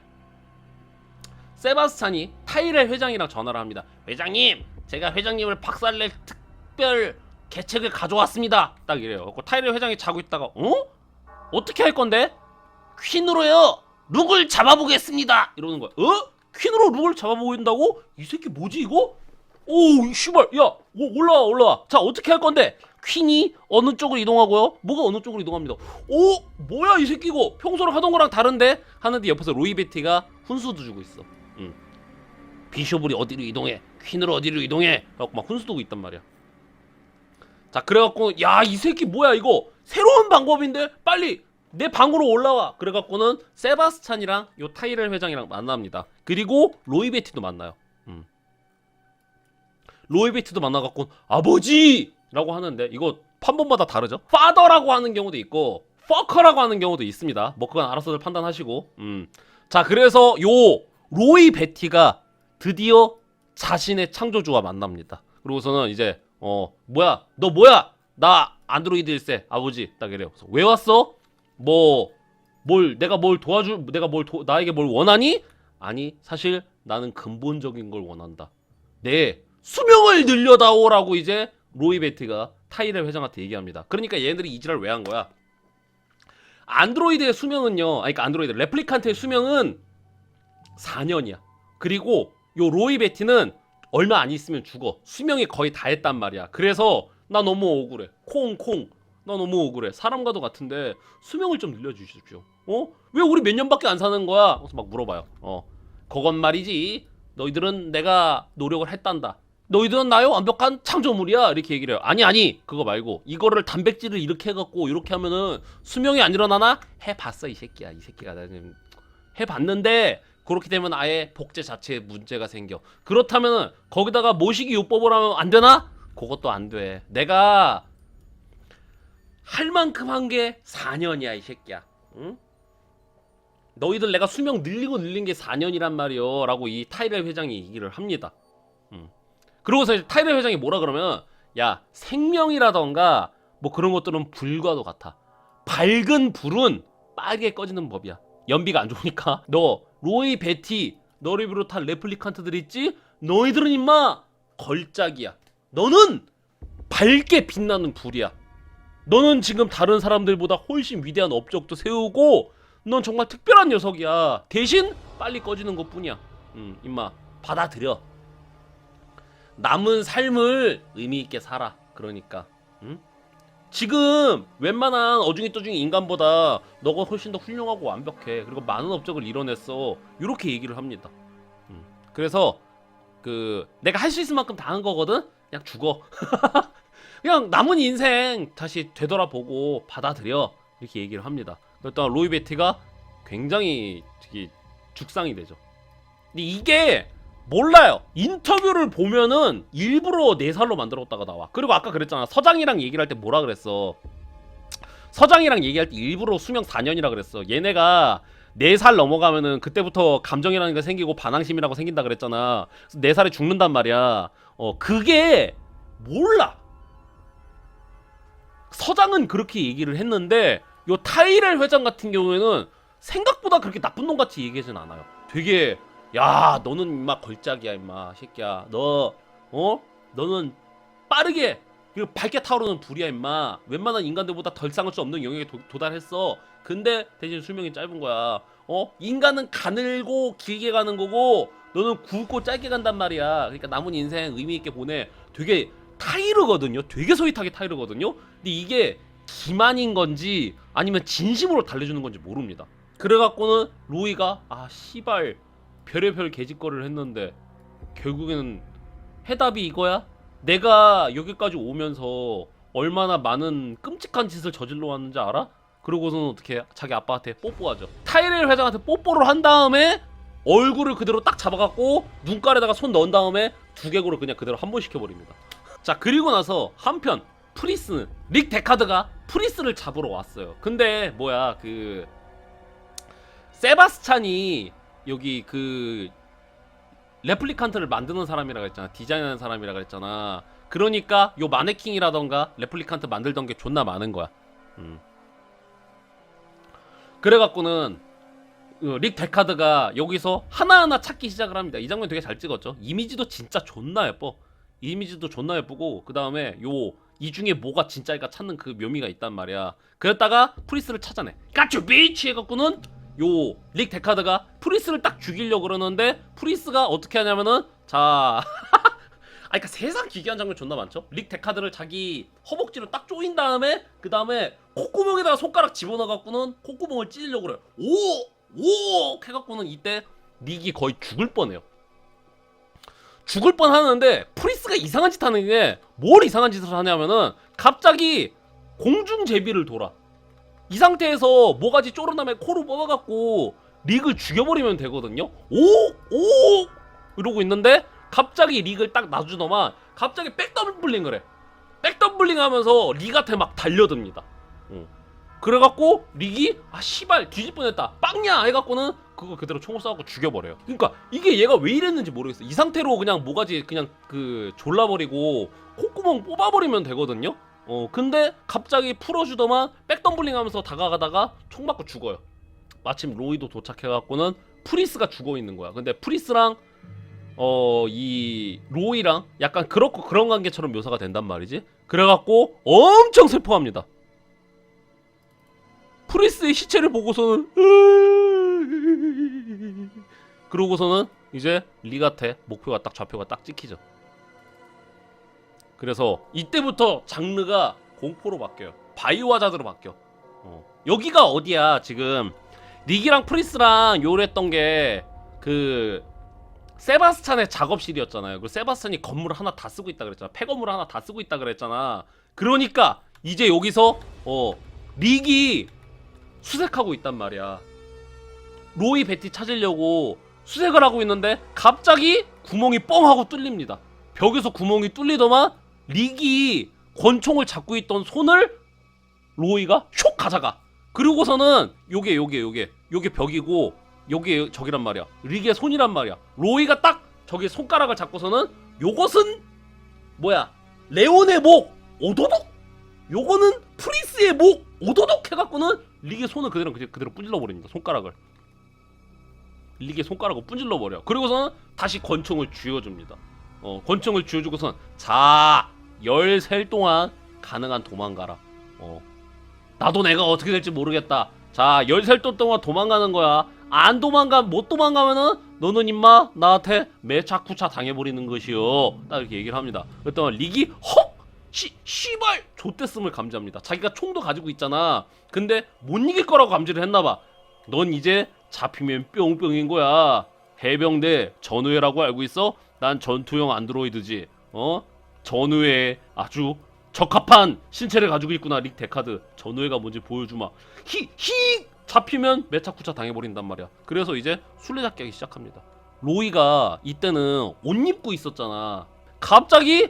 세바스찬이 타이렐 회장이랑 전화를 합니다. 회장님 제가 회장님을 박살낼 특별 계책을 가져왔습니다. 딱 이래요. 타이렐 회장이 자고 있다가 어떻게 할 건데? 퀸으로요. 룩을 잡아보겠습니다. 이러는 거야. 퀸으로 룩을 잡아보인다고? 이 새끼 뭐지 이거? 오 씨발 야 올라와. 자 어떻게 할 건데? 퀸이 어느 쪽으로 이동하고요? 뭐가 어느 쪽으로 이동합니다. 오 뭐야 이 새끼 이거 평소랑 하던 거랑 다른데? 하는데 옆에서 로이 베티가 훈수도 주고 있어. 비숍을 어디로 이동해? 퀸으로 어디로 이동해? 그래갖고 막 훈수 두고 있단 말이야. 자 그래갖고 야 이 새끼 뭐야 이거 새로운 방법인데 빨리 내 방으로 올라와. 그래갖고는 세바스찬이랑 요 타이렐 회장이랑 만납니다. 그리고 로이 베티도 만나요. 로이 베티도 만나갖고 아버지라고 하는데 이거 판본마다 다르죠. 파더라고 하는 경우도 있고 퍼커라고 하는 경우도 있습니다. 뭐 그건 알아서들 판단하시고. 자 그래서 요 로이 베티가 드디어 자신의 창조주와 만납니다. 그러고서는 이제 뭐야 너 뭐야 나 안드로이드 1세 아버지 딱 이래요. 그래서 왜 왔어? 내가 뭘 도와줄 나에게 뭘 원하니? 아니 사실 나는 근본적인 걸 원한다. 내 수명을 늘려다오라고 이제 로이 베티가 타이렐 회장한테 얘기합니다. 그러니까 얘네들이 이 지랄 왜 한 거야? 안드로이드의 수명은요. 그러니까 안드로이드 레플리칸트의 수명은 4년이야. 그리고 요 로이 베티는 얼마 안 있으면 죽어. 수명이 거의 다 했단 말이야. 그래서 나 너무 억울해. 콩 나 너무 억울해. 사람과도 같은데 수명을 좀 늘려주십시오. 왜 우리 몇 년밖에 안 사는 거야? 그래서 막 물어봐요. 그건 말이지. 너희들은 내가 노력을 했단다. 너희들은 나의 완벽한 창조물이야. 이렇게 얘기를 해요. 아니 그거 말고 이거를 단백질을 이렇게 해갖고 이렇게 하면은 수명이 안 일어나나? 해봤어 이 새끼야. 이 새끼가 나 지금 해봤는데 그렇게 되면 아예 복제 자체에 문제가 생겨. 그렇다면은 거기다가 모시기 요법을 하면 안 되나? 그것도 안 돼. 내가 할 만큼 한 게 4년이야 이 새끼야. 응? 너희들 내가 수명 늘린 게 4년이란 말이여 라고 이 타이렐 회장이 얘기를 합니다. 그러고서 타이렐 회장이 뭐라 그러면 야 생명이라던가 뭐 그런 것들은 불과도 같아. 밝은 불은 빠르게 꺼지는 법이야. 연비가 안 좋으니까. 너 로이 베티 너를 비롯한 레플리칸트들 있지? 너희들은 임마 걸작이야. 너는 밝게 빛나는 불이야. 너는 지금 다른 사람들보다 훨씬 위대한 업적도 세우고 넌 정말 특별한 녀석이야. 대신 빨리 꺼지는 것뿐이야. 임마 받아들여. 남은 삶을 의미 있게 살아. 그러니까 응? 지금 웬만한 어중이떠중이 인간보다 너가 훨씬 더 훌륭하고 완벽해. 그리고 많은 업적을 이뤄냈어. 이렇게 얘기를 합니다. 그래서 그 내가 할 수 있을 만큼 다 한 거거든. 그냥 죽어. 그냥 남은 인생 다시 되돌아보고 받아들여. 이렇게 얘기를 합니다. 일단 로이 베티가 굉장히 죽상이 되죠. 근데 이게 몰라요. 인터뷰를 보면은 일부러 4살로 만들었다가 나와. 그리고 아까 그랬잖아. 서장이랑 얘기를 할 때 뭐라 그랬어. 서장이랑 얘기할 때 일부러 수명 4년이라 그랬어. 얘네가 4살 넘어가면은 그때부터 감정이라는 게 생기고 반항심이라고 생긴다 그랬잖아. 4살에 죽는단 말이야. 그게 몰라. 서장은 그렇게 얘기를 했는데 요 타이렐 회장 같은 경우에는 생각보다 그렇게 나쁜 놈 같이 얘기하진 않아요. 되게 야 너는 임마 걸작이야 임마 새끼야. 너는 빠르게 그리고 밝게 타오르는 불이야 임마. 웬만한 인간들보다 덜 쌍을 수 없는 영역에 도달했어. 근데 대신 수명이 짧은 거야. 인간은 가늘고 길게 가는 거고 너는 굵고 짧게 간단 말이야. 그러니까 남은 인생 의미 있게 보내. 되게 타이르거든요. 되게 소윗하게 타이르거든요. 근데 이게 기만인 건지 아니면 진심으로 달래주는 건지 모릅니다. 그래갖고는 로이가 아 씨발 별의별 개짓거리를 했는데 결국에는 해답이 이거야? 내가 여기까지 오면서 얼마나 많은 끔찍한 짓을 저질러 왔는지 알아? 그러고서는 어떻게 자기 아빠한테 뽀뽀하죠. 타이렐 회장한테 뽀뽀를 한 다음에 얼굴을 그대로 딱 잡아갖고 눈깔에다가 손 넣은 다음에 두개골을 그냥 그대로 한 번 시켜버립니다. 자 그리고 나서 한편 프리스는 릭 데카드가 프리스를 잡으러 왔어요. 근데 뭐야 그 세바스찬이 여기 그 레플리칸트를 만드는 사람이라 그랬잖아. 디자인하는 사람이라 그랬잖아. 그러니까 요 마네킹이라던가 레플리칸트 만들던 게 존나 많은 거야. 그래갖고는 릭 데카드가 여기서 하나하나 찾기 시작을 합니다. 이 장면 되게 잘 찍었죠. 이미지도 진짜 존나 예뻐. 이미지도 존나 예쁘고 그 다음에 이 중에 뭐가 진짜일까 찾는 그 묘미가 있단 말이야. 그랬다가 프리스를 찾아내. 까쭈 비치 해갖고는 요 릭 데카드가 프리스를 딱 죽이려고 그러는데 프리스가 어떻게 하냐면은 자 그러니까 세상 기괴한 장면 존나 많죠. 릭 데카드를 자기 허벅지로 딱 조인 다음에 그 다음에 콧구멍에다가 손가락 집어넣어갖고는 콧구멍을 찌르려고 그래요. 오 해갖고는 이때 릭이 거의 죽을 뻔해요. 죽을 뻔하는데 프리스가 이상한 짓 하는 게 뭘 이상한 짓을 하냐면은 갑자기 공중제비를 돌아. 이 상태에서 모가지 쪼르남에 코로 뽑아갖고 릭을 죽여버리면 되거든요. 오 이러고 있는데 갑자기 릭을 딱 놔주더만 갑자기 백더블링을 해. 백더블링 하면서 릭한테 막 달려듭니다. 그래갖고 릭이 아 씨발 뒤질 뻔했다 빵야 해갖고는 그거 그대로 총을 쏴갖고 죽여버려요. 그러니까 이게 얘가 왜 이랬는지 모르겠어. 이 상태로 그냥 모가지 그냥 그 졸라버리고 콧구멍 뽑아버리면 되거든요. 근데 갑자기 풀어주더만 백덤블링 하면서 다가가다가 총 맞고 죽어요. 마침 로이도 도착해갖고는 프리스가 죽어있는 거야. 근데 프리스랑 이 로이랑 약간 그렇고 그런 관계처럼 묘사가 된단 말이지. 그래갖고 엄청 슬퍼합니다. 프리스의 시체를 보고서는 그러고서는 이제 릭한테 목표가 딱 좌표가 딱 찍히죠. 그래서 이때부터 장르가 공포로 바뀌어요. 바이오 하자드로 바뀌어. 여기가 어디야 지금 릭이랑 프리스랑 요랬던 게 그 세바스찬의 작업실이었잖아요. 그 세바스찬이 건물을 하나 다 쓰고 있다 그랬잖아. 폐건물을 하나 다 쓰고 있다 그랬잖아. 그러니까 이제 여기서 릭이 수색하고 있단 말이야. 로이 베티 찾으려고 수색을 하고 있는데 갑자기 구멍이 뻥 하고 뚫립니다. 벽에서 구멍이 뚫리더만 릭이 권총을 잡고 있던 손을 로이가 촉 가져가. 그리고서는 요게 벽이고 요게 저기란 말이야. 릭의 손이란 말이야. 로이가 딱 저기 손가락을 잡고서는 요것은 뭐야 레온의 목 오도독, 요거는 프리스의 목 오도독 해갖고는 릭의 손을 그대로 뿌질러 버립니다. 손가락을 릭의 손가락을 뿌질러 버려. 그리고서는 다시 권총을 쥐어줍니다. 권총을 쥐어주고선 자 13 동안 가능한 도망가라. 나도 내가 어떻게 될지 모르겠다. 자 13 동안 도망가는 거야. 안 못 도망가면은 너는 임마 나한테 매차쿠차 당해버리는 것이요. 딱 이렇게 얘기를 합니다. 그랬더니 릭이 헉 씨발 좆됐음을 감지합니다. 자기가 총도 가지고 있잖아. 근데 못 이길 거라고 감지를 했나봐. 넌 이제 잡히면 뿅뿅인 거야. 해병대 전우회라고 알고 있어? 난 전투형 안드로이드지. 전우회 아주 적합한 신체를 가지고 있구나. 릭 데카드. 전우회가 뭔지 보여주마. 히 잡히면 매차쿠차 당해버린단 말이야. 그래서 이제 술래잡기 하기 시작합니다. 로이가 이때는 옷 입고 있었잖아. 갑자기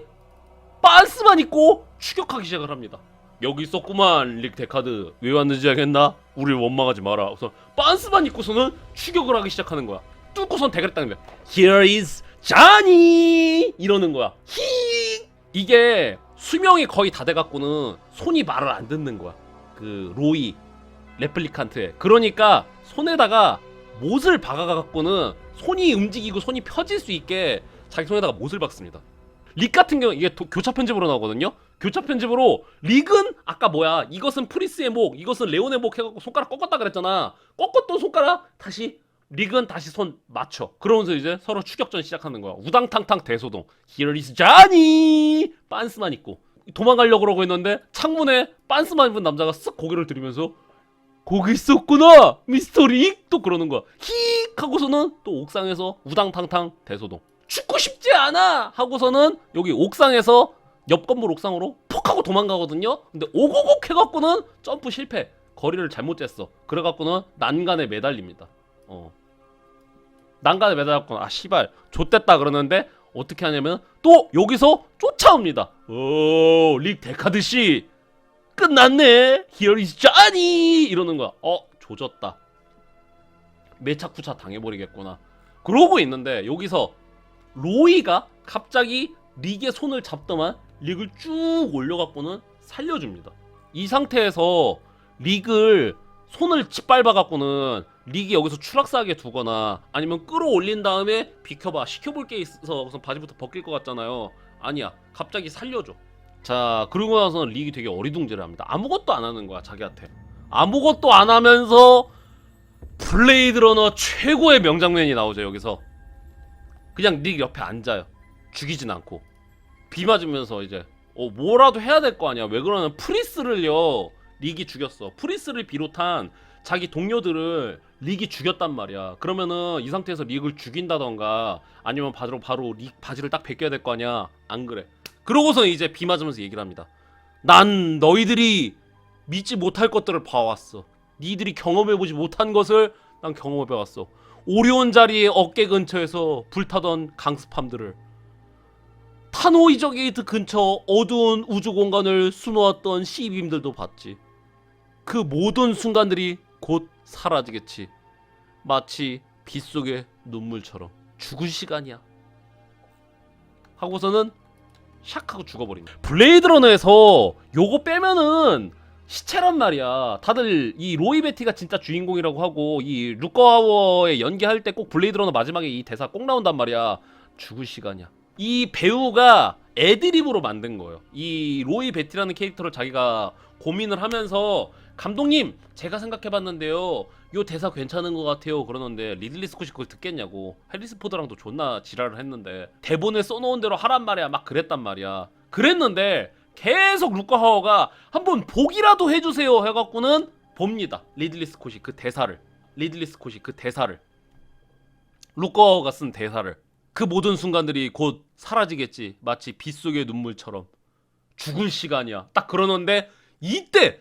빤스만 입고 추격하기 시작을 합니다. 여기 있었구만 릭 데카드. 왜 왔는지 알겠나? 우릴 원망하지 마라. 그래서 빤스만 입고서는 추격을 하기 시작하는 거야. 뚫고선 대가리 따는 거야. Here is Johnny 이러는 거야. 이게 수명이 거의 다 돼갖고는 손이 말을 안 듣는 거야. 그 로이 레플리칸트에. 그러니까 손에다가 못을 박아갖고는 손이 움직이고 손이 펴질 수 있게 자기 손에다가 못을 박습니다. 릭 같은 경우 이게 교차 편집으로 나오거든요. 교차 편집으로 릭은 아까 뭐야 이것은 프리스의 목 이것은 레온의 목 해갖고 손가락 꺾었다 그랬잖아. 꺾었던 손가락 다시 릭은 다시 손 맞춰. 그러면서 이제 서로 추격전 시작하는 거야. 우당탕탕 대소동. Here is Johnny. 빤스만 입고 도망가려고 그러고 있는데 창문에 빤스만 입은 남자가 쓱 고개를 들이면서 거기 있었구나 미스터 릭 또 그러는 거야. 히 하고서는 또 옥상에서 우당탕탕 대소동. 죽고 싶지 않아 하고서는 여기 옥상에서 옆 건물 옥상으로 폭 하고 도망가거든요. 근데 오고곡 해갖고는 점프 실패. 거리를 잘못 쟀어. 그래갖고는 난간에 매달립니다. 난간에 매달렸구나. 아 씨발 좆됐다 그러는데 어떻게 하냐면 또 여기서 쫓아옵니다. 오 릭 데카드씨 끝났네. Here is Johnny 이러는 거야. 조졌다. 매차쿠차 당해버리겠구나. 그러고 있는데 여기서 로이가 갑자기 릭의 손을 잡더만 릭을 쭉 올려갖고는 살려줍니다. 이 상태에서 릭을 손을 짓밟아갖고는 릭이 여기서 추락사하게 두거나 아니면 끌어올린 다음에 비켜봐 시켜볼 게 있어서 우선 바지부터 벗길 것 같잖아요. 아니야 갑자기 살려줘. 자 그러고 나서는 릭이 되게 어리둥절을 합니다. 아무것도 안 하는 거야 자기한테. 아무것도 안 하면서 블레이드 러너 최고의 명장면이 나오죠. 여기서 그냥 릭 옆에 앉아요. 죽이진 않고 비 맞으면서 이제 뭐라도 해야 될 거 아니야. 왜 그러냐면 프리스를요 릭이 죽였어. 프리스를 비롯한 자기 동료들을 릭이 죽였단 말이야. 그러면은 이 상태에서 릭을 죽인다던가 아니면 바로 릭 바지를 딱 벗겨야 될 거 아니야. 안 그래. 그러고서 이제 비 맞으면서 얘기를 합니다. 난 너희들이 믿지 못할 것들을 봐왔어. 니들이 경험해보지 못한 것을 난 경험해봤어. 오리온 자리의 어깨 근처에서 불타던 강스팜들을, 타노이저 게이트 근처 어두운 우주 공간을 수놓았던 시빔들도 봤지. 그 모든 순간들이 곧 사라지겠지. 마치 빗속의 눈물처럼. 죽을 시간이야. 하고서는 샥 하고 죽어버린다. 블레이드 러너에서 요거 빼면은 시체란 말이야. 다들 이 로이 베티가 진짜 주인공이라고 하고 이 루커하워의 연기할 때 꼭 블레이드 러너 마지막에 이 대사 꼭 나온단 말이야. 죽을 시간이야. 이 배우가 애드립으로 만든 거예요. 이 로이 베티라는 캐릭터를 자기가 고민을 하면서 감독님 제가 생각해봤는데요 요 대사 괜찮은 것 같아요 그러는데 리들리 스콧이 그걸 듣겠냐고. 해리스 포드랑도 존나 지랄을 했는데 대본에 써놓은 대로 하란 말이야. 막 그랬단 말이야. 그랬는데 계속 루커 하워가 한번 보기라도 해주세요 해갖고는 봅니다. 리들리 스콧이 그 대사를 루커 하워가 쓴 대사를. 그 모든 순간들이 곧 사라지겠지. 마치 빗속의 눈물처럼. 죽을 시간이야. 딱 그러는데 이때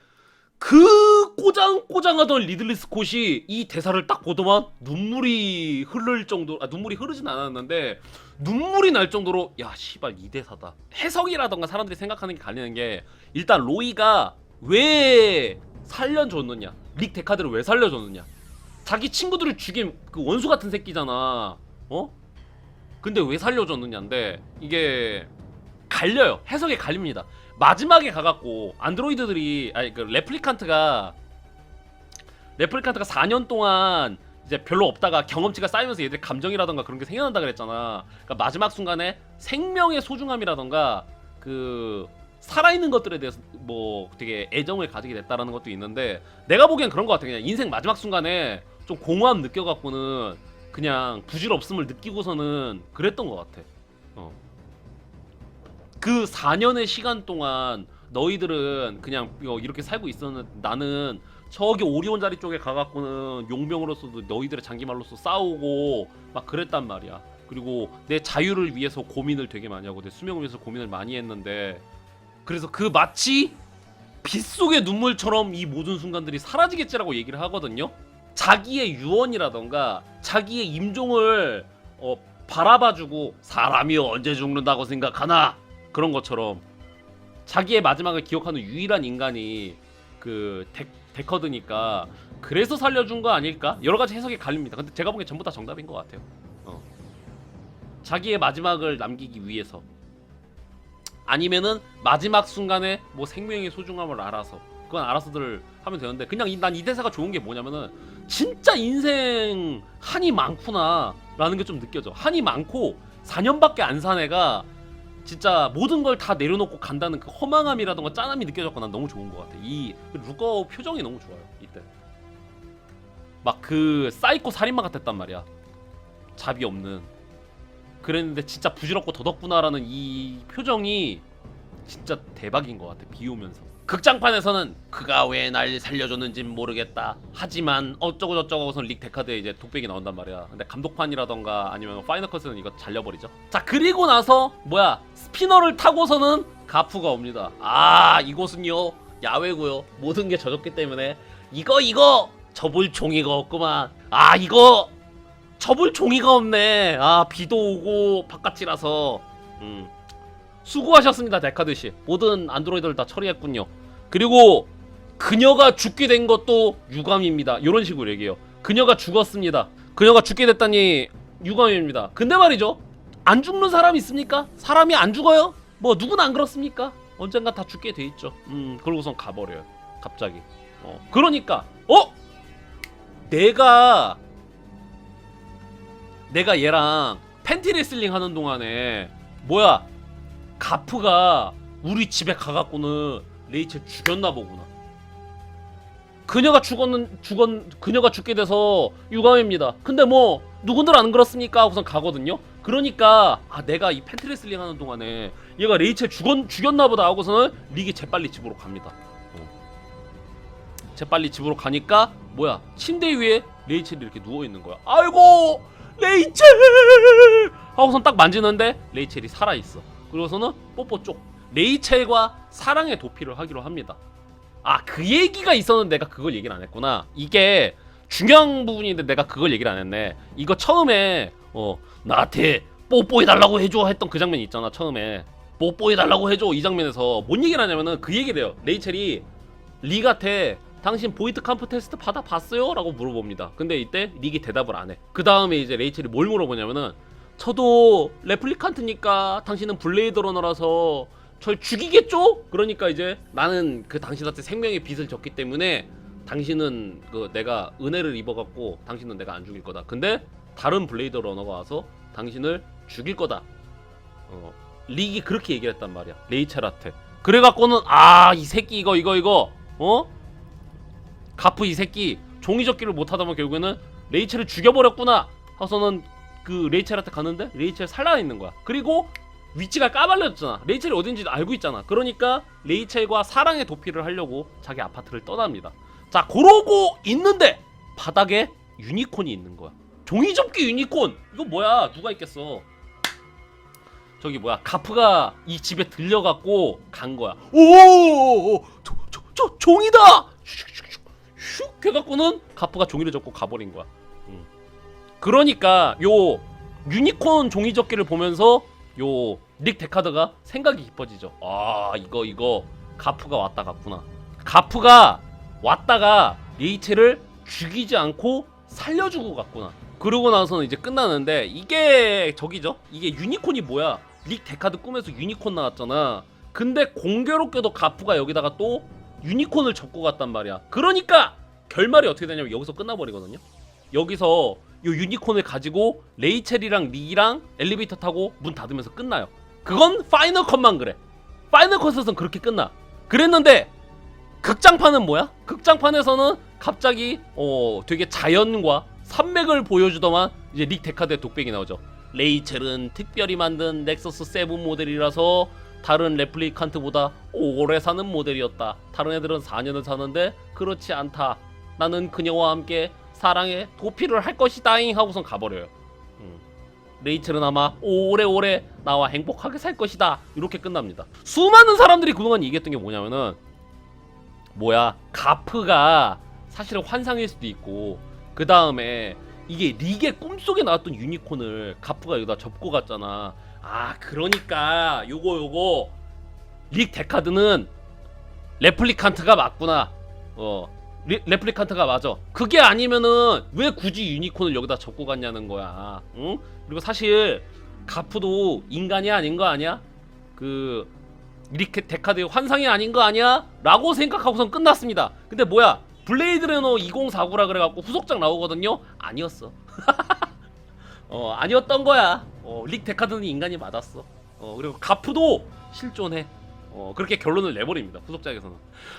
그 꼬장꼬장하던 리들리 스콧이 이 대사를 딱 보더만 눈물이 흐를 정도, 눈물이 흐르진 않았는데 눈물이 날 정도로 야 씨발 이 대사다. 해석이라던가 사람들이 생각하는 게 갈리는 게 일단 로이가 왜 살려줬느냐, 릭 데카드를 왜 살려줬느냐. 자기 친구들을 죽인 그 원수 같은 새끼잖아. 근데 왜 살려줬느냐인데 이게 갈려요. 해석이 갈립니다. 마지막에 가갖고 안드로이드들이 그 레플리칸트가 4년 동안 이제 별로 없다가 경험치가 쌓이면서 얘들 감정이라던가 그런 게 생겨난다 그랬잖아. 그러니까 마지막 순간에 생명의 소중함이라던가 그 살아있는 것들에 대해서 뭐 되게 애정을 가지게 됐다라는 것도 있는데 내가 보기엔 그런 것 같아. 그냥 인생 마지막 순간에 좀 공허함 느껴갖고는 그냥 부질없음을 느끼고서는 그랬던 것 같아. 그 4년의 시간 동안 너희들은 그냥 이렇게 살고 있었는데 나는 저기 오리온 자리 쪽에 가갖고는 용병으로서도 너희들의 장기말로서 싸우고 막 그랬단 말이야. 그리고 내 자유를 위해서 고민을 되게 많이 하고 내 수명을 위해서 고민을 많이 했는데, 그래서 그 마치 빗속의 눈물처럼 이 모든 순간들이 사라지겠지라고 얘기를 하거든요. 자기의 유언이라던가 자기의 임종을 바라봐주고 사람이 언제 죽는다고 생각하나 그런 것처럼 자기의 마지막을 기억하는 유일한 인간이 그 데커드니까 그래서 살려준 거 아닐까? 여러 가지 해석이 갈립니다. 근데 제가 보기엔 전부 다 정답인 것 같아요. 자기의 마지막을 남기기 위해서, 아니면은 마지막 순간에 뭐 생명의 소중함을 알아서, 그건 알아서들 하면 되는데, 그냥 난 이 대사가 좋은 게 뭐냐면은 진짜 인생 한이 많구나 라는 게 좀 느껴져. 한이 많고 4년밖에 안 산 애가 진짜 모든 걸 다 내려놓고 간다는 그 허망함이라던가 짠함이 느껴졌고 난 너무 좋은 것 같아. 이 루거 표정이 너무 좋아요 이때. 막 그 사이코 살인마 같았단 말이야. 잡이 없는. 그랬는데 진짜 부질없고 더덥구나라는 이 표정이 진짜 대박인 것 같아. 비오면서. 극장판에서는 그가 왜 날 살려줬는진 모르겠다, 하지만 어쩌고 저쩌고 하고선 릭 데카드에 이제 독백이 나온단 말이야. 근데 감독판이라던가 아니면 파이널 컷에는 이거 잘려버리죠. 자, 그리고 나서 뭐야, 스피너를 타고서는 가프가 옵니다. 아, 이곳은요 야외고요, 모든 게 젖었기 때문에 이거 접을 종이가 없구만. 아, 이거 접을 종이가 없네. 아, 비도 오고 바깥이라서. 수고하셨습니다 데카드씨. 모든 안드로이드를 다 처리했군요. 그리고 그녀가 죽게 된 것도 유감입니다. 이런 식으로 얘기해요. 그녀가 죽었습니다. 그녀가 죽게 됐다니 유감입니다. 근데 말이죠, 안 죽는 사람이 있습니까? 사람이 안 죽어요? 뭐 누구나 안 그렇습니까? 언젠가 다 죽게 돼 있죠. 그러고선 가버려요 갑자기. 그러니까 내가 얘랑 팬티 레슬링 하는 동안에 뭐야, 가프가 우리 집에 가갖고는 레이첼 죽였나 보구나. 그녀가 죽게 돼서 유감입니다. 근데 뭐 누군들 안 그렇습니까? 우선 가거든요. 그러니까 내가 이 팬티 레슬링 하는 동안에 얘가 레이첼 죽였나 보다 하고서는 릭이 재빨리 집으로 갑니다. 재빨리 집으로 가니까 뭐야, 침대 위에 레이첼이 이렇게 누워있는 거야. 아이고 레이첼 하고선 딱 만지는데 레이첼이 살아있어. 그러고서는 뽀뽀 쪽. 레이첼과 사랑의 도피를 하기로 합니다. 그 얘기가 있었는데 내가 그걸 얘기를 안 했구나. 이게 중요한 부분인데 내가 그걸 얘기를 안 했네. 이거 처음에 나한테 뽀뽀해달라고 해줘 했던 그 장면 있잖아. 처음에 뽀뽀해달라고 해줘 이 장면에서 뭔 얘기를 하냐면은 그 얘기를 해요. 레이첼이 릭한테 당신 보이트 캄프 테스트 받아봤어요? 라고 물어봅니다. 근데 이때 릭이 대답을 안 해. 그 다음에 이제 레이첼이 뭘 물어보냐면은, 저도 레플리칸트니까 당신은 블레이드 러너라서 절 죽이겠죠? 그러니까 이제 나는 그 당신한테 생명의 빚을 졌기 때문에 당신은 내가 은혜를 입어갖고 당신은 내가 안 죽일 거다. 근데 다른 블레이드 러너가 와서 당신을 죽일 거다. 릭이 그렇게 얘기를 했단 말이야 레이첼한테. 그래갖고는 이 새끼 이거 가프 이 새끼 종이접기를 못하다 보면 결국에는 레이첼을 죽여버렸구나 하고서는 그 레이첼한테 가는데 레이첼 살아있는 거야. 그리고 위치가 까발려졌잖아. 레이첼이 어딘지 알고 있잖아. 그러니까 레이첼과 사랑의 도피를 하려고 자기 아파트를 떠납니다. 자, 그러고 있는데 바닥에 유니콘이 있는 거야. 종이접기 유니콘. 이거 뭐야, 누가 있겠어. 저기 뭐야, 가프가 이 집에 들려갖고 간 거야. 오, 저 종이다. 슉 해갖고는 가프가 종이를 접고 가버린 거야. 그러니까 요 유니콘 종이접기를 보면서 요 릭 데카드가 생각이 깊어지죠. 이거 가프가 왔다 갔구나. 가프가 왔다가 레이첼을 죽이지 않고 살려주고 갔구나. 그러고 나서는 이제 끝나는데, 이게 저기죠. 이게 유니콘이 뭐야, 릭 데카드 꿈에서 유니콘 나왔잖아. 근데 공교롭게도 가프가 여기다가 또 유니콘을 접고 갔단 말이야. 그러니까 결말이 어떻게 되냐면 여기서 끝나버리거든요. 여기서 요 유니콘을 가지고 레이첼이랑 릭이랑 엘리베이터 타고 문 닫으면서 끝나요. 그건 파이널 컷만 그래. 파이널 컷에서는 그렇게 끝나. 그랬는데 극장판은 뭐야? 극장판에서는 갑자기 되게 자연과 산맥을 보여주더만 이제 릭 데카드의 독백이 나오죠. 레이첼은 특별히 만든 넥서스 7 모델이라서 다른 레플리칸트보다 오래 사는 모델이었다. 다른 애들은 4년을 사는데 그렇지 않다. 나는 그녀와 함께 사랑의 도피를 할 것이다잉 하고선 가버려요. 레이첼은 아마 오래오래 나와 행복하게 살 것이다. 이렇게 끝납니다. 수많은 사람들이 그동안 얘기했던 게 뭐냐면은 가프가 사실은 환상일 수도 있고, 그 다음에 이게 릭의 꿈속에 나왔던 유니콘을 가프가 여기다 접고 갔잖아. 아, 그러니까 요거 릭 데카드는 레플리칸트가 맞구나. 레플리칸트가 맞아. 그게 아니면은 왜 굳이 유니콘을 여기다 접고 갔냐는 거야. 응? 그리고 사실 가프도 인간이 아닌 거 아니야? 그 릭 데카드의 환상이 아닌 거 아니야? 라고 생각하고선 끝났습니다. 근데 블레이드 러너 2049라 그래갖고 후속작 나오거든요? 아니었어. 아니었던 거야. 릭 데카드는 인간이 맞았어. 그리고 가프도 실존해. 그렇게 결론을 내버립니다. 후속작에서는.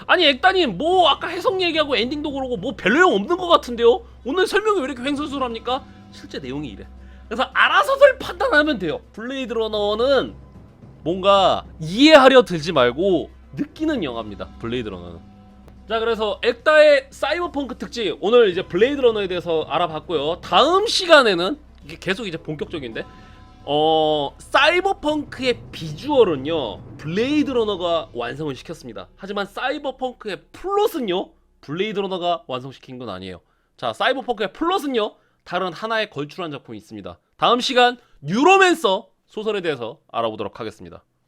아니 액다님 아까 해석 얘기하고 엔딩도 그러고 별 내용 없는 것 같은데요? 오늘 설명이 왜 이렇게 횡설수설합니까? 실제 내용이 이래. 그래서 알아서들 판단하면 돼요. 블레이드 러너는 뭔가 이해하려 들지 말고 느끼는 영화입니다. 블레이드 러너는. 자, 그래서 액다의 사이버펑크 특집, 오늘 이제 블레이드 러너에 대해서 알아봤고요. 다음 시간에는 이게 계속 이제 본격적인데 사이버펑크의 비주얼은요 블레이드 러너가 완성을 시켰습니다. 하지만 사이버펑크의 플롯은요 블레이드 러너가 완성시킨 건 아니에요. 자, 사이버펑크의 플롯은요 다른 하나의 걸출한 작품이 있습니다. 다음 시간 뉴로맨서 소설에 대해서 알아보도록 하겠습니다.